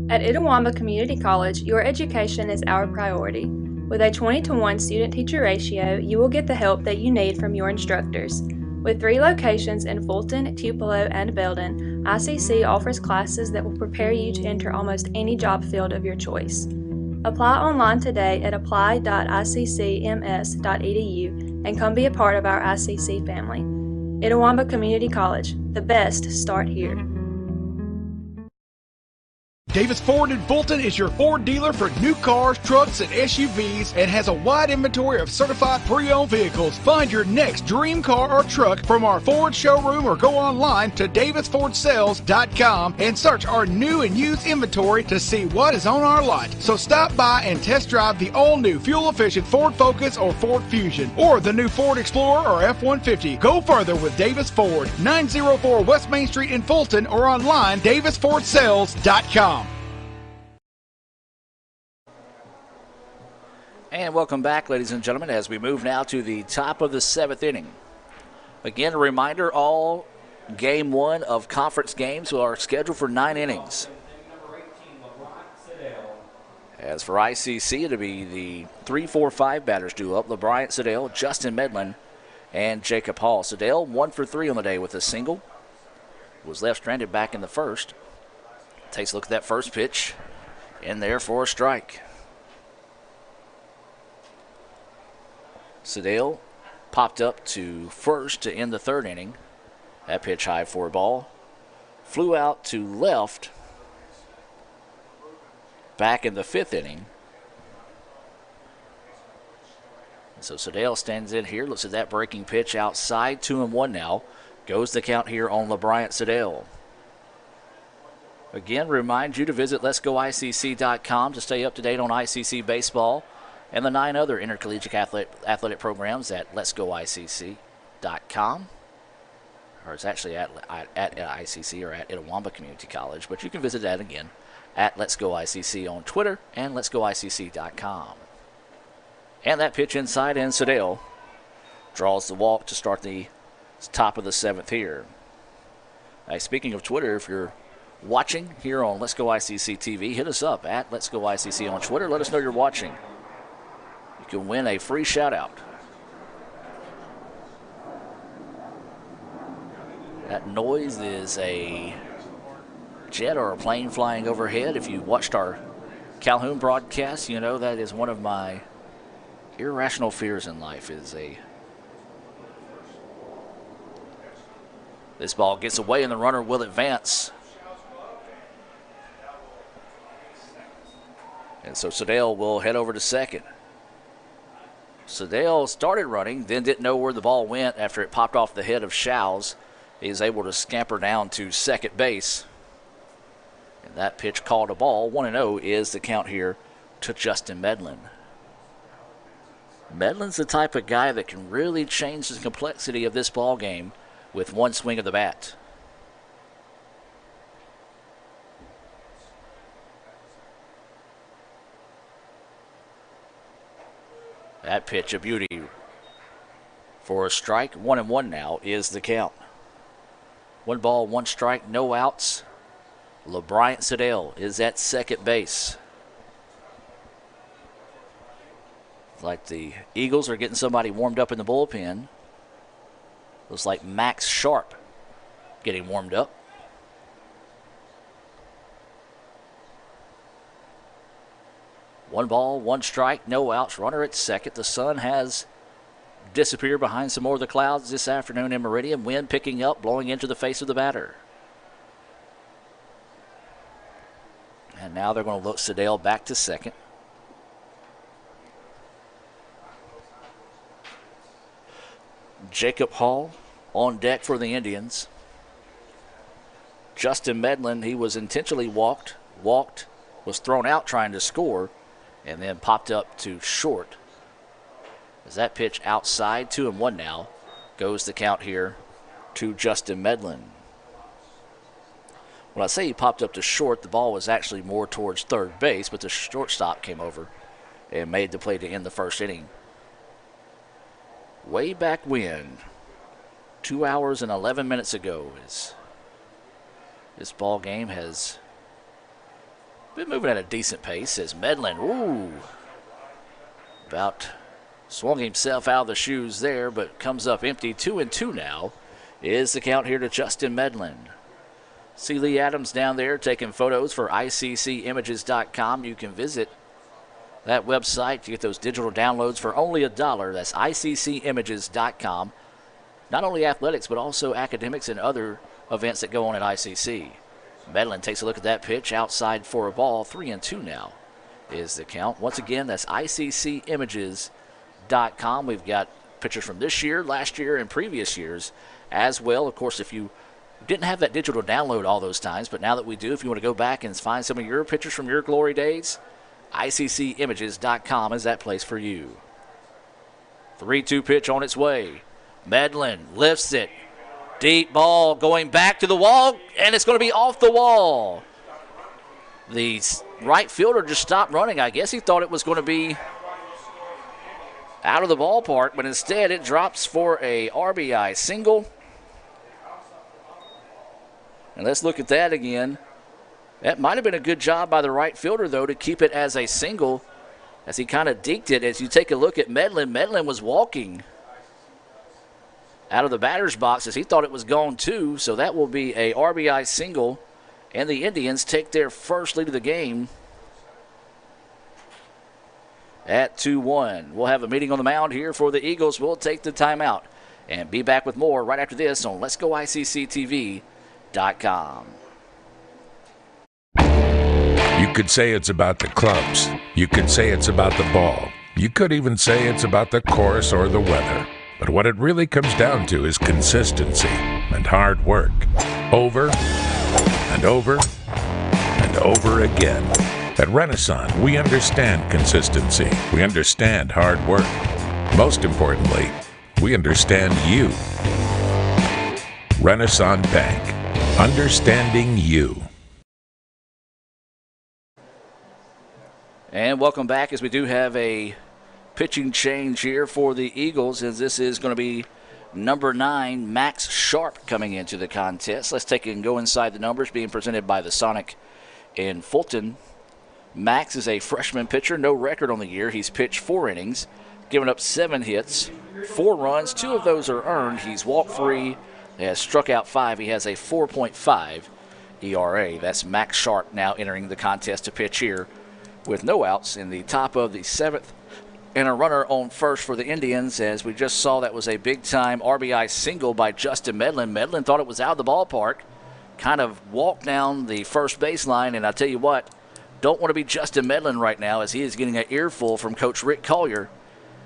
At Itawamba Community College, your education is our priority. With a 20-to-1 student-teacher ratio, you will get the help that you need from your instructors. With 3 locations in Fulton, Tupelo, and Belden, ICC offers classes that will prepare you to enter almost any job field of your choice. Apply online today at apply.iccms.edu and come be a part of our ICC family. Itawamba Community College, the best start here. Davis Ford in Fulton is your Ford dealer for new cars, trucks, and SUVs, and has a wide inventory of certified pre-owned vehicles. Find your next dream car or truck from our Ford showroom or go online to davisfordsales.com and search our new and used inventory to see what is on our lot. So stop by and test drive the all-new fuel-efficient Ford Focus or Ford Fusion, or the new Ford Explorer or F-150. Go further with Davis Ford, 904 West Main Street in Fulton, or online davisfordsales.com. And welcome back, ladies and gentlemen, as we move now to the top of the 7th inning. Again, a reminder, all Game 1 of conference games are scheduled for 9 innings. As for ICC, it'll be the 3-4-5 batters due up. LeBryant Siddell, Justin Medlin, and Jacob Hall. Siddell 1 for 3 on the day with a single. Was left stranded back in the 1st. Takes a look at that first pitch. In there for a strike. Siddell popped up to first to end the 3rd inning. That pitch high for a ball. Flew out to left back in the 5th inning. So Siddell stands in here, looks at that breaking pitch outside, 2-1 now. Goes the count here on LeBryant Siddell. Again, remind you to visit Let'sGoICC.com to stay up to date on ICC baseball and the 9 other intercollegiate athletic programs at Let'sGoICC.com. Or it's actually at ICC or at Itawamba Community College, but you can visit that again at Let'sGoICC on Twitter and Let'sGoICC.com. And that pitch inside, and Siddell draws the walk to start the top of the 7th here. Now, speaking of Twitter, if you're watching here on Let's Go ICC TV, hit us up at Let's Go ICC on Twitter. Let us know you're watching. You can win a free shout-out. That noise is a jet or a plane flying overhead. If you watched our Calhoun broadcast, you know that is one of my irrational fears in life This ball gets away and the runner will advance. And so Sedale will head over to second. Sedale started running, then didn't know where the ball went after it popped off the head of Shows. He is able to scamper down to second base. And that pitch called a ball. 1-0 is the count here to Justin Medlin. Medlin's the type of guy that can really change the complexity of this ball game with one swing of the bat. That pitch, a beauty for a strike. 1-1 now is the count. 1 ball, 1 strike, no outs. LeBryant Sedale is at second base. Like the Eagles are getting somebody warmed up in the bullpen. Looks like Max Sharp getting warmed up. One ball, 1 strike, no outs. Runner at second. The sun has disappeared behind some more of the clouds this afternoon in Meridian. Wind picking up, blowing into the face of the batter. And now they're going to look Sedale back to second. Jacob Hall on deck for the Indians. Justin Medlin, he was intentionally walked, was thrown out trying to score, and then popped up to short. As that pitch outside, 2-1 now, goes the count here to Justin Medlin. When I say he popped up to short, the ball was actually more towards third base, but the shortstop came over and made the play to end the first inning. Way back when, 2 hours and 11 minutes ago, this ball game has been moving at a decent pace as Medlin, about swung himself out of the shoes there, but comes up empty. 2-2 now is the count here to Justin Medlin. See Lee Adams down there taking photos for ICCimages.com. You can visit that website to get those digital downloads for only $1. That's ICCimages.com. Not only athletics, but also academics and other events that go on at ICC. Medlin takes a look at that pitch outside for a ball. 3-2 now is the count. Once again, that's ICCimages.com. We've got pictures from this year, last year, and previous years as well. Of course, if you didn't have that digital download all those times, but now that we do, if you want to go back and find some of your pictures from your glory days, ICCimages.com is that place for you. 3-2 pitch on its way. Medlin lifts it. Deep ball going back to the wall, and it's going to be off the wall. The right fielder just stopped running. I guess he thought it was going to be out of the ballpark, but instead it drops for a RBI single. And let's look at that again. That might have been a good job by the right fielder, though, to keep it as a single as he kind of deked it. As you take a look at Medlin, Medlin was walking out of the batter's box as he thought it was gone too. So that will be a RBI single, and the Indians take their first lead of the game at 2-1. We'll have a meeting on the mound here for the Eagles. We'll take the timeout and be back with more right after this on Let's Go ICCTV.com. You could say it's about the clubs. You could say it's about the ball. You could even say it's about the course or the weather. But what it really comes down to is consistency and hard work. Over and over and over again. At Renaissance, we understand consistency. We understand hard work. Most importantly, we understand you. Renaissance Bank. Understanding you. And welcome back as we do have a pitching change here for the Eagles, as this is going to be number 9, Max Sharp, coming into the contest. Let's take it and go inside the numbers being presented by the Sonic in Fulton. Max is a freshman pitcher, no record on the year. He's pitched 4 innings, given up 7 hits, 4 runs. 2 of those are earned. He's walked 3, has struck out 5. He has a 4.5 ERA. That's Max Sharp now entering the contest to pitch here with no outs in the top of the 7th. And a runner on first for the Indians. As we just saw, that was a big-time RBI single by Justin Medlin. Medlin thought it was out of the ballpark, kind of walked down the first baseline, and I tell you what, don't want to be Justin Medlin right now as he is getting an earful from Coach Rick Collier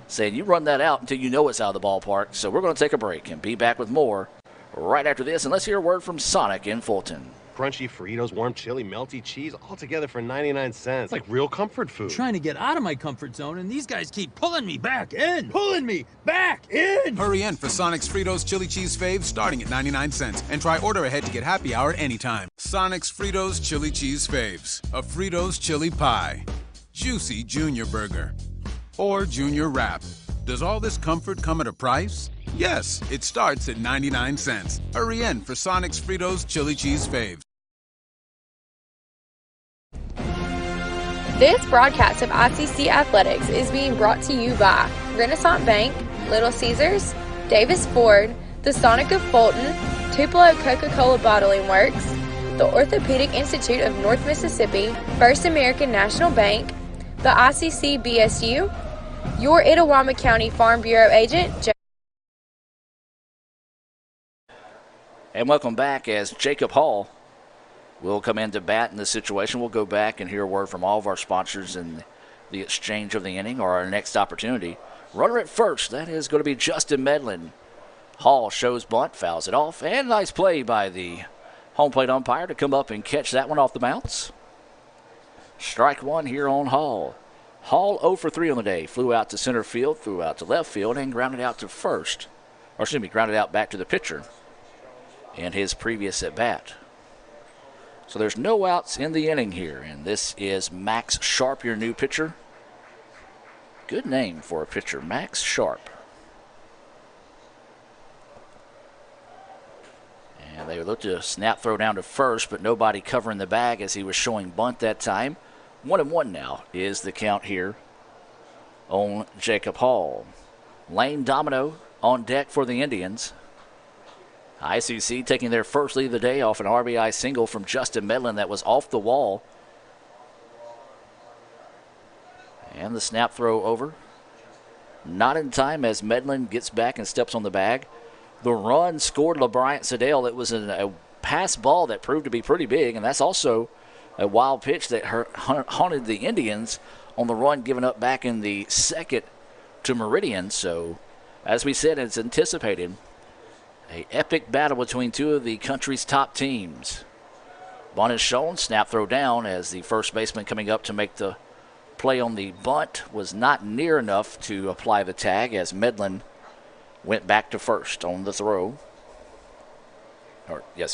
saying you run that out until you know it's out of the ballpark. So we're going to take a break and be back with more right after this. And let's hear a word from Sonic in Fulton. Crunchy Fritos, warm chili, melty cheese, all together for 99 cents. It's like real comfort food. I'm trying to get out of my comfort zone, and these guys keep pulling me back in. Pulling me back in! Hurry in for Sonic's Fritos Chili Cheese Faves starting at 99 cents. And try order ahead to get happy hour anytime. Sonic's Fritos Chili Cheese Faves. A Fritos chili pie. Juicy Junior Burger. Or Junior Wrap. Does all this comfort come at a price? Yes, it starts at 99 cents. Hurry in for Sonic's Fritos Chili Cheese Faves. This broadcast of ICC Athletics is being brought to you by Renaissance Bank, Little Caesars, Davis Ford, the Sonic of Fulton, Tupelo Coca-Cola Bottling Works, the Orthopedic Institute of North Mississippi, First American National Bank, the ICC BSU, your Itawamba County Farm Bureau agent, And welcome back as Jacob Hall will come in to bat in this situation. We'll go back and hear a word from all of our sponsors in the exchange of the inning or our next opportunity. Runner at first, that is going to be Justin Medlin. Hall shows bunt, fouls it off, and nice play by the home plate umpire to come up and catch that one off the bounce. Strike one here on Hall. Hall 0 for 3 on the day. Flew out to center field, flew out to left field, and grounded out to first. Or excuse me, grounded out back to the pitcher in his previous at bat. So there's no outs in the inning here, and this is Max Sharp, your new pitcher. Good name for a pitcher, Max Sharp. And they looked to snap throw down to first, but nobody covering the bag as he was showing bunt that time. 1-1 now is the count here on Jacob Hall. Lane Domino on deck for the Indians. ICC taking their first lead of the day off an RBI single from Justin Medlin that was off the wall. And the snap throw over. Not in time as Medlin gets back and steps on the bag. The run scored LeBryant Sedale. It was a pass ball that proved to be pretty big, and that's also a wild pitch that haunted the Indians on the run given up back in the second to Meridian. So, as we said, it's anticipated. An epic battle between two of the country's top teams. Bunt is shown, snap throw down as the first baseman coming up to make the play on the bunt was not near enough to apply the tag as Medlin went back to first on the throw.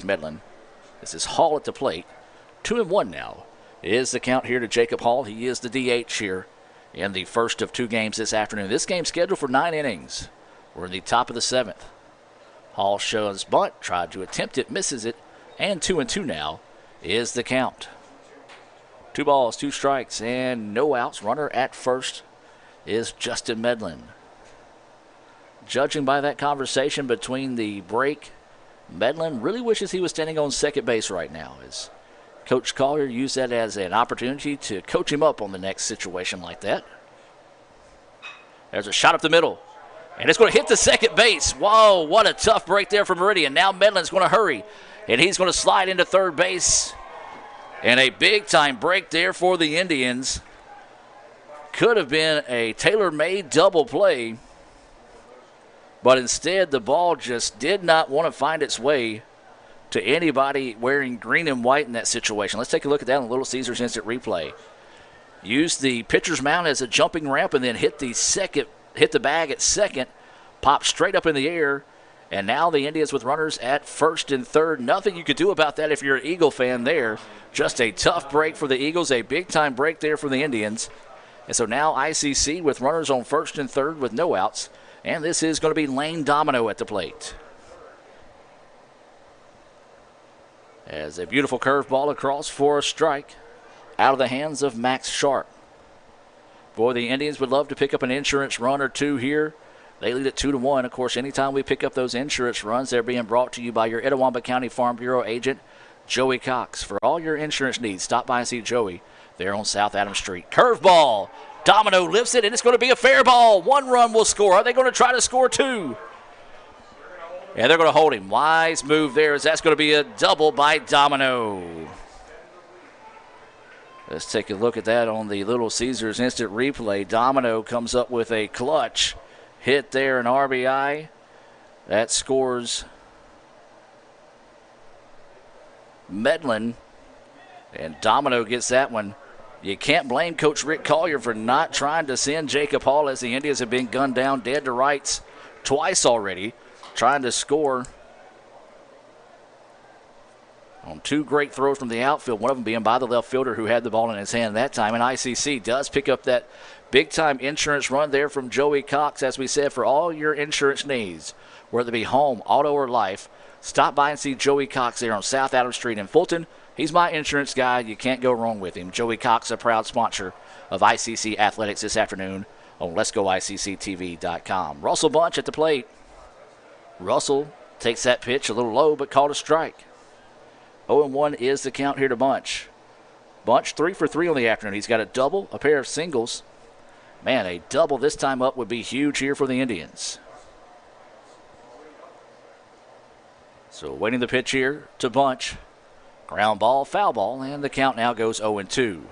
Medlin. This is Hall at the plate. 2-1 now is the count here to Jacob Hall. He is the DH here in the first of 2 games this afternoon. This game's scheduled for 9 innings. We're in the top of the 7th. Hall shows bunt, tried to attempt it, misses it, and 2-2 now is the count. 2 balls, 2 strikes, and no outs. Runner at first is Justin Medlin. Judging by that conversation between the break, Medlin really wishes he was standing on second base right now, as Coach Collier used that as an opportunity to coach him up on the next situation like that. There's a shot up the middle. And it's going to hit the second base. Whoa, what a tough break there for Meridian. Now Medlin's going to hurry, and he's going to slide into third base. And a big-time break there for the Indians. Could have been a tailor-made double play, but instead the ball just did not want to find its way to anybody wearing green and white in that situation. Let's take a look at that on Little Caesars instant replay. Used the pitcher's mound as a jumping ramp and then hit the bag at second, popped straight up in the air, and now the Indians with runners at first and third. Nothing you could do about that if you're an Eagle fan there. Just a tough break for the Eagles, a big-time break there for the Indians. And so now ICC with runners on first and third with no outs, and this is going to be Lane Domino at the plate. As a beautiful curveball across for a strike out of the hands of Max Sharp. Boy, the Indians would love to pick up an insurance run or two here. They lead at 2-1. Of course, anytime we pick up those insurance runs, they're being brought to you by your Itawamba County Farm Bureau agent, Joey Cox. For all your insurance needs, stop by and see Joey there on South Adams Street. Curveball. Domino lifts it, and it's going to be a fair ball. 1 run will score. Are they going to try to score 2? And they're going to hold him. Wise move there, as that's going to be a double by Domino. Let's take a look at that on the Little Caesars instant replay. Domino comes up with a clutch hit there, an RBI. That scores Medlin. And Domino gets that one. You can't blame Coach Rick Collier for not trying to send Jacob Hall, as the Indians have been gunned down dead to rights twice already, trying to score on 2 great throws from the outfield, one of them being by the left fielder who had the ball in his hand that time. And ICC does pick up that big-time insurance run there from Joey Cox, as we said, for all your insurance needs, whether it be home, auto, or life. Stop by and see Joey Cox there on South Adams Street in Fulton. He's my insurance guy. You can't go wrong with him. Joey Cox, a proud sponsor of ICC Athletics this afternoon on Let'sGoICCTV.com. Russell Bunch at the plate. Russell takes that pitch a little low, but called a strike. 0-1 is the count here to Bunch. Bunch 3 for 3 on the afternoon. He's got a double, a pair of singles. Man, a double this time up would be huge here for the Indians. So waiting the pitch here to Bunch. Ground ball, foul ball, and the count now goes 0-2.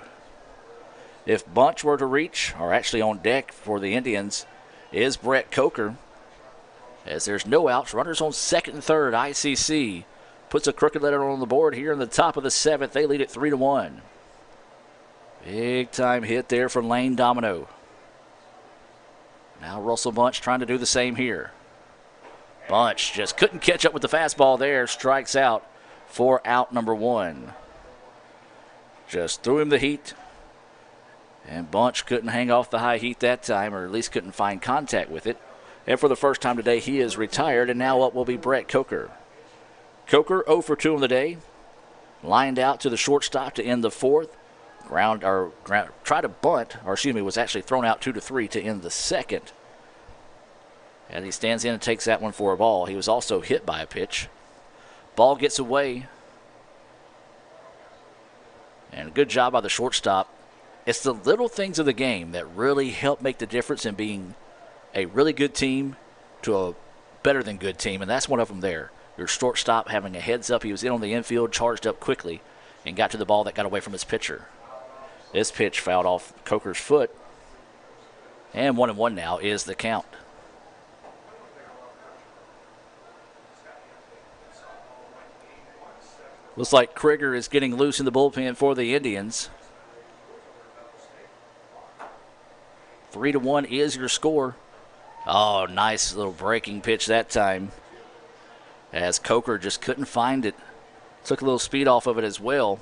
If Bunch were to reach, or actually on deck for the Indians, is Brett Coker. As there's no outs, runners on second and third. ICC puts a crooked letter on the board here in the top of the 7th. They lead it 3-1. Big time hit there from Lane Domino. Now Russell Bunch trying to do the same here. Bunch just couldn't catch up with the fastball there. Strikes out for out number 1. Just threw him the heat. And Bunch couldn't hang off the high heat that time, or at least couldn't find contact with it. And for the first time today, he is retired, and now up will be Brett Coker. Coker 0 for 2 on the day. Lined out to the shortstop to end the 4th. Tried to bunt, was actually thrown out 2-3 to end the 2nd. And he stands in and takes that one for a ball. He was also hit by a pitch. Ball gets away. And a good job by the shortstop. It's the little things of the game that really help make the difference in being a really good team to a better than good team, and that's one of them there. Your shortstop having a heads up. He was in on the infield, charged up quickly, and got to the ball that got away from his pitcher. This pitch fouled off Coker's foot. And 1-1 now is the count. Looks like Krieger is getting loose in the bullpen for the Indians. 3-1 is your score. Oh, nice little breaking pitch that time, as Coker just couldn't find it. Took a little speed off of it as well.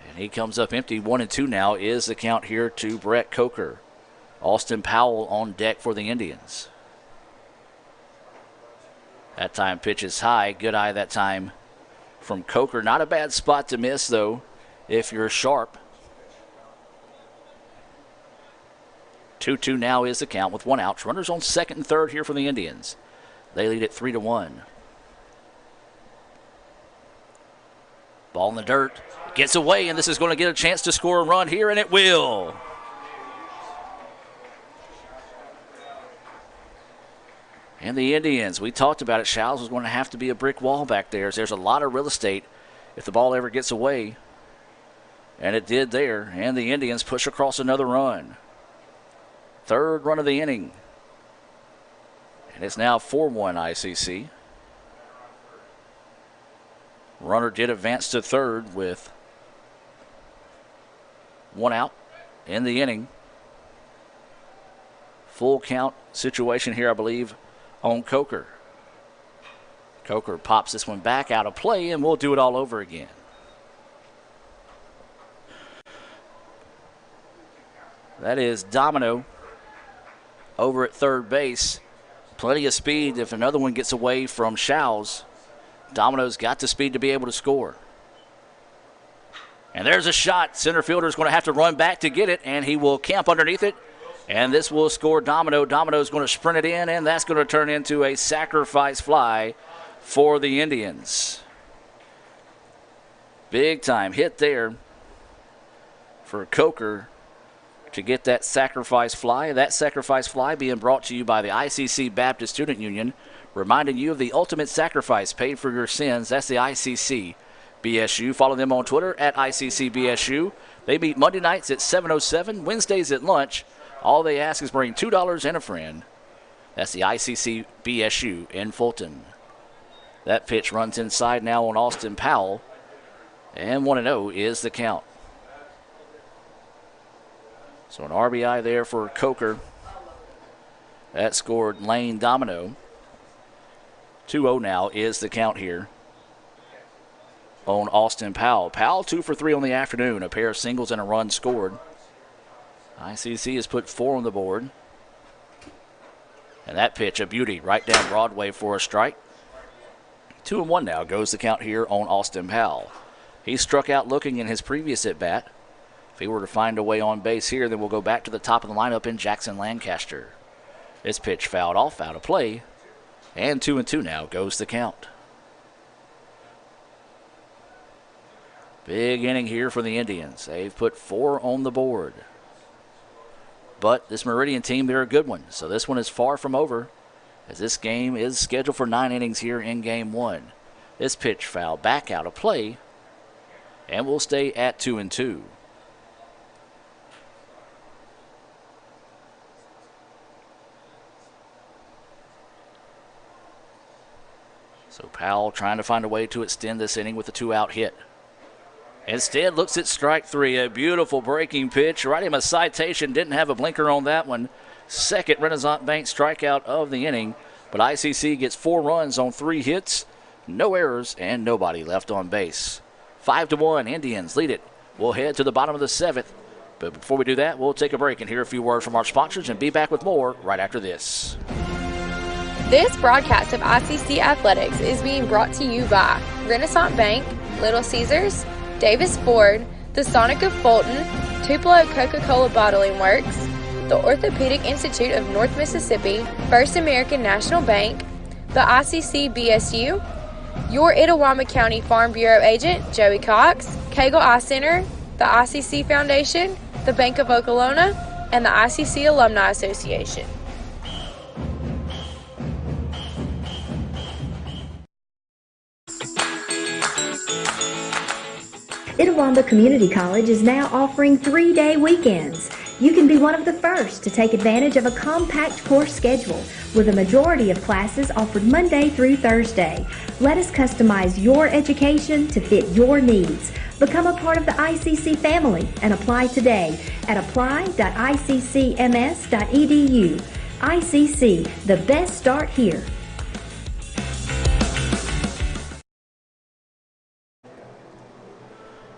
And he comes up empty. 1-2 now is the count here to Brett Coker. Austin Powell on deck for the Indians. That time pitch is high. Good eye that time from Coker. Not a bad spot to miss, though, if you're sharp. 2-2 now is the count with 1 out. Runners on second and third here for the Indians. They lead it 3-1. Ball in the dirt. Gets away, and this is going to get a chance to score a run here, and it will. And the Indians, we talked about it. Showers was going to have to be a brick wall back there. There's a lot of real estate if the ball ever gets away. And it did there. And the Indians push across another run. 3rd run of the inning. And it's now 4-1 ICC. Runner did advance to 3rd with 1 out in the inning. Full count situation here, I believe, on Coker. Coker pops this one back out of play, and we'll do it all over again. That is Domino over at third base. Plenty of speed. If another one gets away from Shows, Domino's got the speed to be able to score. And there's a shot. Center fielder's going to have to run back to get it, and he will camp underneath it. And this will score Domino. Domino's going to sprint it in, and that's going to turn into a sacrifice fly for the Indians. Big time hit there for Coker to get that sacrifice fly. That sacrifice fly being brought to you by the ICC Baptist Student Union, reminding you of the ultimate sacrifice paid for your sins. That's the ICC BSU. Follow them on Twitter at ICC BSU. They meet Monday nights at 7:07, Wednesdays at lunch. All they ask is bring $2 and a friend. That's the ICC BSU in Fulton. That pitch runs inside now on Austin Powell. And 1-0 is the count. So an RBI there for Coker. That scored Lane Domino. 2-0 now is the count here on Austin Powell. Powell 2 for 3 on the afternoon. A pair of singles and a run scored. ICC has put 4 on the board. And that pitch, a beauty, right down Broadway for a strike. 2-1 now goes the count here on Austin Powell. He struck out looking in his previous at-bat. If he were to find a way on base here, then we'll go back to the top of the lineup in Jackson Lancaster. This pitch fouled off, out of play. And 2-2 now goes the count. Big inning here for the Indians. They've put 4 on the board. But this Meridian team, they're a good one. So this one is far from over, as this game is scheduled for 9 innings here in Game 1. This pitch fouled back, out of play. And we'll stay at 2-2. So Powell trying to find a way to extend this inning with a 2-out hit. Instead, looks at strike 3. A beautiful breaking pitch. Write him a citation. Didn't have a blinker on that one. Second Renaissance Bank strikeout of the inning. But ICC gets 4 runs on 3 hits, no errors, and nobody left on base. 5-1, Indians lead it. We'll head to the bottom of the 7th. But before we do that, we'll take a break and hear a few words from our sponsors and be back with more right after this. This broadcast of ICC Athletics is being brought to you by Renaissance Bank, Little Caesars, Davis Ford, the Sonic of Fulton, Tupelo Coca-Cola Bottling Works, the Orthopedic Institute of North Mississippi, First American National Bank, the ICC BSU, your Itawamba County Farm Bureau agent, Joey Cox, Cagle Eye Center, the ICC Foundation, the Bank of Okolona, and the ICC Alumni Association. Itawamba Community College is now offering 3-day weekends. You can be one of the first to take advantage of a compact course schedule with a majority of classes offered Monday through Thursday. Let us customize your education to fit your needs. Become a part of the ICC family and apply today at apply.iccms.edu. ICC, the best start here.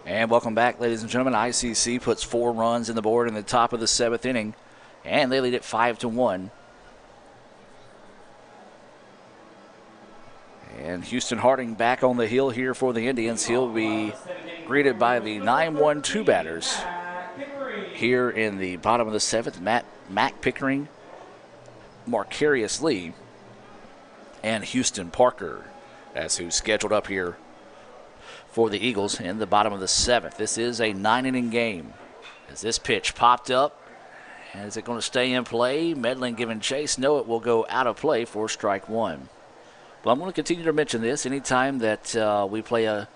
And welcome back, ladies and gentlemen. ICC puts 4 runs in the board in the top of the 7th inning, and they lead it 5-1. And Houston Harding back on the hill here for the Indians. He'll be greeted by the 9-1-2 batters here in the bottom of the 7th. Mac Pickering, Marcarius Lee, and Houston Parker. That's who's scheduled up here for the Eagles in the bottom of the 7th. This is a 9-inning game. As this pitch popped up, is it going to stay in play? Medlin giving chase. No, it will go out of play for strike 1. But I'm going to continue to mention this. Anytime that we play a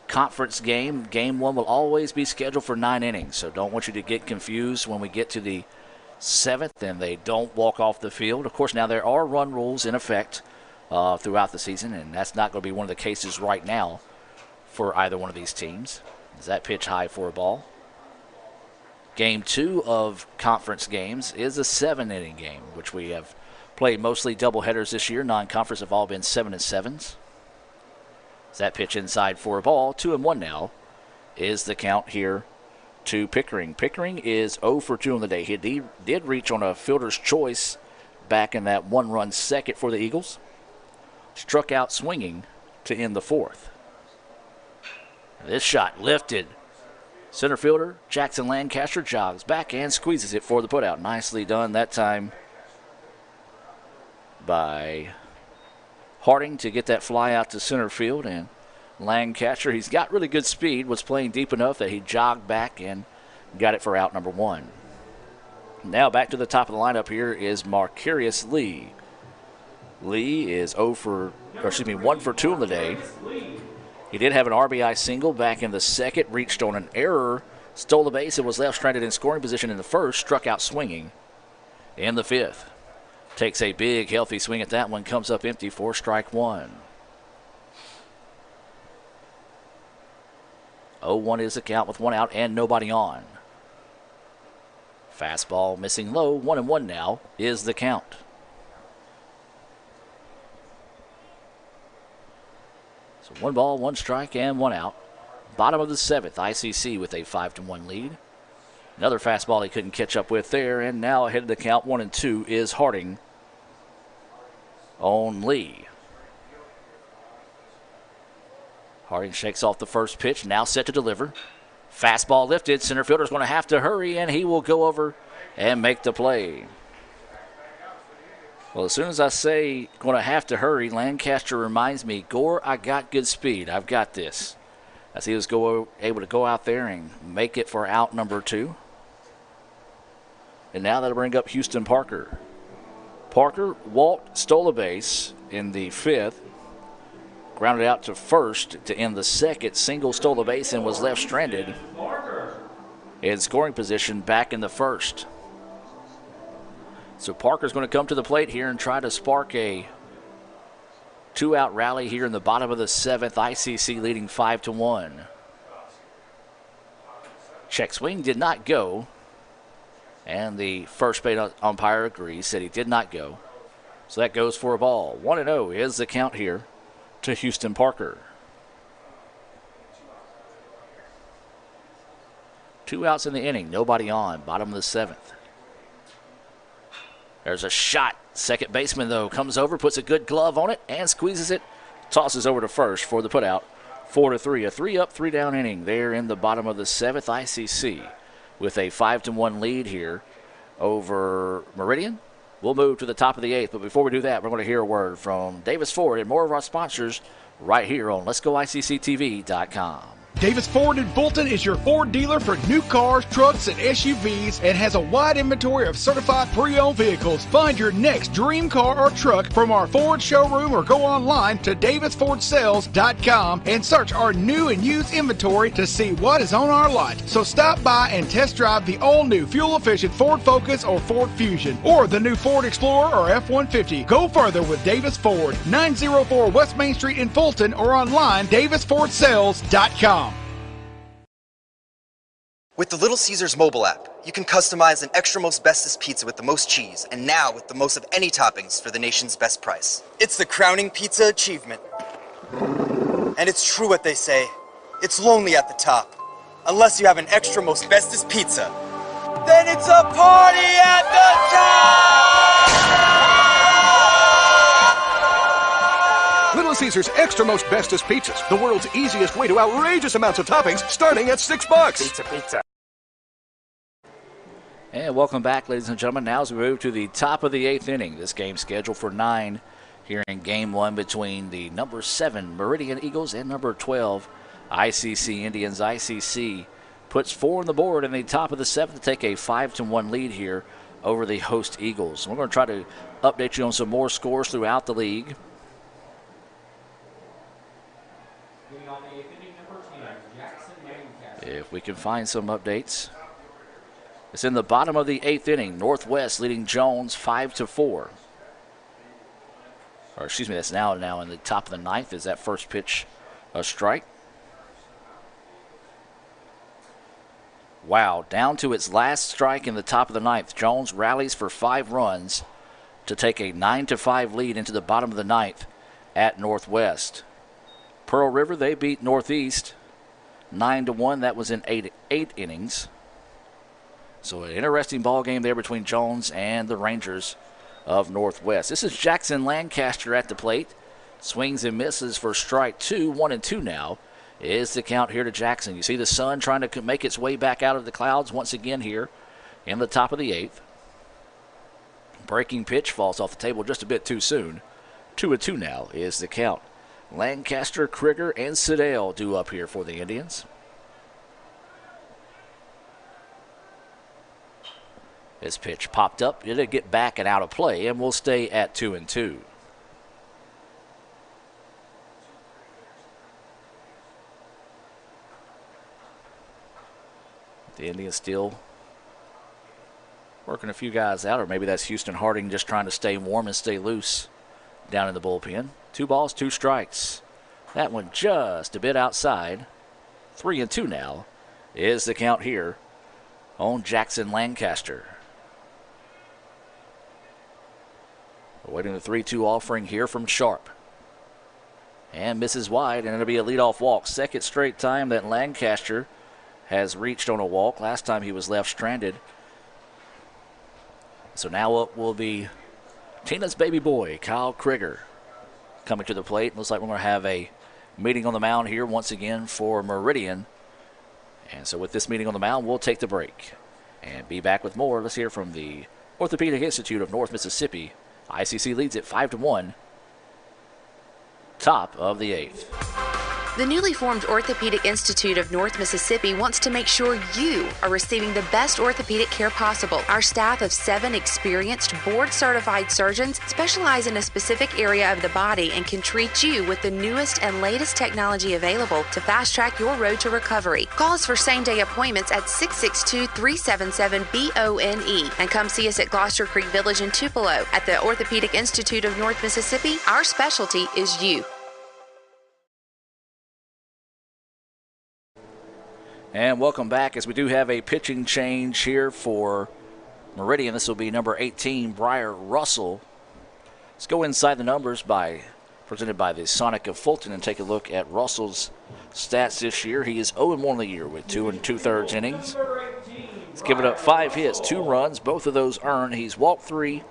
conference game, Game 1 will always be scheduled for 9 innings. So don't want you to get confused when we get to the 7th and they don't walk off the field. Of course, now there are run rules in effect throughout the season, and that's not going to be one of the cases right now for either one of these teams. Is that pitch high for a ball? Game 2 of conference games is a 7-inning game, which we have played mostly doubleheaders this year. Non-conference have all been 7-7s. Is that pitch inside for a ball? 2-1 now is the count here to Pickering. Pickering is 0 for 2 on the day. He did reach on a fielder's choice back in that 1-run second for the Eagles. Struck out swinging to end the 4th. This shot lifted. Center fielder Jackson Lancaster jogs back and squeezes it for the putout. Nicely done that time by Harding to get that fly out to center field, and Lancaster, he's got really good speed, was playing deep enough that he jogged back and got it for out number 1. Now back to the top of the lineup here is Marcarius Lee. Lee is 1 for 2 on the day. He did have an RBI single back in the second, reached on an error, stole the base, and was left stranded in scoring position in the first, struck out swinging in the fifth. Takes a big, healthy swing at that one, comes up empty for strike 1. 0-1 is the count with 1 out and nobody on. Fastball missing low, 1-1 now is the count. So 1 ball, 1 strike, and 1 out. Bottom of the 7th, ICC with a 5-1 lead. Another fastball he couldn't catch up with there, and now ahead of the count 1-2 is Harding on Lee. Harding shakes off the first pitch, now set to deliver. Fastball lifted, center fielder's going to have to hurry, and he will go over and make the play. Well, as soon as I say going to have to hurry, Lancaster reminds me, Gore, I got good speed. I've got this. As he was able to go out there and make it for out number 2. And now that'll bring up Houston Parker. Parker walked, stole a base in the 5th. Grounded out to first to end the second. Single, stole the base, and was left stranded in scoring position back in the first. So Parker's going to come to the plate here and try to spark a 2-out rally here in the bottom of the 7th. ICC leading 5-1. Check swing did not go. And the first base umpire agrees, said he did not go. So that goes for a ball. 1-0 is the count here to Houston Parker. 2 outs in the inning, nobody on, bottom of the 7th. There's a shot. Second baseman, though, comes over, puts a good glove on it, and squeezes it. Tosses over to first for the putout. 4-3, a 3-up, 3-down inning there in the bottom of the 7th. ICC with a 5-1 lead here over Meridian. We'll move to the top of the 8th, but before we do that, we're going to hear a word from Davis Ford and more of our sponsors right here on Let'sGoICCTV.com. Davis Ford in Fulton is your Ford dealer for new cars, trucks, and SUVs and has a wide inventory of certified pre-owned vehicles. Find your next dream car or truck from our Ford showroom or go online to DavisFordSales.com and search our new and used inventory to see what is on our lot. So stop by and test drive the all-new fuel-efficient Ford Focus or Ford Fusion or the new Ford Explorer or F-150. Go further with Davis Ford, 904 West Main Street in Fulton or online DavisFordSales.com. With the Little Caesars mobile app, you can customize an extra most bestest pizza with the most cheese, and now with the most of any toppings for the nation's best price. It's the crowning pizza achievement. And it's true what they say, it's lonely at the top. Unless you have an extra most bestest pizza, then it's a party at the top! Little Caesars Extra Most Bestest Pizzas, the world's easiest way to outrageous amounts of toppings, starting at $6. Pizza. And welcome back, ladies and gentlemen. Now as we move to the top of the 8th inning, this game scheduled for 9 here in Game 1 between the number 7 Meridian Eagles and number 12 ICC Indians. ICC puts 4 on the board in the top of the 7th to take a 5-1 lead here over the host Eagles. We're going to try to update you on some more scores throughout the league. If we can find some updates. It's in the bottom of the 8th inning. Northwest leading Jones 5-4. Or excuse me, that's now in the top of the 9th. Is that first pitch a strike? Wow, down to its last strike in the top of the 9th. Jones rallies for 5 runs to take a 9-5 lead into the bottom of the 9th at Northwest. Pearl River, they beat Northeast 9-1. That was in 8 innings. So an interesting ball game there between Jones and the Rangers of Northwest. This is Jackson Lancaster at the plate. Swings and misses for strike 2. 1-2 now is the count here to Jackson. You see the sun trying to make its way back out of the clouds once again here in the top of the 8th. Breaking pitch falls off the table just a bit too soon. 2-2 now is the count. Lancaster, Krieger, and Sedale due up here for the Indians. This pitch popped up. It'll get back and out of play, and we'll stay at 2-2. The Indians still working a few guys out, or maybe that's Houston Harding just trying to stay warm and stay loose down in the bullpen. 2 balls, 2 strikes. That one just a bit outside. 3-2 now is the count here on Jackson Lancaster. Awaiting the 3-2 offering here from Sharp. And misses wide, and it'll be a leadoff walk. Second straight time that Lancaster has reached on a walk. Last time he was left stranded. So now it will be Tina's baby boy, Kyle Krieger, coming to the plate. Looks like we're going to have a meeting on the mound here once again for Meridian. And so with this meeting on the mound, we'll take the break and be back with more. Let's hear from the Orthopedic Institute of North Mississippi. ICC leads it 5-1. Top of the 8th. The newly formed Orthopedic Institute of North Mississippi wants to make sure you are receiving the best orthopedic care possible. Our staff of 7 experienced, board-certified surgeons specialize in a specific area of the body and can treat you with the newest and latest technology available to fast-track your road to recovery. Call us for same-day appointments at 662-377-BONE and come see us at Gloucester Creek Village in Tupelo. At the Orthopedic Institute of North Mississippi, our specialty is you. And welcome back, as we do have a pitching change here for Meridian. This will be number 18, Briar Russell. Let's go inside the numbers presented by the Sonic of Fulton and take a look at Russell's stats this year. He is 0-1 on the year with 2 2/3 innings. He's given up 5 hits, 2 runs, both of those earned. He's walked 3,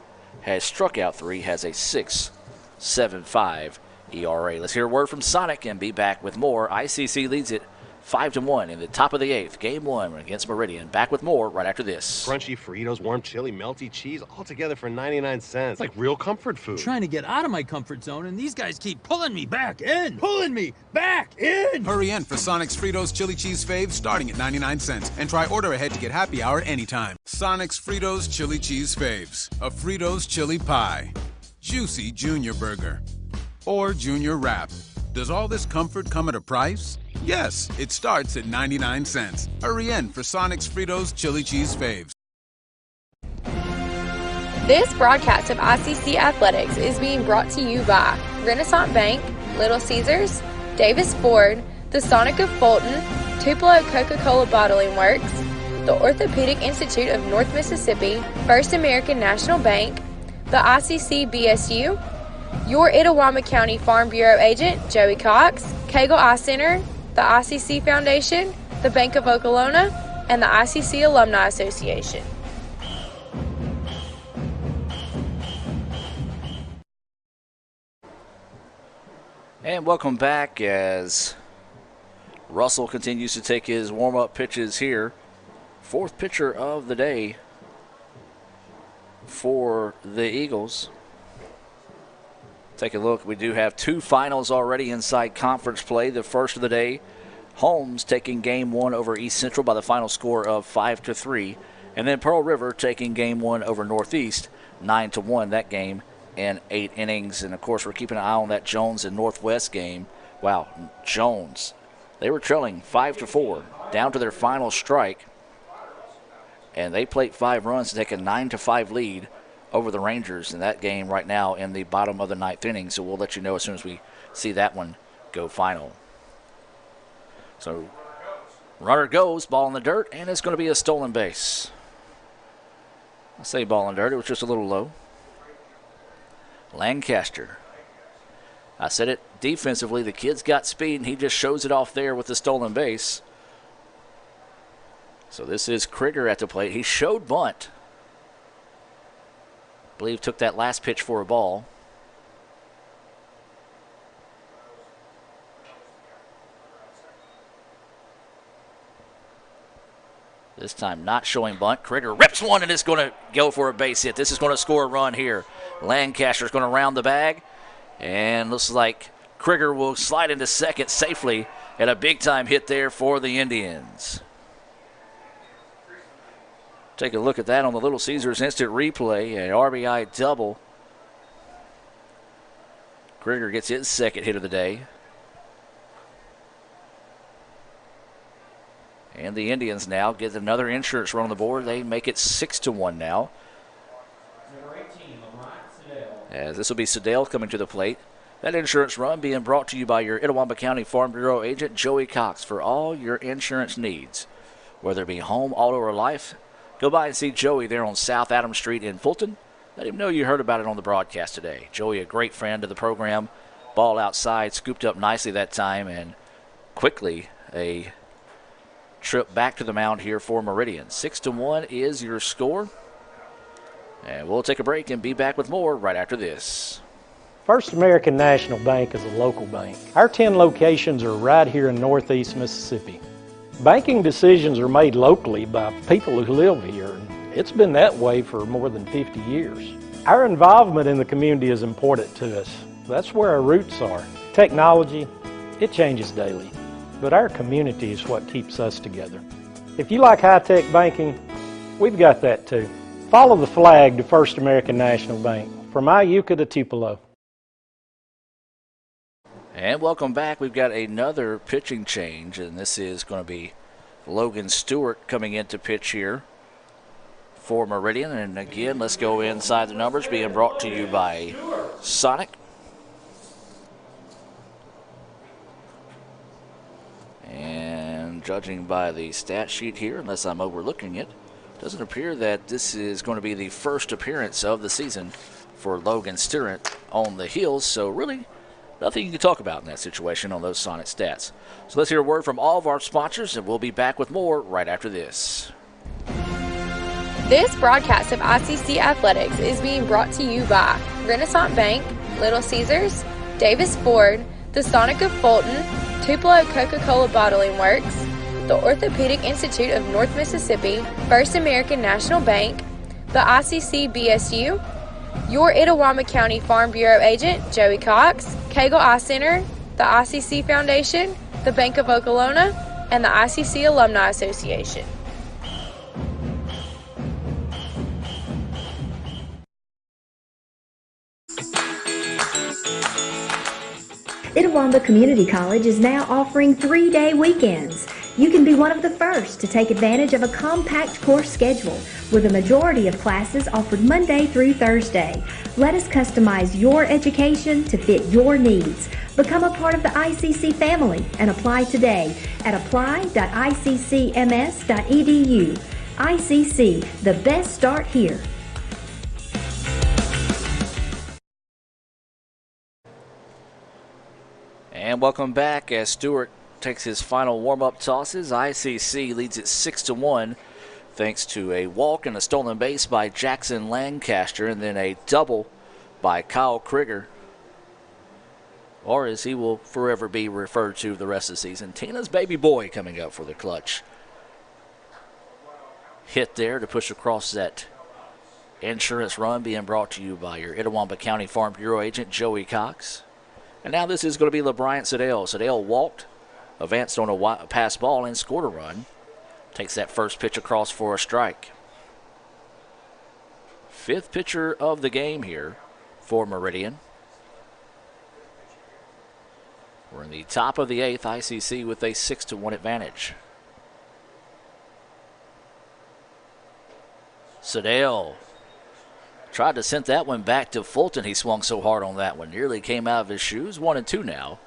has struck out 3, has a 6.75 ERA. Let's hear a word from Sonic and be back with more. ICC leads it 5-1 in the top of the 8th. Game 1 against Meridian. Back with more right after this. Crunchy Fritos, warm chili, melty cheese, all together for 99 cents. It's like real comfort food. I'm trying to get out of my comfort zone, and these guys keep pulling me back in. Pulling me back in! Hurry in for Sonic's Fritos Chili Cheese Faves starting at 99 cents. And try order ahead to get happy hour anytime. Sonic's Fritos Chili Cheese Faves. A Fritos chili pie. Juicy Junior Burger. Or Junior Wrap. Does all this comfort come at a price? Yes, it starts at 99 cents. Hurry in for Sonic's Fritos Chili Cheese Faves. This broadcast of ICC Athletics is being brought to you by Renaissance Bank, Little Caesars, Davis Ford, the Sonic of Fulton, Tupelo Coca-Cola Bottling Works, the Orthopedic Institute of North Mississippi, First American National Bank, the ICC BSU, your Itawamba County Farm Bureau agent, Joey Cox, Cagle Eye Center, the ICC Foundation, the Bank of Okolona, and the ICC Alumni Association. And welcome back as Russell continues to take his warm-up pitches here. 4th pitcher of the day for the Eagles. Take a look. We do have 2 finals already inside conference play. The first of the day, Holmes taking game 1 over East Central by the final score of 5-3. And then Pearl River taking game 1 over Northeast 9-1. That game in 8 innings. And, of course, we're keeping an eye on that Jones and Northwest game. Wow, Jones. They were trailing 5-4 down to their final strike. And they played 5 runs to take a 9-5 lead over the Rangers in that game right now in the bottom of the 9th inning. So we'll let you know as soon as we see that one go final. So runner goes, ball in the dirt, and it's going to be a stolen base. I say ball in dirt, it was just a little low. Lancaster. I said it defensively, the kid's got speed, and he just shows it off there with the stolen base. So this is Krieger at the plate. He showed bunt. I believe took that last pitch for a ball. This time not showing bunt. Krieger rips one and is going to go for a base hit. This is going to score a run here. Lancaster's going to round the bag. And looks like Krieger will slide into second safely, and a big-time hit there for the Indians. Take a look at that on the Little Caesars instant replay, an RBI double. Krieger gets his second hit of the day. And the Indians now get another insurance run on the board. They make it 6-1 now. As this will be Sedale coming to the plate. That insurance run being brought to you by your Itawamba County Farm Bureau agent, Joey Cox, for all your insurance needs. Whether it be home, auto, or life, go by and see Joey there on South Adams Street in Fulton. Let him know you heard about it on the broadcast today. Joey, a great friend of the program. Ball outside, scooped up nicely that time, and quickly a trip back to the mound here for Meridian. 6-1 is your score. And we'll take a break and be back with more right after this. First American National Bank is a local bank. Our 10 locations are right here in Northeast Mississippi. Banking decisions are made locally by people who live here. It's been that way for more than 50 years. Our involvement in the community is important to us. That's where our roots are. Technology, it changes daily, but our community is what keeps us together. If you like high-tech banking, we've got that too. Follow the flag to First American National Bank, from Iuka to Tupelo. And welcome back. We've got another pitching change, and this is going to be Logan Stewart coming in to pitch here for Meridian. And again, let's go inside the numbers, being brought to you by Sonic. And judging by the stat sheet here, unless I'm overlooking it, doesn't appear that this is going to be the first appearance of the season for Logan Stewart on the Hills. So really, nothing you can talk about in that situation on those Sonic stats. So let's hear a word from all of our sponsors, and we'll be back with more right after this. This broadcast of ICC Athletics is being brought to you by Renaissance Bank, Little Caesars, Davis Ford, the Sonic of Fulton, Tupelo Coca-Cola Bottling Works, the Orthopedic Institute of North Mississippi, First American National Bank, the ICC BSU, your Itawamba County Farm Bureau agent, Joey Cox, Cagle Eye Center, the ICC Foundation, the Bank of Okolona, and the ICC Alumni Association. Itawamba Community College is now offering 3-day weekends. You can be one of the first to take advantage of a compact course schedule with a majority of classes offered Monday through Thursday. Let us customize your education to fit your needs. Become a part of the ICC family and apply today at apply.iccms.edu. ICC, the best start here. And welcome back as Stewart takes his final warm-up tosses. ICC leads it 6-1 thanks to a walk and a stolen base by Jackson Lancaster, and then a double by Kyle Krieger, or as he will forever be referred to the rest of the season, Tina's baby boy, coming up for the clutch hit there to push across that insurance run, being brought to you by your Itawamba County Farm Bureau agent, Joey Cox. And now this is going to be LeBryant Sedale. Sedale walked, advanced on a pass ball, and scored a run. Takes that first pitch across for a strike. Fifth pitcher of the game here for Meridian. We're in the top of the eighth, ICC with a 6-1 advantage. Sedale tried to send that one back to Fulton. He swung so hard on that one. Nearly came out of his shoes. 1-2 now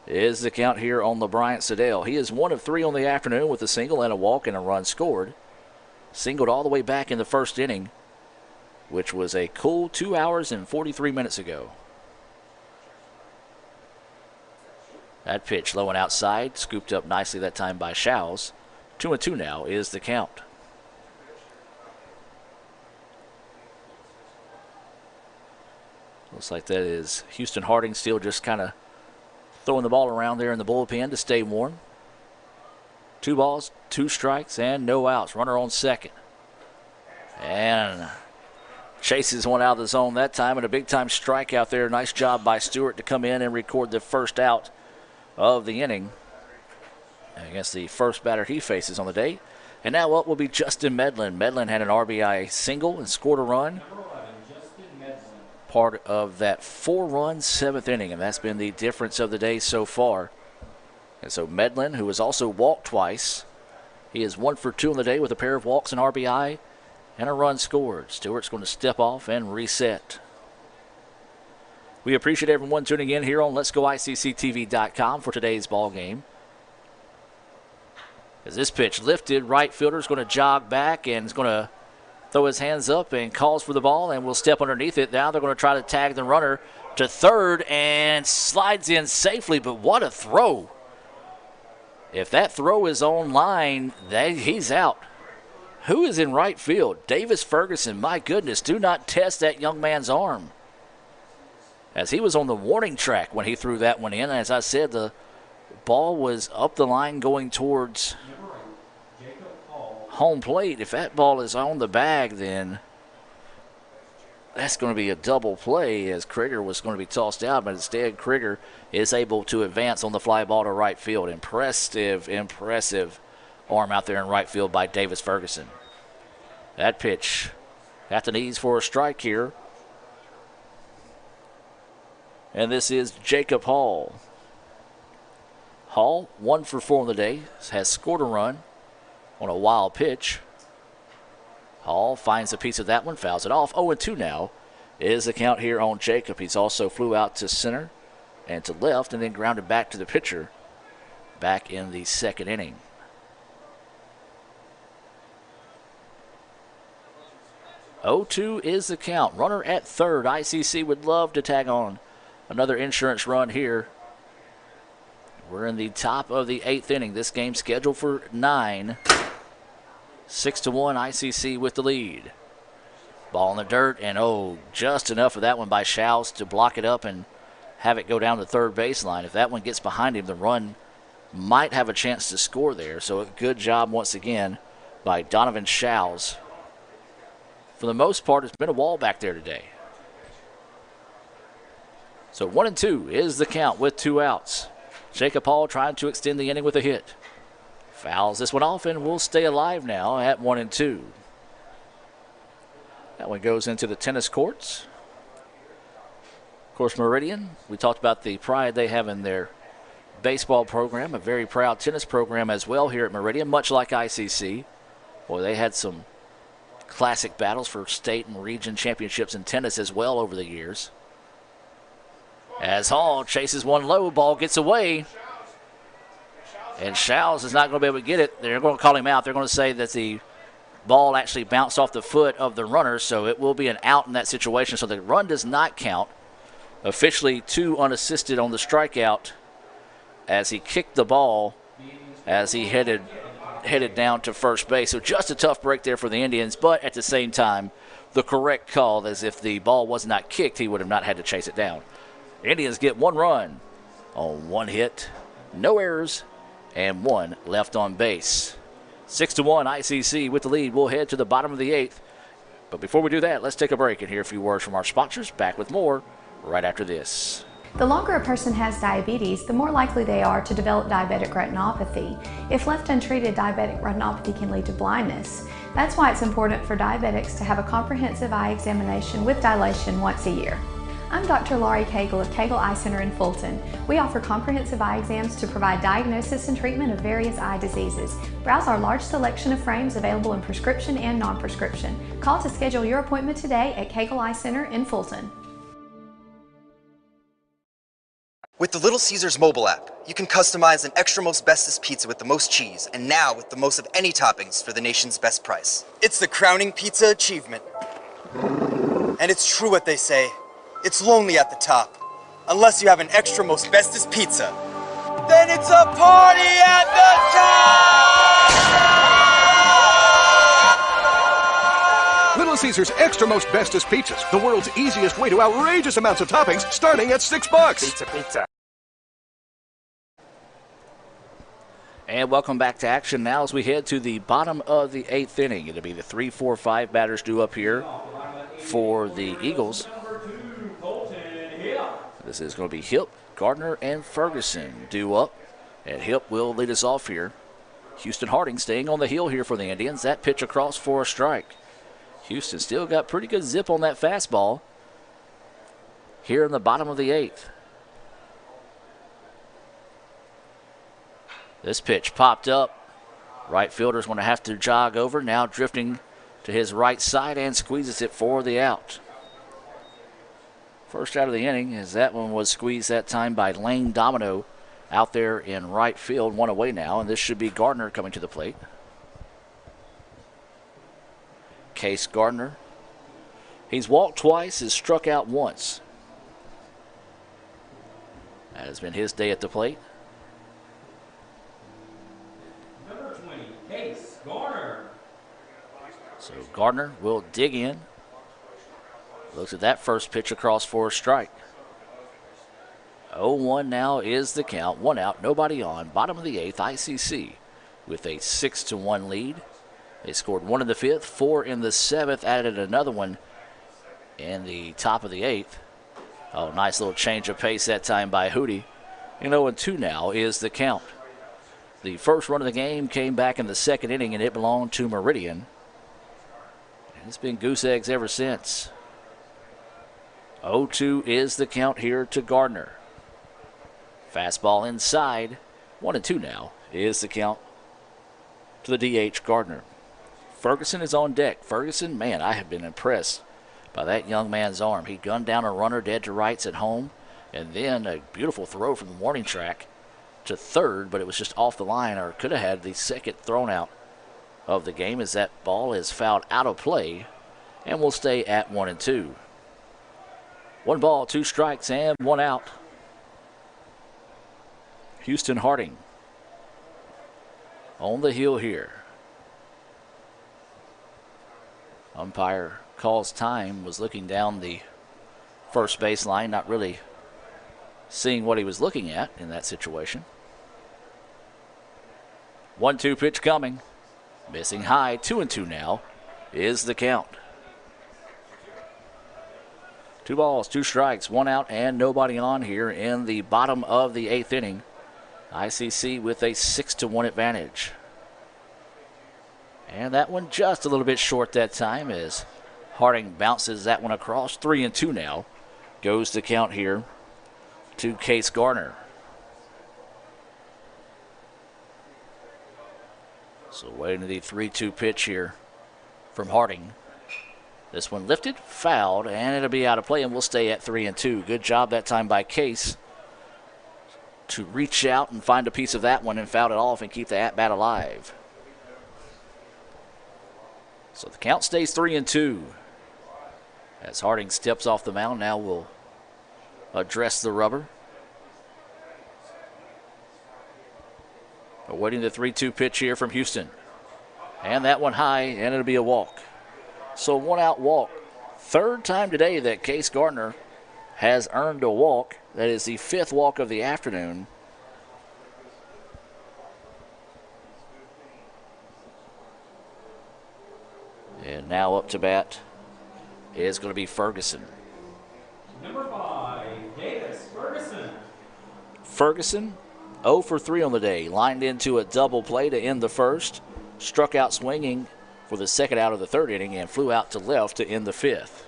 is the count here on LeBryant Sedale. He is 1 of 3 on the afternoon with a single and a walk and a run scored. Singled all the way back in the first inning, which was a cool 2 hours and 43 minutes ago. That pitch low and outside, scooped up nicely that time by Shows. 2-2 now is the count. Looks like that is Houston Harding still just kind of throwing the ball around there in the bullpen to stay warm. 2 balls, 2 strikes, and no outs. Runner on second. And chases one out of the zone that time, and a big-time strikeout there. Nice job by Stewart to come in and record the first out of the inning against the first batter he faces on the day. And now what will be Justin Medlin. Medlin had an RBI single and scored a run. Part of that 4-run 7th inning, and that's been the difference of the day so far. And so Medlin, who has also walked twice, he is 1 for 2 on the day with a pair of walks and RBI and a run scored. Stewart's going to step off and reset. We appreciate everyone tuning in here on Let'sGoICCTV.com for today's ball game. As this pitch lifted, right fielder's going to jog back and is going to throw his hands up and calls for the ball and will step underneath it. Now they're going to try to tag the runner to third and slides in safely, but what a throw. If that throw is on line, he's out. Who is in right field? Davis Ferguson. My goodness, do not test that young man's arm. As he was on the warning track when he threw that one in. As I said, the ball was up the line going towards home plate. If that ball is on the bag, then that's going to be a double play, as Krieger was going to be tossed out, but instead Krieger is able to advance on the fly ball to right field. Impressive arm out there in right field by Davis Ferguson. That pitch at the knees for a strike here. And this is Jacob Hall. Hall, 1 for 4 on the day, has scored a run on a wild pitch. Hall finds a piece of that one, fouls it off. 0-2 now is the count here on Jacob. He's also flew out to center and to left and then grounded back to the pitcher back in the 2nd inning. Oh-2 is the count. Runner at third. ICC would love to tag on another insurance run here. We're in the top of the 8th inning. This game scheduled for 9. 6-1, ICC with the lead. Ball in the dirt, and just enough of that one by Shouse to block it up and have it go down the third baseline. If that one gets behind him, the run might have a chance to score there. So a good job once again by Donovan Shouse. For the most part, it's been a wall back there today. So 1-2 is the count with 2 outs. Jacob Hall trying to extend the inning with a hit. Fouls this one off and will stay alive now at 1-2. That one goes into the tennis courts. Of course, Meridian, we talked about the pride they have in their baseball program, a very proud tennis program as well here at Meridian, much like ICC. Boy, they had some classic battles for state and region championships in tennis as well over the years. As Hall chases one low, ball gets away. And Shouse is not going to be able to get it. They're going to call him out. They're going to say that the ball actually bounced off the foot of the runner, so it will be an out in that situation. So the run does not count. Officially 2 unassisted on the strikeout as he kicked the ball as he headed down to first base. So just a tough break there for the Indians, but at the same time, the correct call, as if the ball was not kicked, he would have not had to chase it down. Indians get 1 run on 1 hit, no errors, and 1 left on base. 6-1, ICC with the lead. We'll head to the bottom of the 8th. But before we do that, let's take a break and hear a few words from our sponsors. Back with more right after this. The longer a person has diabetes, the more likely they are to develop diabetic retinopathy. If left untreated, diabetic retinopathy can lead to blindness. That's why it's important for diabetics to have a comprehensive eye examination with dilation once a year. I'm Dr. Laurie Cagle of Cagle Eye Center in Fulton. We offer comprehensive eye exams to provide diagnosis and treatment of various eye diseases. Browse our large selection of frames available in prescription and non-prescription. Call to schedule your appointment today at Cagle Eye Center in Fulton. With the Little Caesars mobile app, you can customize an extra most bestest pizza with the most cheese, and now with the most of any toppings for the nation's best price. It's the crowning pizza achievement. And it's true what they say. It's lonely at the top. Unless you have an extra most bestest pizza. Then it's a party at the top! Little Caesars Extra Most Bestest Pizzas, the world's easiest way to outrageous amounts of toppings, starting at $6. Pizza. And welcome back to action now as we head to the bottom of the 8th inning. It'll be the 3, 4, 5 batters due up here for the Eagles. This is going to be Hip, Gardner, and Ferguson due up. And Hip will lead us off here. Houston Harding staying on the heel here for the Indians. That pitch across for a strike. Houston still got pretty good zip on that fastball here in the bottom of the 8th. This pitch popped up. Right fielder's going to have to jog over. Now drifting to his right side and squeezes it for the out. First out of the inning, as that one was squeezed that time by Lane Domino out there in right field. One away now, and this should be Gardner coming to the plate. Case Gardner. He's walked twice, has struck out once. That has been his day at the plate. Number 20, Case Gardner. So Gardner will dig in. Looks at that first pitch across for a strike. 0-1 now is the count. 1 out, nobody on. Bottom of the 8th, ICC with a 6-1 lead. They scored 1 in the 5th, 4 in the 7th, added another one in the top of the 8th. Oh, nice little change of pace that time by Hootie. 0-2 now is the count. The first run of the game came back in the 2nd inning, and it belonged to Meridian. And it's been goose eggs ever since. 0-2 is the count here to Gardner. Fastball inside. 1-2 now is the count to the DH Gardner. Ferguson is on deck. Ferguson, man, I have been impressed by that young man's arm. He gunned down a runner dead to rights at home, and then a beautiful throw from the warning track to third, but it was just off the line, or could have had the second thrown out of the game as that ball is fouled out of play and will stay at 1-2. 1 ball, 2 strikes, and 1 out. Houston Harding on the heel here. Umpire calls time, was looking down the first baseline, not really seeing what he was looking at in that situation. 1-2 pitch coming. Missing high, 2-2 now is the count. 2 balls, 2 strikes, 1 out, and nobody on here in the bottom of the 8th inning. ICC with a 6-1 advantage. And that one just a little bit short that time as Harding bounces that one across. 3-2 now goes the count here to Case Gardner. So waiting the 3-2 pitch here from Harding. This one lifted, fouled, and it'll be out of play, and we'll stay at 3-2. Good job that time by Case to reach out and find a piece of that one and foul it off and keep the at-bat alive. So the count stays 3-2. As Harding steps off the mound, now we'll address the rubber. Awaiting the 3-2 pitch here from Houston. And that one high, and it'll be a walk. So 1 out walk. 3rd time today that Case Gardner has earned a walk. That is the 5th walk of the afternoon. And now up to bat is going to be Ferguson. Number 5, Davis Ferguson. Ferguson, 0 for 3 on the day. Lined into a double play to end the first. Struck out swinging for the 2nd out of the 3rd inning and flew out to left to end the 5th.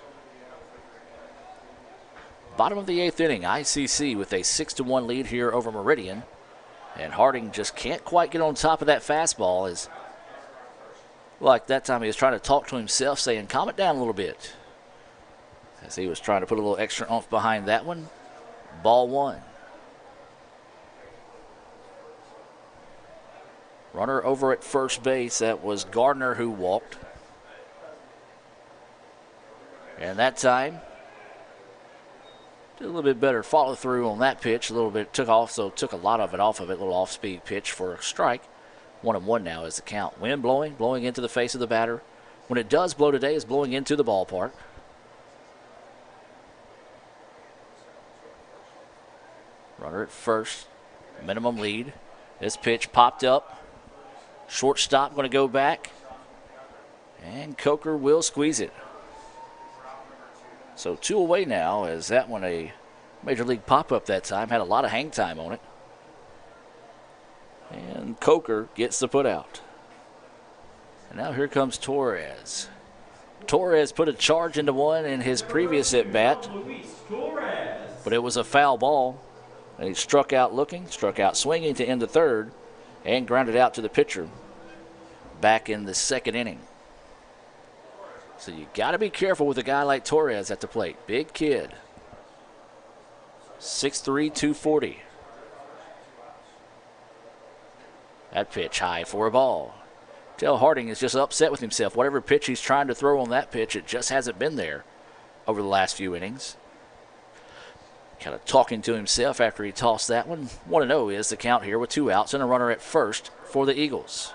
Bottom of the 8th inning, ICC with a 6-1 lead here over Meridian. And Harding just can't quite get on top of that fastball. As like that time he was trying to talk to himself, saying, calm it down a little bit. As he was trying to put a little extra oomph behind that one. Ball 1. Runner over at first base, that was Gardner who walked. And that time, did a little bit better follow through on that pitch. A little bit took off, so took a lot of it off of it. A little off-speed pitch for a strike. 1-1 now is the count. Wind blowing into the face of the batter. When it does blow today, it's blowing into the ballpark. Runner at first, minimum lead. This pitch popped up. Shortstop going to go back. And Coker will squeeze it. So 2 away now, as that one a Major League pop-up that time. Had a lot of hang time on it. And Coker gets the put out. And now here comes Torres. Torres put a charge into one in his previous at-bat. But it was a foul ball. And he struck out looking, struck out swinging to end the third, and grounded out to the pitcher back in the second inning. So you got to be careful with a guy like Torres at the plate. Big kid. 6'3", 240. That pitch high for a ball. Tell Harding is just upset with himself. Whatever pitch he's trying to throw on that pitch, it just hasn't been there over the last few innings. Kind of talking to himself after he tossed that one. 1-0 is the count here with 2 outs and a runner at first for the Eagles.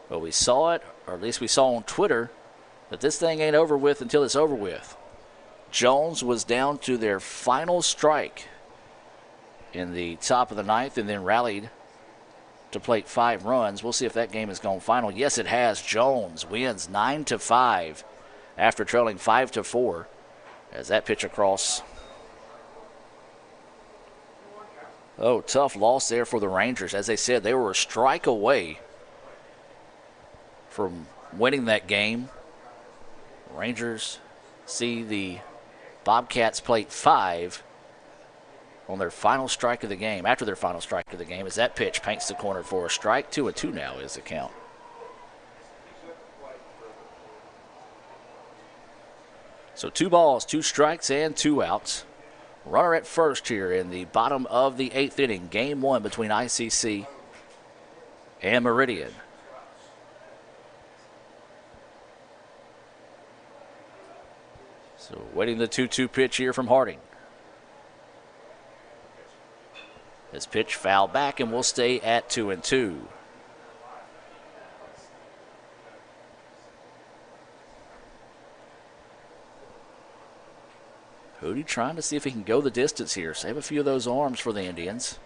But we saw it, or at least we saw on Twitter, that this thing ain't over with until it's over with. Jones was down to their final strike in the top of the ninth and then rallied to plate 5 runs. We'll see if that game has gone final. Yes, it has. Jones wins 9-5 after trailing 5-4 as that pitch across. Oh, tough loss there for the Rangers. As they said, they were a strike away from winning that game. Rangers see the Bobcats plate 5 on their final strike of the game, after their final strike of the game, as that pitch paints the corner for a strike. 2-2 now is the count. So 2 balls, 2 strikes, and 2 outs. Runner at first here in the bottom of the 8th inning. Game 1 between ICC and Meridian. So waiting the 2-2 pitch here from Harding. This pitch fouled back and will stay at 2-2. Hootie trying to see if he can go the distance here. Save a few of those arms for the Indians,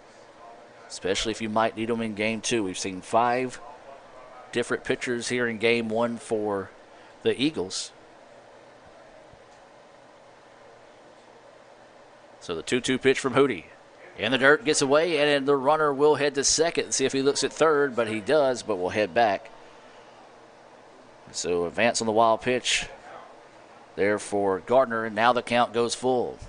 especially if you might need them in game 2. We've seen 5 different pitchers here in game 1 for the Eagles. So the 2-2 pitch from Hootie. In the dirt, gets away, and the runner will head to second and see if he looks at third, but he does, but will head back. So advance on the wild pitch there for Gardner, and now the count goes full.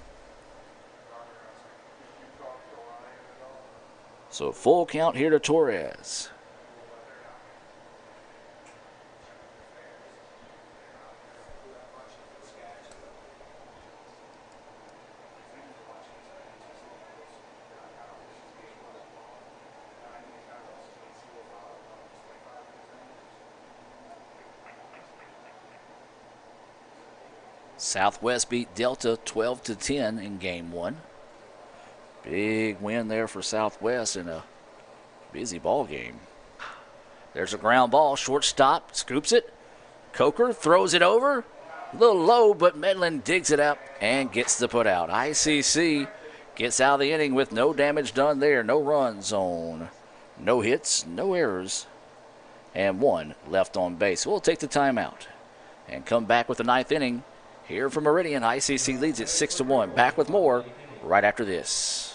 So full count here to Torres. Southwest beat Delta 12-10 in game 1. Big win there for Southwest in a busy ball game. There's a ground ball, shortstop, scoops it. Coker throws it over. A little low, but Medlin digs it up and gets the put out. ICC gets out of the inning with no damage done there. No runs on, no hits, no errors, and 1 left on base. We'll take the timeout and come back with the 9th inning. Here from Meridian, ICC leads it 6-1. Back with more right after this.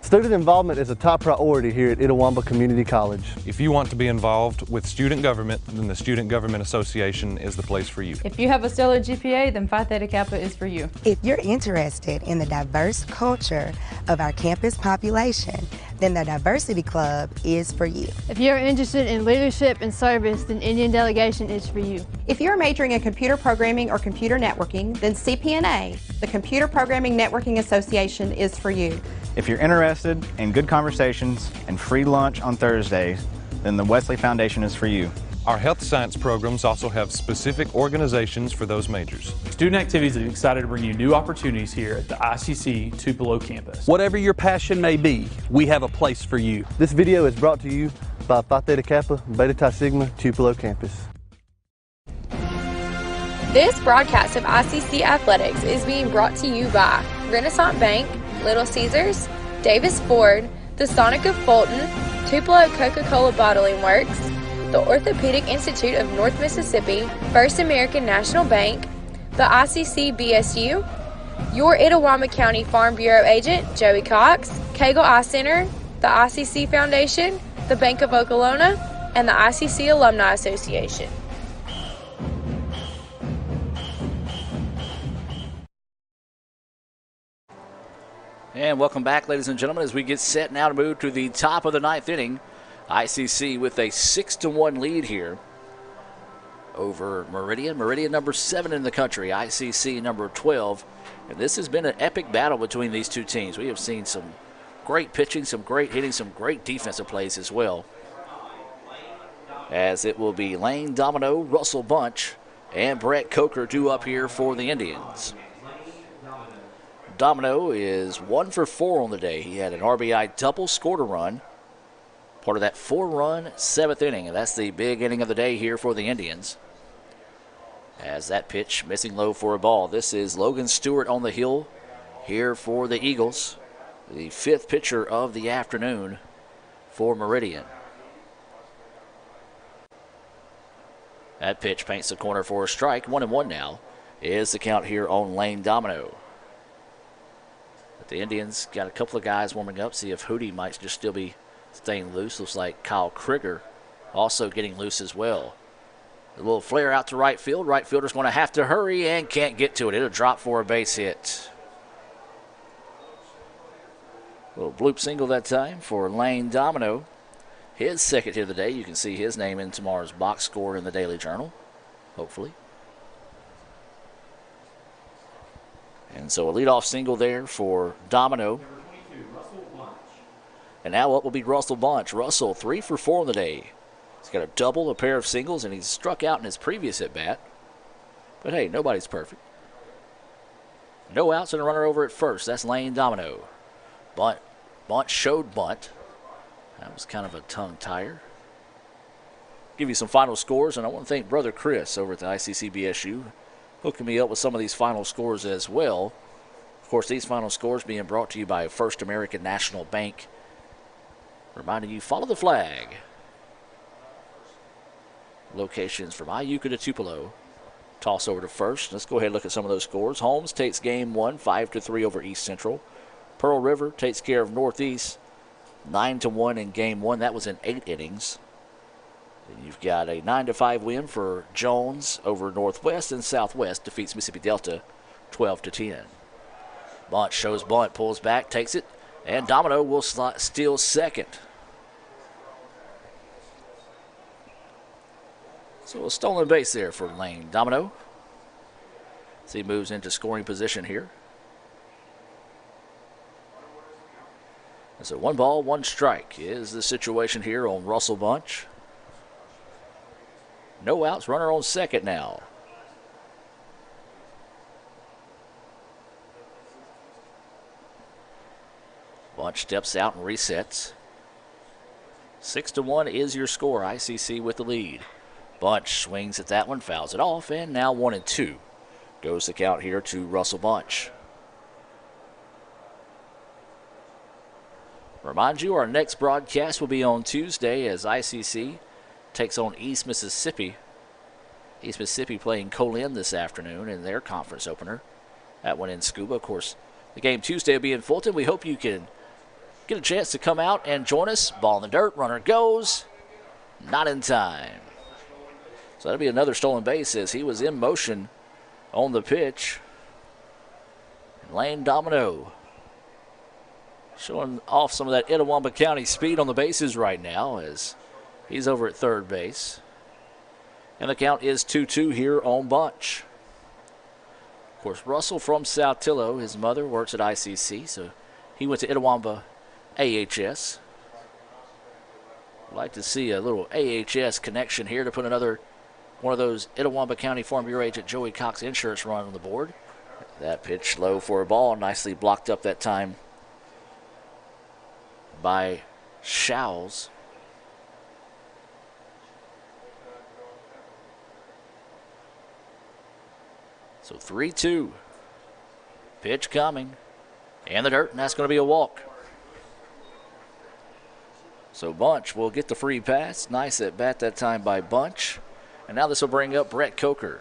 Student involvement is a top priority here at Itawamba Community College. If you want to be involved with student government, then the Student Government Association is the place for you. If you have a stellar GPA, then Phi Theta Kappa is for you. If you're interested in the diverse culture of our campus population, then the Diversity Club is for you. If you're interested in leadership and service, then Indian Delegation is for you. If you're majoring in computer programming or computer networking, then CPNA, the Computer Programming Networking Association, is for you. If you're interested in good conversations and free lunch on Thursdays, then the Wesley Foundation is for you. Our health science programs also have specific organizations for those majors. Student Activities is excited to bring you new opportunities here at the ICC Tupelo campus. Whatever your passion may be, we have a place for you. This video is brought to you by Phi Theta Kappa, Beta Chi Sigma, Tupelo campus. This broadcast of ICC Athletics is being brought to you by Renaissance Bank, Little Caesars, Davis Ford, the Sonic of Fulton, Tupelo Coca-Cola Bottling Works, the Orthopedic Institute of North Mississippi, First American National Bank, the ICC BSU, your Itawamba County Farm Bureau agent, Joey Cox, Cagle Eye Center, the ICC Foundation, the Bank of Okolona, and the ICC Alumni Association. And welcome back, ladies and gentlemen, as we get set now to move to the top of the ninth inning. ICC with a 6-1 lead here over Meridian. Meridian number 7 in the country, ICC number 12. And this has been an epic battle between these two teams. We have seen some great pitching, some great hitting, some great defensive plays as well. As it will be Lane Domino, Russell Bunch, and Brett Coker due up here for the Indians. Domino is 1 for 4 on the day. He had an RBI double, scored a run. Part of that 4-run 7th inning, and that's the big inning of the day here for the Indians. As that pitch missing low for a ball. This is Logan Stewart on the hill here for the Eagles. The 5th pitcher of the afternoon for Meridian. That pitch paints the corner for a strike. 1-1 now is the count here on Lane Domino. But the Indians got a couple of guys warming up. See if Hootie might just still be staying loose. Looks like Kyle Krieger also getting loose as well. A little flare out to right field. Right fielder's going to have to hurry and can't get to it. It'll drop for a base hit. A little bloop single that time for Lane Domino. His 2nd hit of the day. You can see his name in tomorrow's box score in the Daily Journal, hopefully. And so a leadoff single there for Domino. And now up will be Russell Bunch. Russell 3 for 4 on the day. He's got a double, a pair of singles, and he's struck out in his previous at-bat. But hey, nobody's perfect. No outs and a runner over at first. That's Lane Domino. Bunch showed bunt. That was kind of a tongue tire. Give you some final scores, and I want to thank Brother Chris over at the ICC BSU hooking me up with some of these final scores as well. Of course, these final scores being brought to you by First American National Bank. Reminding you, follow the flag. Locations from Iuka to Tupelo. Toss over to first. Let's go ahead and look at some of those scores. Holmes takes game 1, 5-3 over East Central. Pearl River takes care of Northeast, 9-1 in game 1. That was in 8 innings. And you've got a 9-5 win for Jones over Northwest, and Southwest defeats Mississippi Delta 12-10. Bunch shows bunt, pulls back, takes it, and Domino will steal 2nd. So a stolen base there for Lane Domino. So he moves into scoring position here. And so 1 ball, 1 strike is the situation here on Russell Bunch. No outs, runner on 2nd now. Bunch steps out and resets. 6-1 is your score. ICC with the lead. Bunch swings at that one, fouls it off, and now 1-2 goes the count here to Russell Bunch. Remind you, our next broadcast will be on Tuesday as ICC takes on East Mississippi. East Mississippi playing Colin this afternoon in their conference opener. That one in Scuba. Of course, the game Tuesday will be in Fulton. We hope you can get a chance to come out and join us. Ball in the dirt, runner goes. Not in time. So that'll be another stolen base as he was in motion on the pitch. Lane Domino showing off some of that Itawamba County speed on the bases right now as he's over at 3rd base. And the count is 2-2 here on Bunch. Of course, Russell from Saltillo, his mother works at ICC, so he went to Itawamba AHS. I'd like to see a little AHS connection here to put another one of those Itawamba County Farm Bureau agent Joey Cox insurance run on the board. That pitch low for a ball, nicely blocked up that time by Schowles. So 3-2. Pitch coming. In the dirt, and that's going to be a walk. So Bunch will get the free pass. Nice at bat that time by Bunch. And now this will bring up Brett Coker.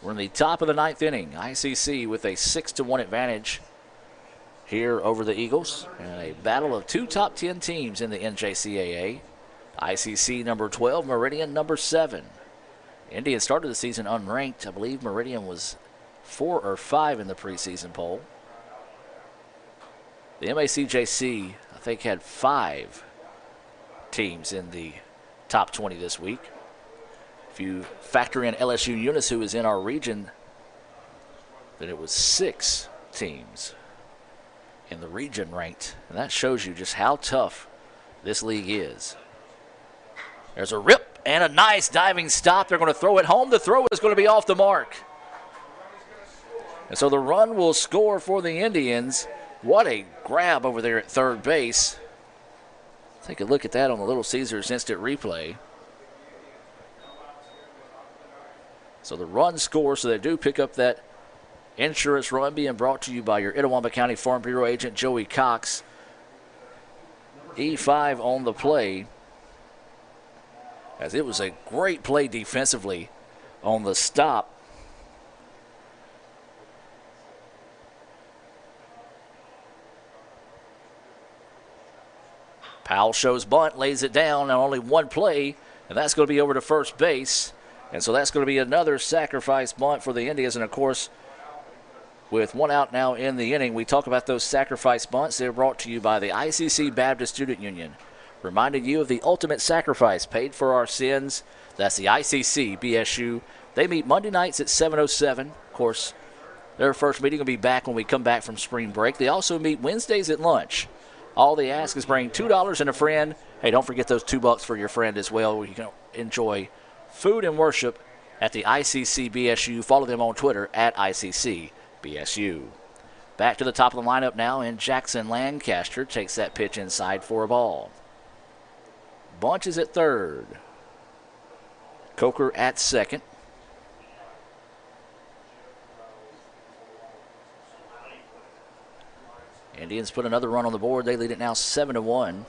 We're in the top of the 9th inning. ICC with a 6-1 advantage here over the Eagles. And a battle of 2 top 10 teams in the NJCAA. ICC number 12, Meridian number 7. Indians started the season unranked. I believe Meridian was 4 or 5 in the preseason poll. The MACJC, I think, had 5 teams in the top 20 this week. If you factor in LSU Eunice, who is in our region, then it was 6 teams in the region ranked. And that shows you just how tough this league is. There's a rip and a nice diving stop. They're going to throw it home. The throw is going to be off the mark. And so the run will score for the Indians. What a grab over there at third base. Take a look at that on the Little Caesars instant replay. So the run scores, so they do pick up that insurance run, being brought to you by your Itawamba County Farm Bureau agent Joey Cox. E5 on the play, as it was a great play defensively on the stop. Powell shows bunt, lays it down, and only one play, and that's going to be over to first base. And so that's going to be another sacrifice bunt for the Indians. And, of course, with 1 out now in the inning, we talk about those sacrifice bunts. They're brought to you by the ICC Baptist Student Union, reminding you of the ultimate sacrifice paid for our sins. That's the ICC BSU. They meet Monday nights at 7:07. Of course, their first meeting will be back when we come back from spring break. They also meet Wednesdays at lunch. All they ask is bring $2 and a friend. Hey, don't forget those $2 for your friend as well, where you can enjoy food and worship at the ICC BSU. Follow them on Twitter at ICC BSU. Back to the top of the lineup now, and Jackson Lancaster takes that pitch inside for a ball. Bunch is at third. Coker at second. Indians put another run on the board. They lead it now 7-1.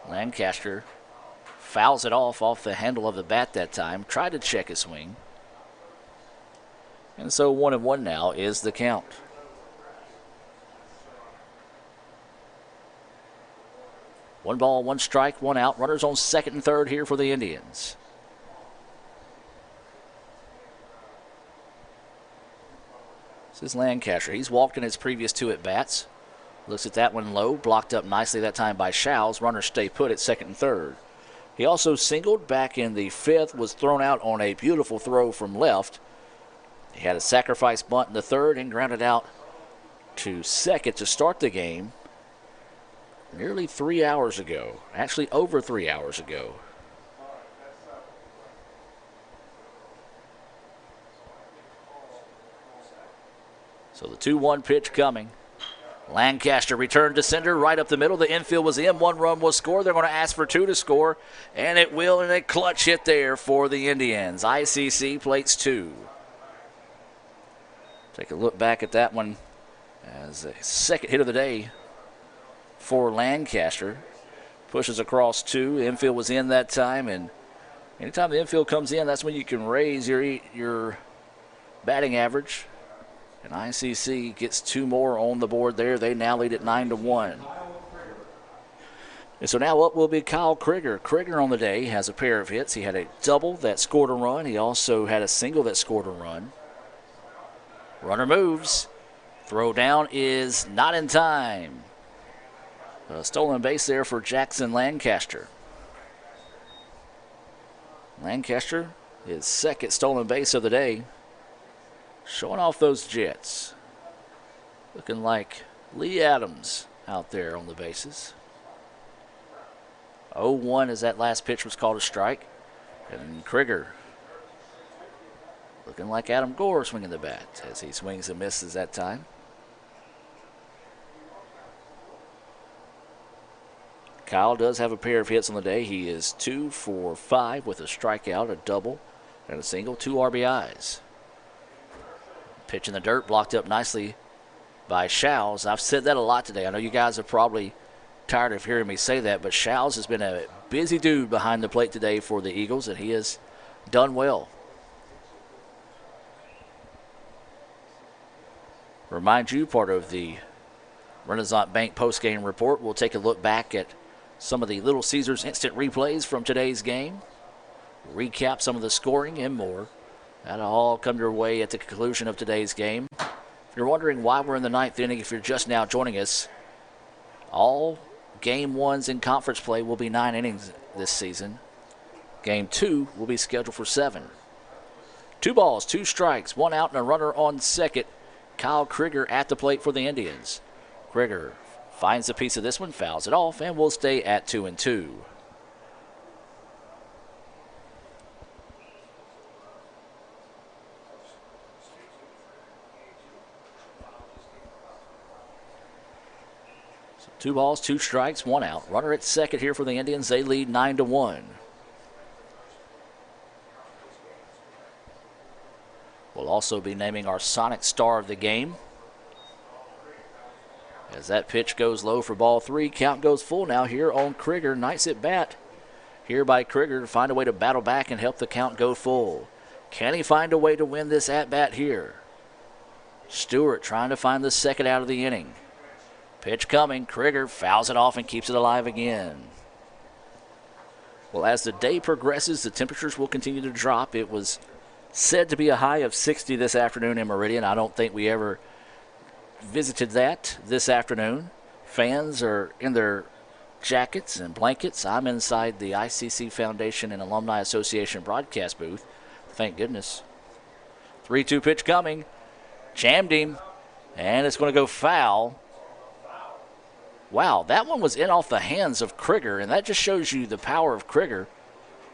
Lancaster fouls it off the handle of the bat that time. Tried to check his swing. And so 1-1 now is the count. One ball, one strike, one out. Runners on second and third here for the Indians. This is Lancaster. He's walked in his previous 2 at-bats. Looks at that one low, blocked up nicely that time by Shows. Runners stay put at second and third. He also singled back in the 5th, was thrown out on a beautiful throw from left. He had a sacrifice bunt in the 3rd and grounded out to second to start the game nearly 3 hours ago. Actually, over 3 hours ago. So the 2-1 pitch coming. Lancaster returned to center, right up the middle. The infield was in. 1 run was scored. They're going to ask for 2 to score, and it will, and a clutch hit there for the Indians. ICC plates 2. Take a look back at that one as a second hit of the day for Lancaster. Pushes across 2. The infield was in that time, and anytime the infield comes in, that's when you can raise your batting average. And ICC gets 2 more on the board there. They now lead at 9-1. And so now up will be Kyle Krieger. Krieger on the day has a pair of hits. He had a double that scored a run. He also had a single that scored a run. Runner moves. Throw down is not in time. A stolen base there for Jackson Lancaster. Lancaster, his second stolen base of the day. Showing off those Jets. Looking like Lee Adams out there on the bases. 0-1 as that last pitch was called a strike. And Krieger looking like Adam Gore swinging the bat as he swings and misses that time. Kyle does have a pair of hits on the day. He is 2 for 5 with a strikeout, a double, and a single, 2 RBIs. Pitch in the dirt, blocked up nicely by Shows. I've said that a lot today. I know you guys have probably tired of hearing me say that, but Shows has been a busy dude behind the plate today for the Eagles, and he has done well. Remind you, part of the Renaissance Bank postgame report, we'll take a look back at some of the Little Caesars instant replays from today's game, recap some of the scoring and more. That'll all come your way at the conclusion of today's game. If you're wondering why we're in the ninth inning, if you're just now joining us, all Game 1s in conference play will be 9 innings this season. Game 2 will be scheduled for 7. 2 balls, 2 strikes, 1 out and a runner on second. Kyle Krieger at the plate for the Indians. Krieger finds a piece of this one, fouls it off, and will stay at 2-2. So 2 balls, 2 strikes, 1 out. Runner at second here for the Indians. They lead 9-1. We'll also be naming our Sonic star of the game. As that pitch goes low for ball 3, count goes full now here on Krieger. Nice at bat here by Krieger to find a way to battle back and help the count go full. Can he find a way to win this at bat here? Stewart trying to find the second out of the inning. Pitch coming. Krieger fouls it off and keeps it alive again. Well, as the day progresses, the temperatures will continue to drop. It was said to be a high of 60 this afternoon in Meridian. I don't think we ever visited that this afternoon. Fans are in their jackets and blankets. I'm inside the ICC Foundation and Alumni Association broadcast booth. Thank goodness. 3-2 pitch coming. Jammed him, and it's going to go foul. Wow, that one was in off the hands of Krieger, and that just shows you the power of Krieger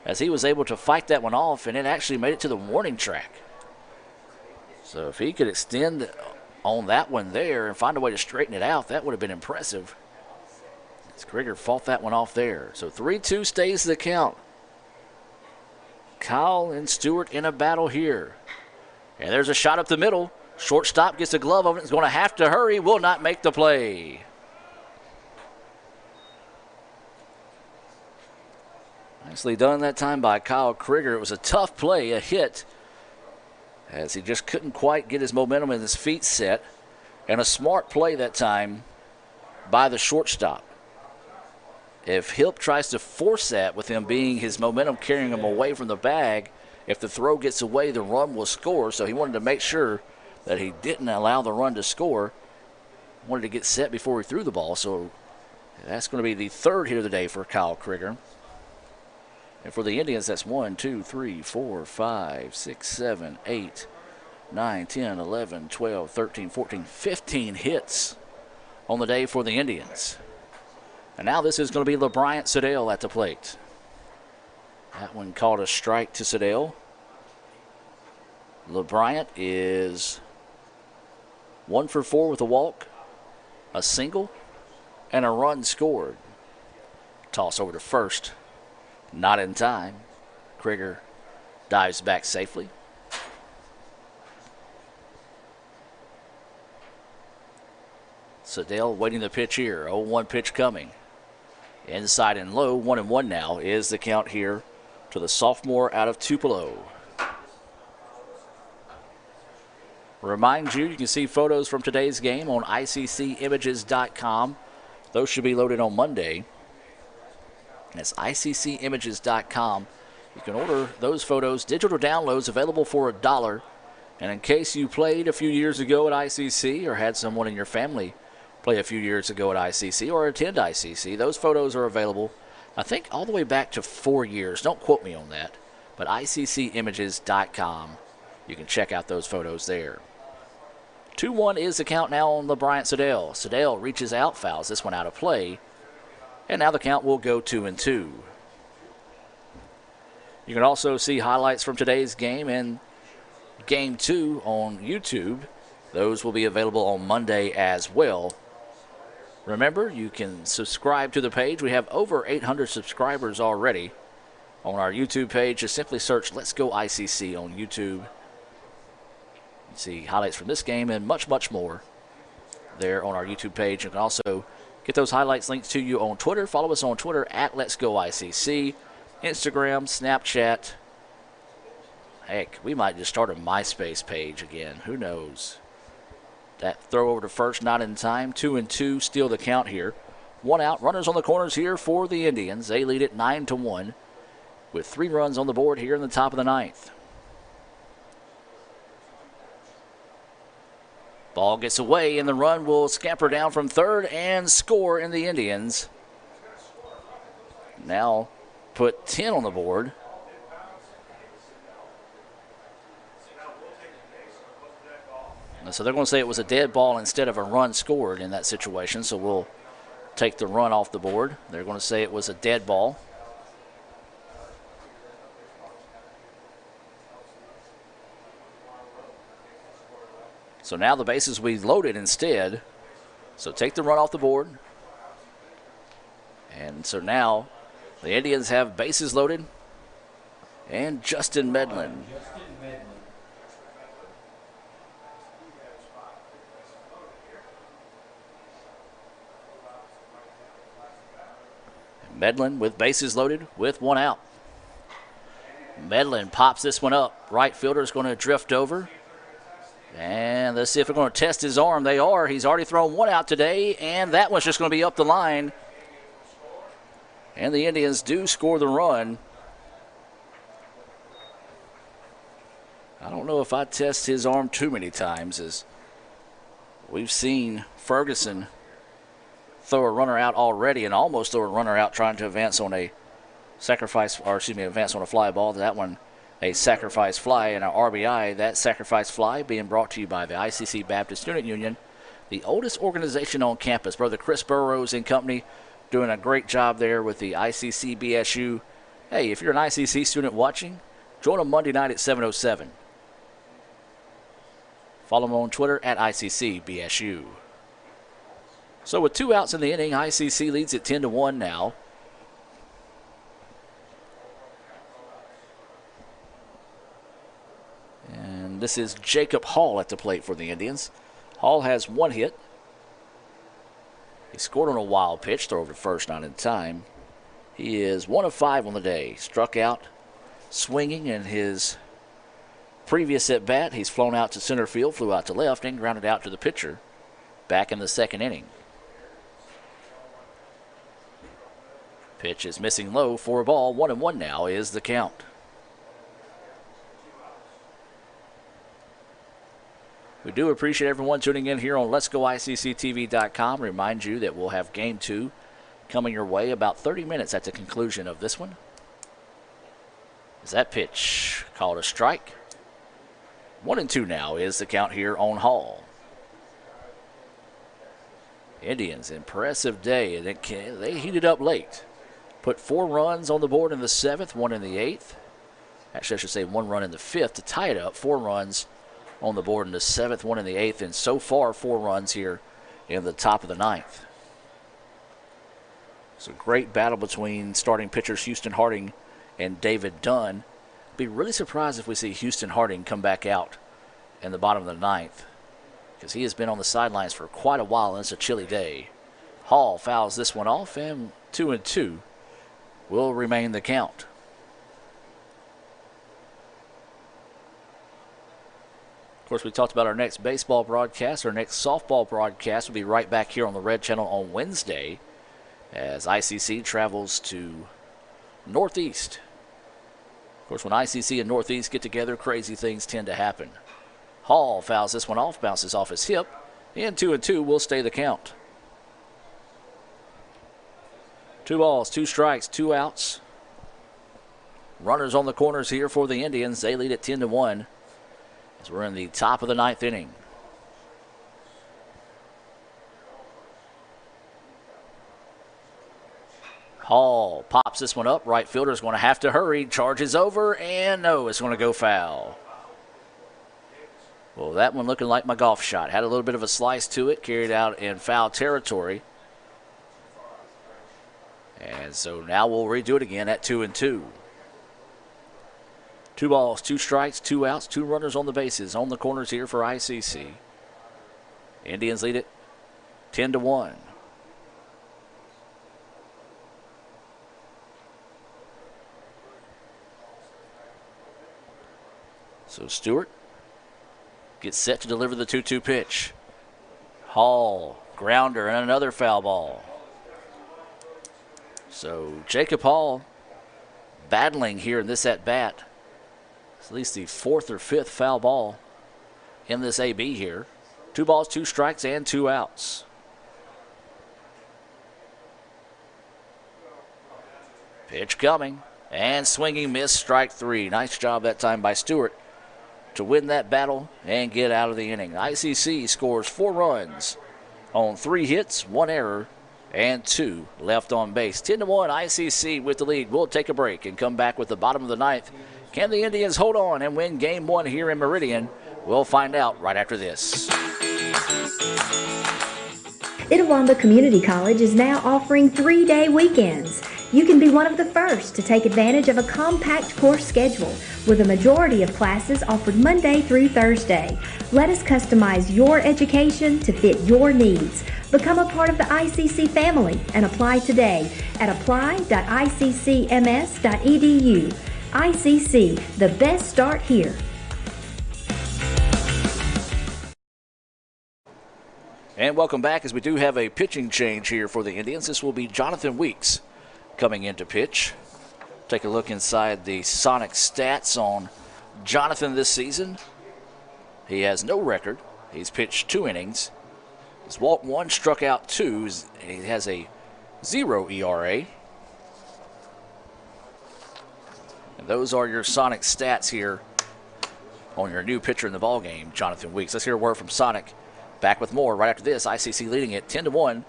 as he was able to fight that one off, and it actually made it to the warning track. So if he could extend on that one there and find a way to straighten it out, that would have been impressive. As Krieger fought that one off there. So 3-2 stays the count. Kyle and Stewart in a battle here. And there's a shot up the middle. Shortstop gets a glove of it. Is going to have to hurry. Will not make the play. Nicely done that time by Kyle Krieger. It was a tough play, a hit, as he just couldn't quite get his momentum and his feet set. And a smart play that time by the shortstop. If Hilp tries to force that with him being his momentum carrying him away from the bag, if the throw gets away, the run will score. So he wanted to make sure that he didn't allow the run to score. Wanted to get set before he threw the ball. So that's going to be the third hit of the day for Kyle Krieger. And for the Indians, that's 1, 2, 3, 4, 5, 6, 7, 8, 9, 10, 11, 12, 13, 14, 15 hits on the day for the Indians. And now this is going to be LeBryant Sedale at the plate. That one called a strike to Sedale. LeBryant is 1 for 4 with a walk, a single, and a run scored. Toss over to first. Not in time. Krieger dives back safely. Sedale waiting the pitch here. 0-1 pitch coming. Inside and low, 1-1 now is the count here to the sophomore out of Tupelo. Remind you, you can see photos from today's game on ICCimages.com. Those should be loaded on Monday. That's ICCimages.com. You can order those photos, digital downloads available for $1. And in case you played a few years ago at ICC or had someone in your family play a few years ago at ICC or attend ICC, those photos are available, I think, all the way back to 4 years. Don't quote me on that. But ICCimages.com. You can check out those photos there. 2-1 is the count now on LeBryant Sedale. Sedale reaches out, fouls this one out of play. And now the count will go 2-2. You can also see highlights from today's game and Game 2 on YouTube. Those will be available on Monday as well. Remember, you can subscribe to the page. We have over 800 subscribers already on our YouTube page. Just simply search Let's Go ICC on YouTube. See highlights from this game and much, much more there on our YouTube page. You can also Get those highlights linked to you on Twitter. Follow us on Twitter at Let's Go ICC, Instagram, Snapchat. Heck, we might just start a MySpace page again. Who knows? That throw over to first, not in time. 2-2, steal the count here. 1 out. Runners on the corners here for the Indians. They lead it 9-1 with 3 runs on the board here in the top of the 9th. Ball gets away, and the run will scamper down from third and score in the Indians. Now put 10 on the board. And so they're going to say it was a dead ball instead of a run scored in that situation, so we'll take the run off the board. They're going to say it was a dead ball. So now the bases we loaded instead. So take the run off the board. And so now the Indians have bases loaded. And Justin Medlin. Medlin with bases loaded with 1 out. Medlin pops this one up. Right fielder is going to drift over. And let's see if they're going to test his arm. They are. He's already thrown 1 out today, and that one's just going to be up the line. And the Indians do score the run. I don't know if I test his arm too many times, as we've seen Ferguson throw a runner out already and almost throw a runner out trying to advance on a advance on a fly ball. That one a sacrifice fly and an RBI. That sacrifice fly being brought to you by the ICC Baptist Student Union, the oldest organization on campus. Brother Chris Burrows and company doing a great job there with the ICC BSU. Hey, if you're an ICC student watching, join them Monday night at 7:07. Follow them on Twitter at ICC BSU. So with 2 outs in the inning, ICC leads at 10-1 now. And this is Jacob Hall at the plate for the Indians. Hall has 1 hit. He scored on a wild pitch, throw over to first, not in time. He is 1 of 5 on the day. Struck out swinging in his previous at bat. He's flown out to center field, flew out to left, and grounded out to the pitcher back in the 2nd inning. Pitch is missing low for a ball. 1-1 now is the count. We do appreciate everyone tuning in here on Let'sGoICCTV.com. Remind you that we'll have Game 2 coming your way about 30 minutes at the conclusion of this one. Is that pitch called a strike? 1-2 now is the count here on Hall. Indians, impressive day. They heated up late. Put 4 runs on the board in the 7th, 1 in the 8th. Actually, I should say 1 run in the 5th to tie it up. 4 runs on the board in the 7th, 1 in the 8th, and so far 4 runs here in the top of the 9th. It's a great battle between starting pitchers Houston Harding and David Dunn. Be really surprised if we see Houston Harding come back out in the bottom of the 9th, because he has been on the sidelines for quite a while, and it's a chilly day. Hall fouls this one off, and 2-2 will remain the count. Of course, we talked about our next baseball broadcast. Our next softball broadcast will be right back here on the Red Channel on Wednesday as ICC travels to Northeast. Of course, when ICC and Northeast get together, crazy things tend to happen. Hall fouls this one off, bounces off his hip, and 2-2 will stay the count. 2 balls, 2 strikes, 2 outs. Runners on the corners here for the Indians. They lead at 10-1 as we're in the top of the 9th inning. Hall pops this one up. Right fielder's going to have to hurry. Charges over, and no, it's going to go foul. Well, that one looking like my golf shot. Had a little bit of a slice to it, carried out in foul territory. And so now we'll redo it again at 2-2. 2 balls, 2 strikes, 2 outs, 2 runners on the bases on the corners here for ICC. Indians lead it 10-1. So Stewart gets set to deliver the 2-2 pitch. Hall, grounder, and another foul ball. So Jacob Hall battling here in this at-bat. It's at least the 4th or 5th foul ball in this AB here. 2 balls, 2 strikes, and 2 outs. Pitch coming, and swinging, miss, strike 3. Nice job that time by Stewart to win that battle and get out of the inning. ICC scores 4 runs on 3 hits, 1 error, and 2 left on base. 10-1 ICC with the lead. We'll take a break and come back with the bottom of the 9th. Can the Indians hold on and win Game 1 here in Meridian? We'll find out right after this. Itawamba Community College is now offering 3-day weekends. You can be one of the first to take advantage of a compact course schedule with a majority of classes offered Monday through Thursday. Let us customize your education to fit your needs. Become a part of the ICC family and apply today at apply.iccms.edu. ICC, the best start here. And welcome back, as we do have a pitching change here for the Indians. This will be Jonathan Weeks coming into pitch. Take a look inside the Sonic stats on Jonathan this season. He has no record. He's pitched 2 innings. He's walked 1, struck out 2. He has a 0 ERA. And those are your Sonic stats here on your new pitcher in the ballgame, Jonathan Weeks. Let's hear a word from Sonic. Back with more right after this. ICC leading it 10-1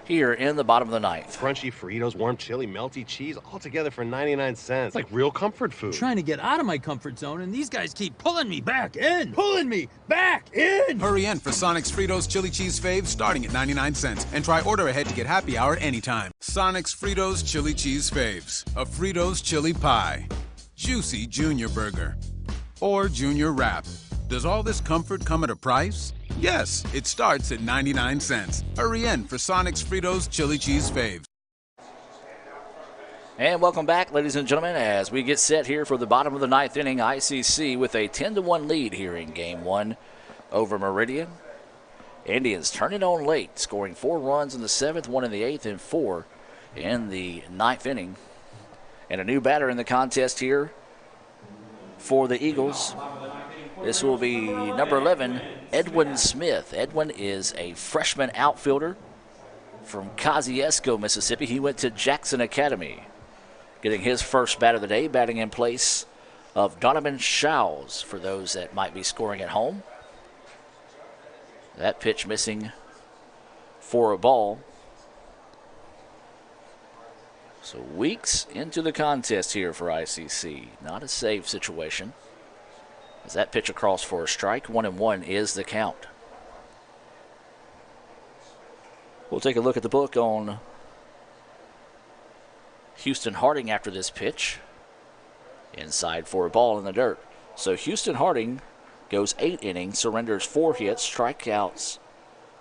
here in the bottom of the 9th. Crunchy Fritos, warm chili, melty cheese, all together for 99 cents. It's like real comfort food. I'm trying to get out of my comfort zone, and these guys keep pulling me back in. Pulling me back in! Hurry in for Sonic's Fritos Chili Cheese Faves starting at 99 cents. And try order ahead to get happy hour anytime. Sonic's Fritos Chili Cheese Faves. A Fritos chili pie. Juicy Junior Burger. Or Junior Wrap. Does all this comfort come at a price? Yes, it starts at 99 cents. Hurry in for Sonic's Fritos Chili Cheese Faves. And welcome back, ladies and gentlemen, as we get set here for the bottom of the 9th inning. ICC with a 10-1 lead here in Game 1 over Meridian. Indians turning on late, scoring 4 runs in the 7th, 1 in the 8th, and 4 in the 9th inning. And a new batter in the contest here for the Eagles. This will be number 11, Edwin Smith. Edwin is a freshman outfielder from Kosciuszko, Mississippi. He went to Jackson Academy, getting his first bat of the day, batting in place of Donovan Shows for those that might be scoring at home. That pitch missing for a ball. So Weeks into the contest here for ICC. Not a save situation. As that pitch across for a strike, 1-1 is the count. We'll take a look at the book on Houston Harding after this pitch. Inside for a ball in the dirt. So Houston Harding goes 8 innings, surrenders 4 hits, strikeouts.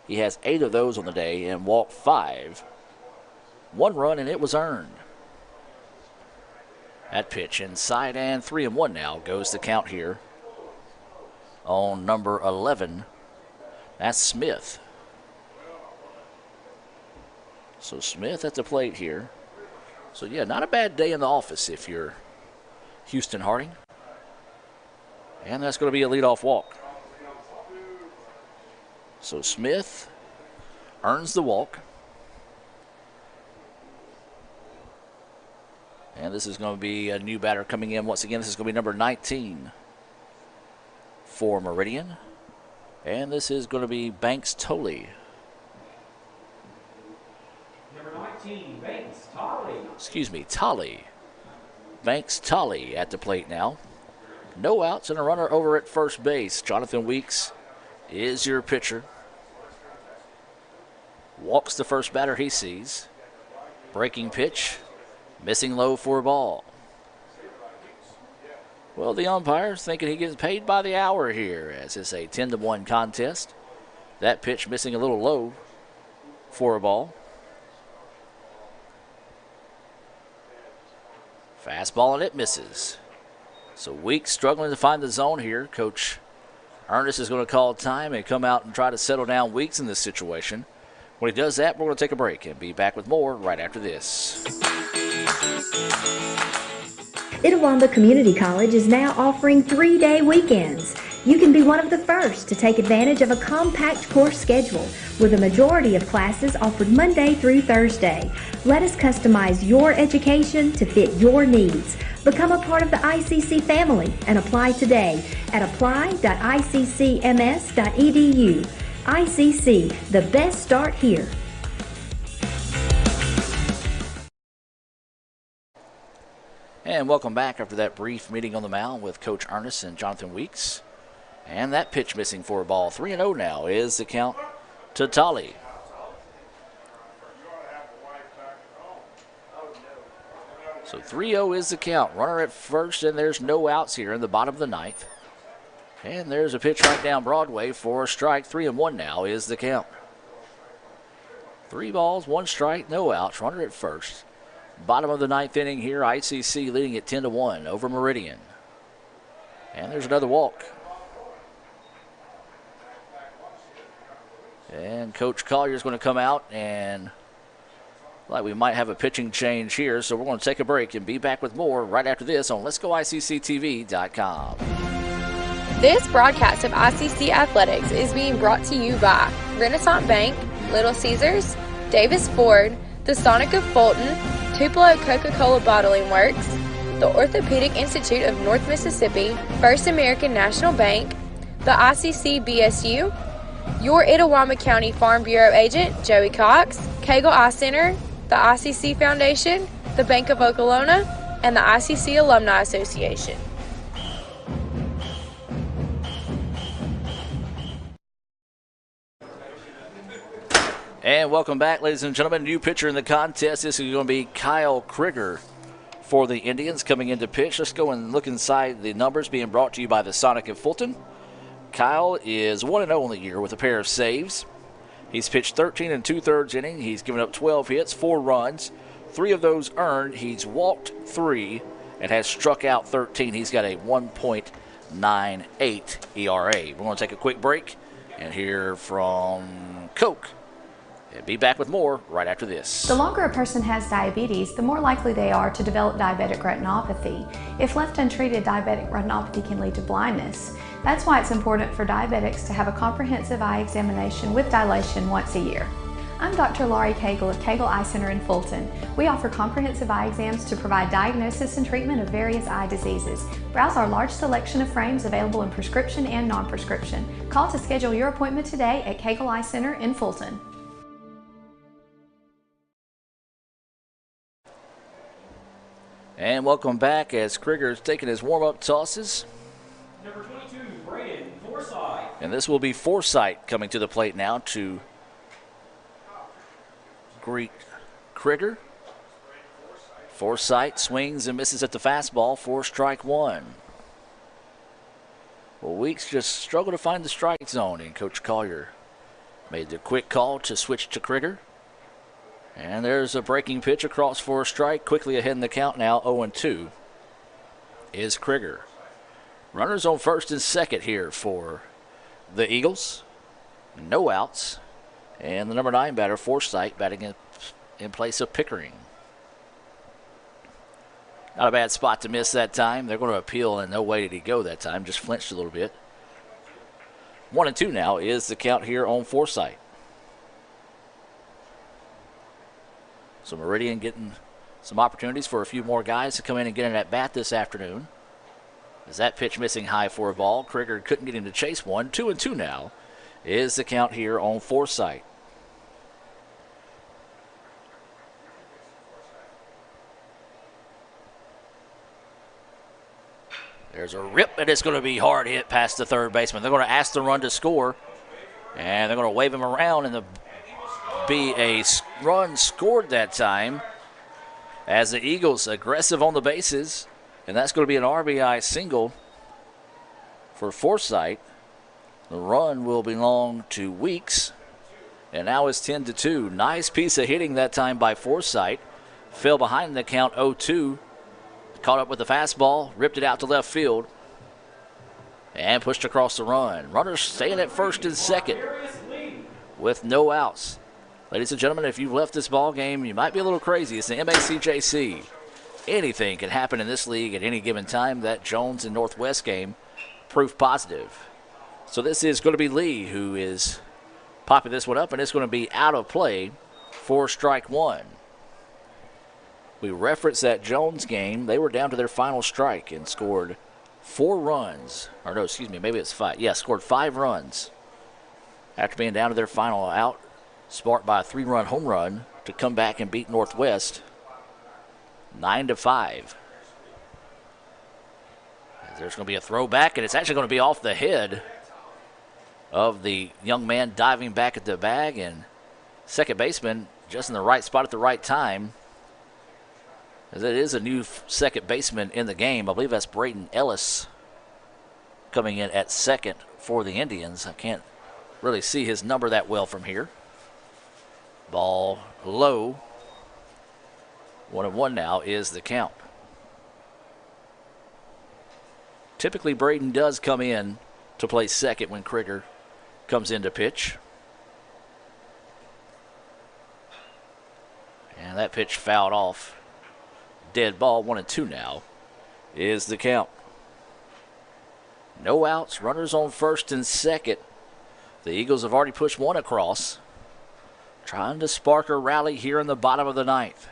He has 8 of those on the day and walked 5. 1 run, and it was earned. That pitch inside, and 3-1 now goes the count here on number 11. That's Smith. So Smith at the plate here. So yeah, not a bad day in the office if you're Houston Harding. And that's going to be a leadoff walk. So Smith earns the walk. And this is going to be a new batter coming in once again. This is going to be number 19 for Meridian. And this is going to be Banks Tolley. Number 19, Banks Tolley. Excuse me, Tolley. Banks Tolley at the plate now. No outs and a runner over at first base. Jonathan Weeks is your pitcher. Walks the first batter he sees. Breaking pitch. Missing low for a ball. Well, the umpire's thinking he gets paid by the hour here, as it's a 10-1 contest. That pitch missing a little low for a ball. Fastball, and it misses. So Weeks struggling to find the zone here. Coach Ernest is going to call time and come out and try to settle down Weeks in this situation. When he does that, we're going to take a break and be back with more right after this. Itawamba Community College is now offering 3-day weekends. You can be one of the first to take advantage of a compact course schedule with a majority of classes offered Monday through Thursday. Let us customize your education to fit your needs. Become a part of the ICC family and apply today at apply.iccms.edu. ICC, the best start here. And welcome back after that brief meeting on the mound with Coach Ernest and Jonathan Weeks. And that pitch missing for a ball. 3-0 now is the count to Tolly. So 3-0 is the count. Runner at first, and there's no outs here in the bottom of the ninth. And there's a pitch right down Broadway for a strike. 3-1 now is the count. 3 balls, 1 strike, no outs. Runner at first. Bottom of the ninth inning here. ICC leading at 10-1 over Meridian. And there's another walk. And Coach Collier's going to come out and like we might have a pitching change here. So we're going to take a break and be back with more right after this on Let'sGoICCTV.com. This broadcast of ICC Athletics is being brought to you by Renaissance Bank, Little Caesars, Davis Ford, the Sonic of Fulton, Tupelo Coca-Cola Bottling Works, the Orthopedic Institute of North Mississippi, First American National Bank, the ICC BSU, your Itawamba County Farm Bureau agent, Joey Cox, Cagle Eye Center, the ICC Foundation, the Bank of Okolona, and the ICC Alumni Association. And welcome back, ladies and gentlemen. New pitcher in the contest. This is going to be Kyle Krieger for the Indians coming into pitch. Let's go and look inside the numbers being brought to you by the Sonic of Fulton. Kyle is 1-0 on the year with a pair of saves. He's pitched 13 2/3 innings. He's given up 12 hits, 4 runs. 3 of those earned. He's walked 3 and has struck out 13. He's got a 1.98 ERA. We're going to take a quick break and hear from Coke. And be back with more right after this. The longer a person has diabetes, the more likely they are to develop diabetic retinopathy. If left untreated, diabetic retinopathy can lead to blindness. That's why it's important for diabetics to have a comprehensive eye examination with dilation once a year. I'm Dr. Laurie Cagle of Cagle Eye Center in Fulton. We offer comprehensive eye exams to provide diagnosis and treatment of various eye diseases. Browse our large selection of frames available in prescription and non-prescription. Call to schedule your appointment today at Cagle Eye Center in Fulton. And welcome back as Krieger is taking his warm-up tosses. Number 22, Braden Forsythe. And this will be Forsythe coming to the plate now to greet Krieger. Forsythe swings and misses at the fastball for strike 1. Well, Weeks just struggled to find the strike zone, and Coach Collier made the quick call to switch to Krieger. And there's a breaking pitch across for a strike. Quickly ahead in the count now, 0-2 is Krieger. Runners on first and second here for the Eagles. No outs. And the number 9 batter, Forsythe, batting in place of Pickering. Not a bad spot to miss that time. They're going to appeal, and no way did he go that time. Just flinched a little bit. 1-2 now is the count here on Forsythe. So Meridian getting some opportunities for a few more guys to come in and get an at-bat this afternoon. As that pitch missing high for a ball. Krieger couldn't get him to chase one. 2-2 now is the count here on Forsythe. There's a rip, and it's going to be hard hit past the third baseman. They're going to ask the run to score, and they're going to wave him around, and be a run scored that time as the Eagles aggressive on the bases, and that's going to be an RBI single for Forsythe. The run will belong to Weeks, and now it's 10-2. Nice piece of hitting that time by Forsythe. Fell behind the count 0-2 caught up with the fastball, ripped it out to left field, and pushed across the run. Runners staying at first and second with no outs. Ladies and gentlemen, if you've left this ball game, you might be a little crazy. It's the MACJC. Anything can happen in this league at any given time. That Jones and Northwest game proof positive. So this is going to be Lee who is popping this one up, and it's going to be out of play for strike one. We referenced that Jones game. They were down to their final strike and scored 4 runs. Or no, excuse me, maybe it's 5. Yeah, scored 5 runs after being down to their final out, sparked by a 3-run home run to come back and beat Northwest 9-5. There's going to be a throwback, and it's actually going to be off the head of the young man diving back at the bag, and second baseman just in the right spot at the right time. As it is a new second baseman in the game. I believe that's Brayden Ellis coming in at second for the Indians. I can't really see his number that well from here. Ball low. 1-1 now is the count. Typically, Brayden does come in to play second when Krieger comes in to pitch. And that pitch fouled off. Dead ball, 1-2 now is the count. No outs, runners on first and second. The Eagles have already pushed one across, trying to spark a rally here in the bottom of the ninth.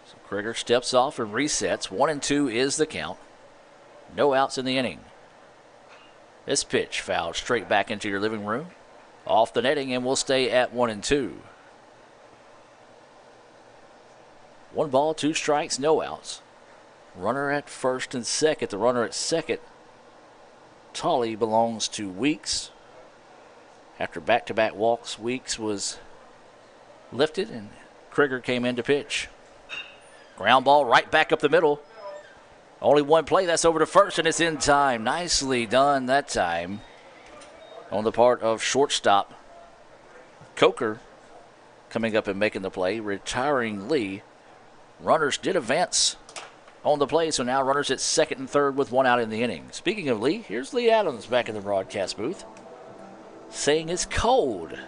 So Krieger steps off and resets. 1-2 is the count. No outs in the inning. This pitch fouled straight back into your living room, off the netting, and will stay at 1-2. 1 ball, 2 strikes, no outs. Runner at first and second. The runner at second, Tolley, belongs to Weeks. After back-to-back walks, Weeks was lifted, and Krieger came in to pitch. Ground ball right back up the middle. Only one play, that's over to first, and it's in time. Nicely done that time on the part of shortstop Coker, coming up and making the play, retiring Lee. Runners did advance on the play, so now runners at second and third with 1 out in the inning. Speaking of Lee, here's Lee Adams back in the broadcast booth saying it's cold.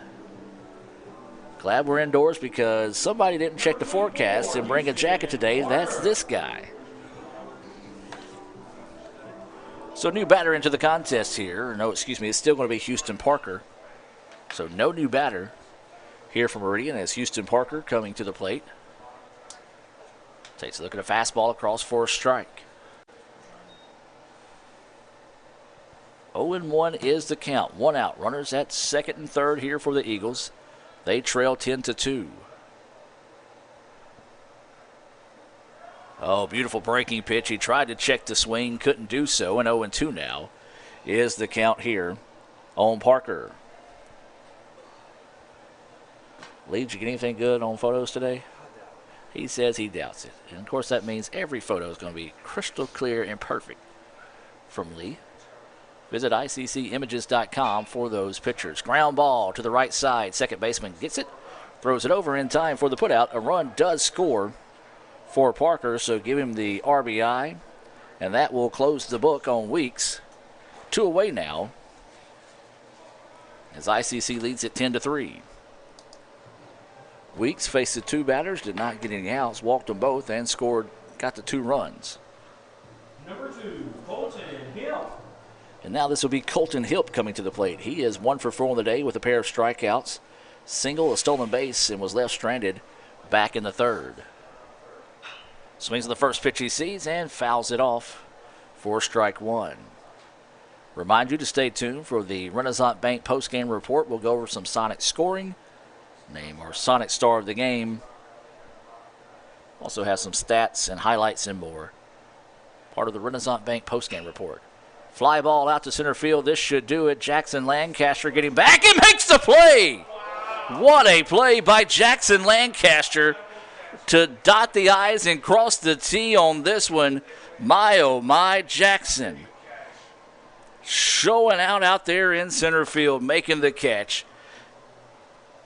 Glad we're indoors because somebody didn't check the forecast and bring a jacket today. That's this guy. So new batter into the contest here. No, excuse me, it's still going to be Houston Parker. So no new batter here from Meridian as Houston Parker coming to the plate. Takes a look at a fastball across for a strike. 0-1 is the count. 1 out. Runners at second and third here for the Eagles. They trail 10-2. Oh, beautiful breaking pitch. He tried to check the swing, couldn't do so, and 0-2 now is the count here on Parker. Lee, did you get anything good on photos today? He says he doubts it. And, of course, that means every photo is going to be crystal clear and perfect from Lee. Visit ICCimages.com for those pictures. Ground ball to the right side. Second baseman gets it, throws it over in time for the putout. A run does score for Parker, so give him the RBI, and that will close the book on Weeks. 2 away now as ICC leads at 10-3. Weeks faced the 2 batters, did not get any outs, walked them both, and scored, got the 2 runs. Number 2, Colton Hill. And now this will be Colton Hilp coming to the plate. He is 1 for 4 on the day with a pair of strikeouts, single, a stolen base, and was left stranded back in the third. Swings on the first pitch he sees and fouls it off for strike 1. Remind you to stay tuned for the Renaissance Bank postgame report. We'll go over some Sonic scoring, name our Sonic star of the game. Also has some stats and highlights and more. Part of the Renaissance Bank postgame report. Fly ball out to center field. This should do it. Jackson Lancaster getting back and makes the play. What a play by Jackson Lancaster to dot the I's and cross the T on this one. My, oh my, Jackson. showing out there in center field, making the catch.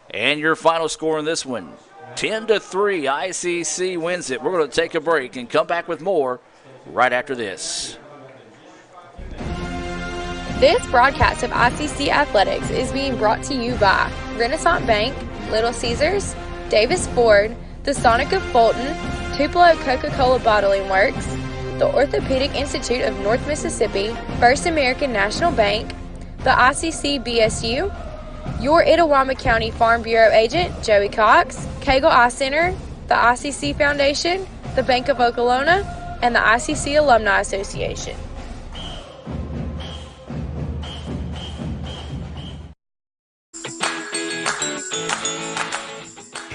And your final score in this one, 10-3, ICC wins it. We're going to take a break and come back with more right after this. This broadcast of ICC Athletics is being brought to you by Renaissance Bank, Little Caesars, Davis Ford, the Sonic of Fulton, Tupelo Coca-Cola Bottling Works, the Orthopedic Institute of North Mississippi, First American National Bank, the ICC BSU, your Itawamba County Farm Bureau agent, Joey Cox, Cagle Eye Center, the ICC Foundation, the Bank of Okolona, and the ICC Alumni Association.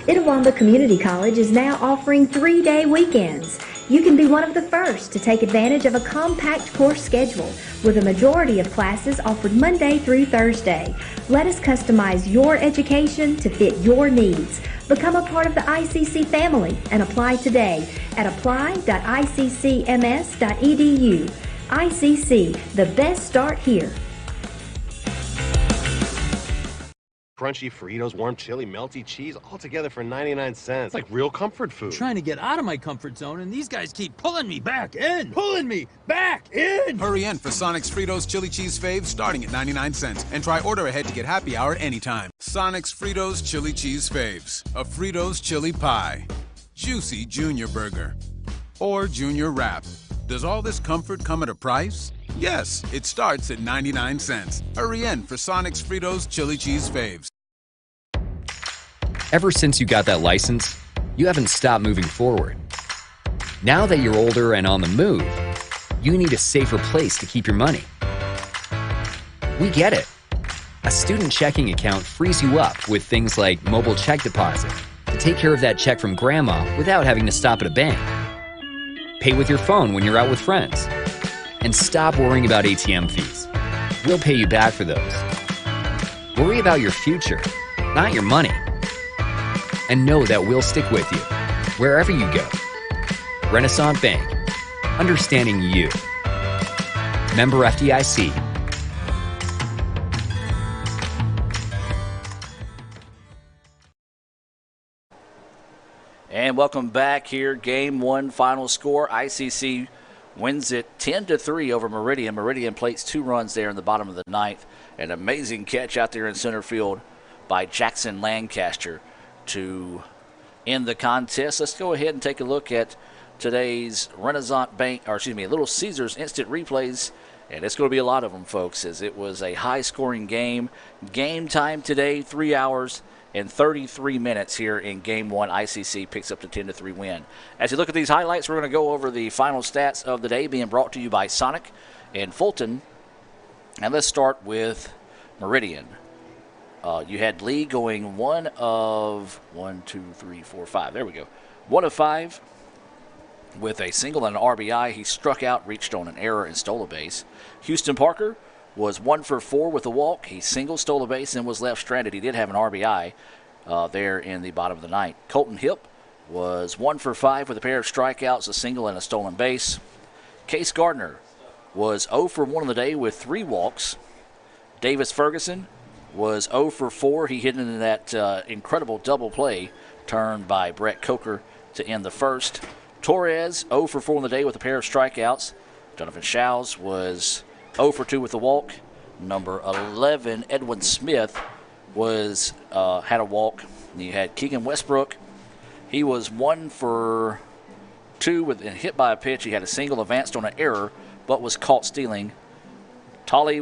Itawamba Community College is now offering 3-day weekends. You can be one of the first to take advantage of a compact course schedule with a majority of classes offered Monday through Thursday. Let us customize your education to fit your needs. Become a part of the ICC family and apply today at apply.iccms.edu. ICC, the best start here. Crunchy Fritos, warm chili, melty cheese, all together for 99 cents. It's like real comfort food. I'm trying to get out of my comfort zone, and these guys keep pulling me back in. Pulling me back in! Hurry in for Sonic's Fritos Chili Cheese Faves starting at 99 cents. And try order ahead to get happy hour anytime. Sonic's Fritos Chili Cheese Faves. A Fritos chili pie. Juicy Junior Burger. Or Junior Wrap. Does all this comfort come at a price? Yes, it starts at 99 cents. Hurry in for Sonic's Fritos Chili Cheese Faves. Ever since you got that license, you haven't stopped moving forward. Now that you're older and on the move, you need a safer place to keep your money. We get it. A student checking account frees you up with things like mobile check deposit to take care of that check from grandma without having to stop at a bank. Pay with your phone when you're out with friends. And stop worrying about ATM fees. We'll pay you back for those. Worry about your future, not your money. And know that we'll stick with you, wherever you go. Renaissance Bank, understanding you. Member FDIC. And welcome back here. Game one, final score. ICC wins it 10-3 over Meridian. Meridian plates 2 runs there in the bottom of the ninth. An amazing catch out there in center field by Jackson Lancaster to end the contest. Let's go ahead and take a look at today's Little Caesars instant replays. And it's going to be a lot of them, folks, as it was a high-scoring game. Game time today, 3 hours and 33 minutes here in Game 1. ICC picks up the 10-3 win. As you look at these highlights, we're going to go over the final stats of the day being brought to you by Sonic and Fulton. And let's start with Meridian. You had Lee going 1 of 5. There we go. 1 of 5 with a single and an RBI. He struck out, reached on an error, and stole a base. Houston Parker was 1 for 4 with a walk. He single, stole a base, and was left stranded. He did have an RBI there in the bottom of the ninth. Colton Hip was 1 for 5 with a pair of strikeouts, a single, and a stolen base. Case Gardner was 0 for 1 on the day with 3 walks. Davis Ferguson was 0 for 4. He hit into that incredible double play turned by Brett Coker to end the first. Torres, 0 for 4 on the day with a pair of strikeouts. Jonathan Shows was 0 for 2 with a walk. Number 11, Edwin Smith, had a walk. And you had Keegan Westbrook. He was 1 for 2 with a hit by a pitch. He had a single, advanced on an error, but was caught stealing. Tolley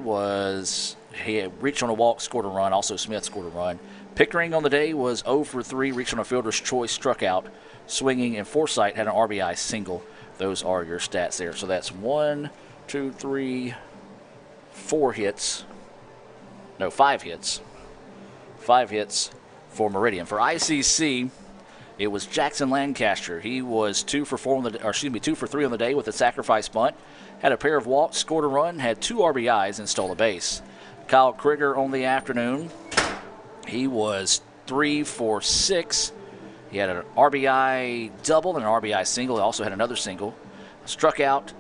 he had reached on a walk, scored a run. Also, Smith scored a run. Pickering on the day was 0 for 3, reached on a fielder's choice, struck out. Swinging, and Forsythe had an RBI single. Those are your stats there. So that's 5 hits. 5 hits for Meridian. For ICC, it was Jackson Lancaster. He was 2 for 3 on the day with a sacrifice bunt. Had a pair of walks, scored a run, had 2 RBIs, and stole a base. Kyle Krieger on the afternoon. He was 3 for 6. He had an RBI double and an RBI single. He also had another single. Struck out.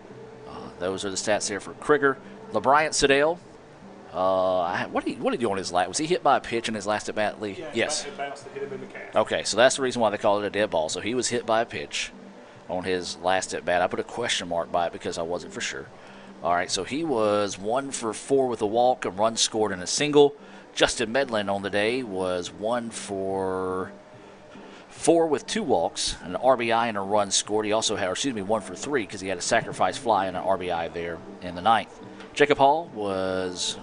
Those are the stats there for Krieger. LeBryant Siddell. What did he do on his last? Was he hit by a pitch in his last at bat, Lee? Yeah, yes. It bounced and hit him in the calf. Okay, so that's the reason why they call it a dead ball. So he was hit by a pitch on his last at bat. I put a question mark by it because I wasn't for sure. All right, so he was 1 for 4 with a walk, a run scored, and a single. Justin Medlin on the day was 1 for 4 with 2 walks, an RBI and a run scored. He also had, 1 for 3 because he had a sacrifice fly and an RBI there in the 9th. Jacob Hall was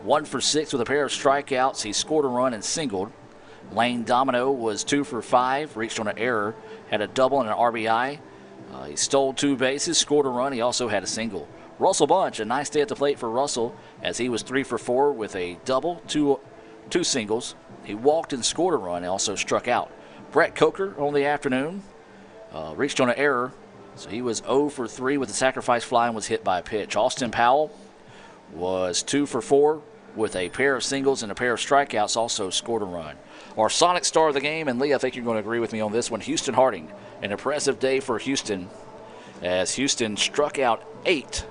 1 for 6 with a pair of strikeouts. He scored a run and singled. Lane Domino was 2 for 5, reached on an error, had a double and an RBI. He stole 2 bases, scored a run. He also had a single. Russell Bunch, a nice day at the plate for Russell, as he was 3 for 4 with a double, two singles. He walked and scored a run. He also struck out. Brett Coker on the afternoon reached on an error, so he was 0 for 3 with a sacrifice fly and was hit by a pitch. Austin Powell was 2 for 4 with a pair of singles and a pair of strikeouts, also scored a run. Our Sonic star of the game, and Lee, I think you're going to agree with me on this one, Houston Harding. An impressive day for Houston, as Houston struck out 8,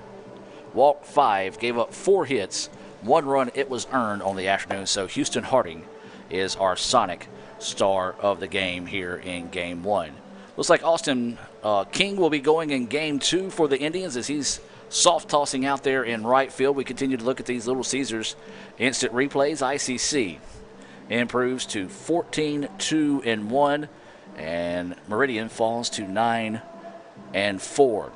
walked 5, gave up 4 hits, 1 run. It was earned on the afternoon, so Houston Harding is our Sonic star of the game here in Game 1. Looks like Austin King will be going in Game 2 for the Indians as he's soft tossing out there in right field. We continue to look at these Little Caesars instant replays. ICC improves to 14-2-1, and Meridian falls to 9-4.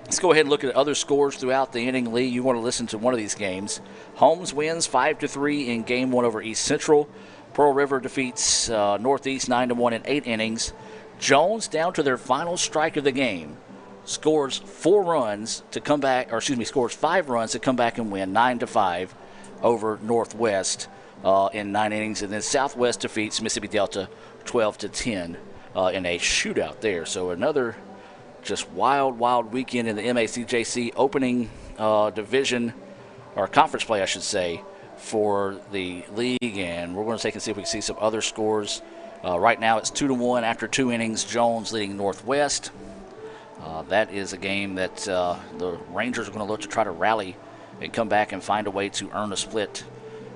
Let's go ahead and look at other scores throughout the inning. Lee, you want to listen to one of these games. Holmes wins 5-3 in Game 1 over East Central. Pearl River defeats Northeast 9-1 in 8 innings. Jones, down to their final strike of the game, scores 4 runs to come back, scores 5 runs to come back and win 9-5 over Northwest in 9 innings. And then Southwest defeats Mississippi Delta 12-10 in a shootout there. So another just wild weekend in the MACJC opening division, or conference play, I should say, for the league. And we're going to take and see if we can see some other scores. Right now it's 2-1 after 2 innings. Jones leading Northwest. That is a game that the Rangers are going to look to try to rally and come back and find a way to earn a split.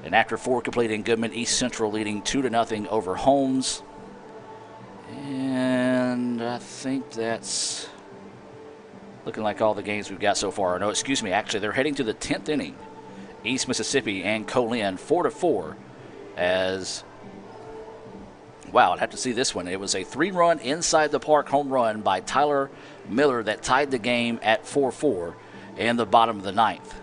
And after 4 completed in Goodman, East Central leading 2-0 over Holmes. And I think that's looking like all the games we've got so far. No, excuse me, actually they're heading to the 10th inning. East Mississippi and Colin 4-4 as, wow, I'd have to see this one. It was a 3-run inside the park home run by Tyler Miller that tied the game at 4-4 in the bottom of the 9th.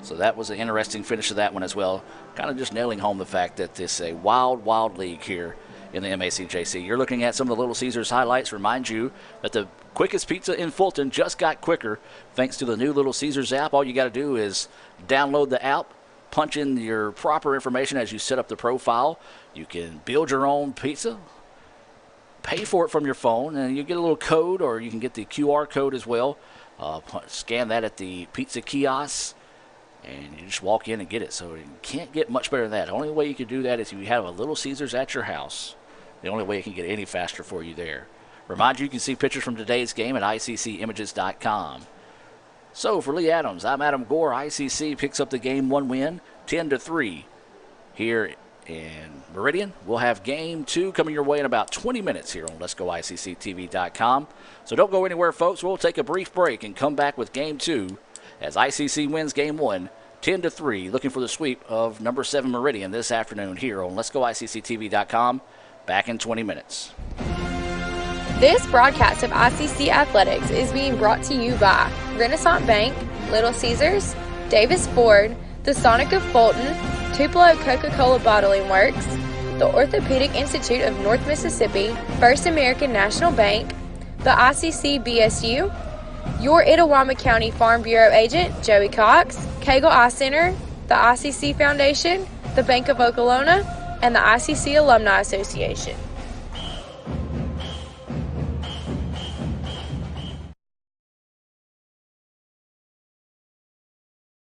So that was an interesting finish of that one as well. Kind of just nailing home the fact that this is a wild league here in the MACJC. You're looking at some of the Little Caesars highlights. Remind you that the quickest pizza in Fulton just got quicker thanks to the new Little Caesars app. All you got to do is download the app, punch in your proper information as you set up the profile. You can build your own pizza, pay for it from your phone, and you get a little code, or you can get the QR code as well. Scan that at the pizza kiosks, and you just walk in and get it. So you can't get much better than that. The only way you can do that is if you have a Little Caesars at your house. The only way it can get any faster for you there. Remind you can see pictures from today's game at ICCimages.com. So for Lee Adams, I'm Adam Gore. ICC picks up the Game 1 win, 10-3 here in Meridian. We'll have Game 2 coming your way in about 20 minutes here on Let'sGoICCTV.com. So don't go anywhere, folks. We'll take a brief break and come back with Game 2 as ICC wins Game 1, 10-3, looking for the sweep of number 7 Meridian this afternoon here on Let'sGoICCTV.com. Back in 20 minutes. This broadcast of ICC Athletics is being brought to you by Renaissance Bank, Little Caesars, Davis Ford, the Sonic of Fulton, Tupelo Coca-Cola Bottling Works, the Orthopedic Institute of North Mississippi, First American National Bank, the ICC BSU, your Itawamba County Farm Bureau agent, Joey Cox, Cagle Eye Center, the ICC Foundation, the Bank of Okolona, and the ICC Alumni Association.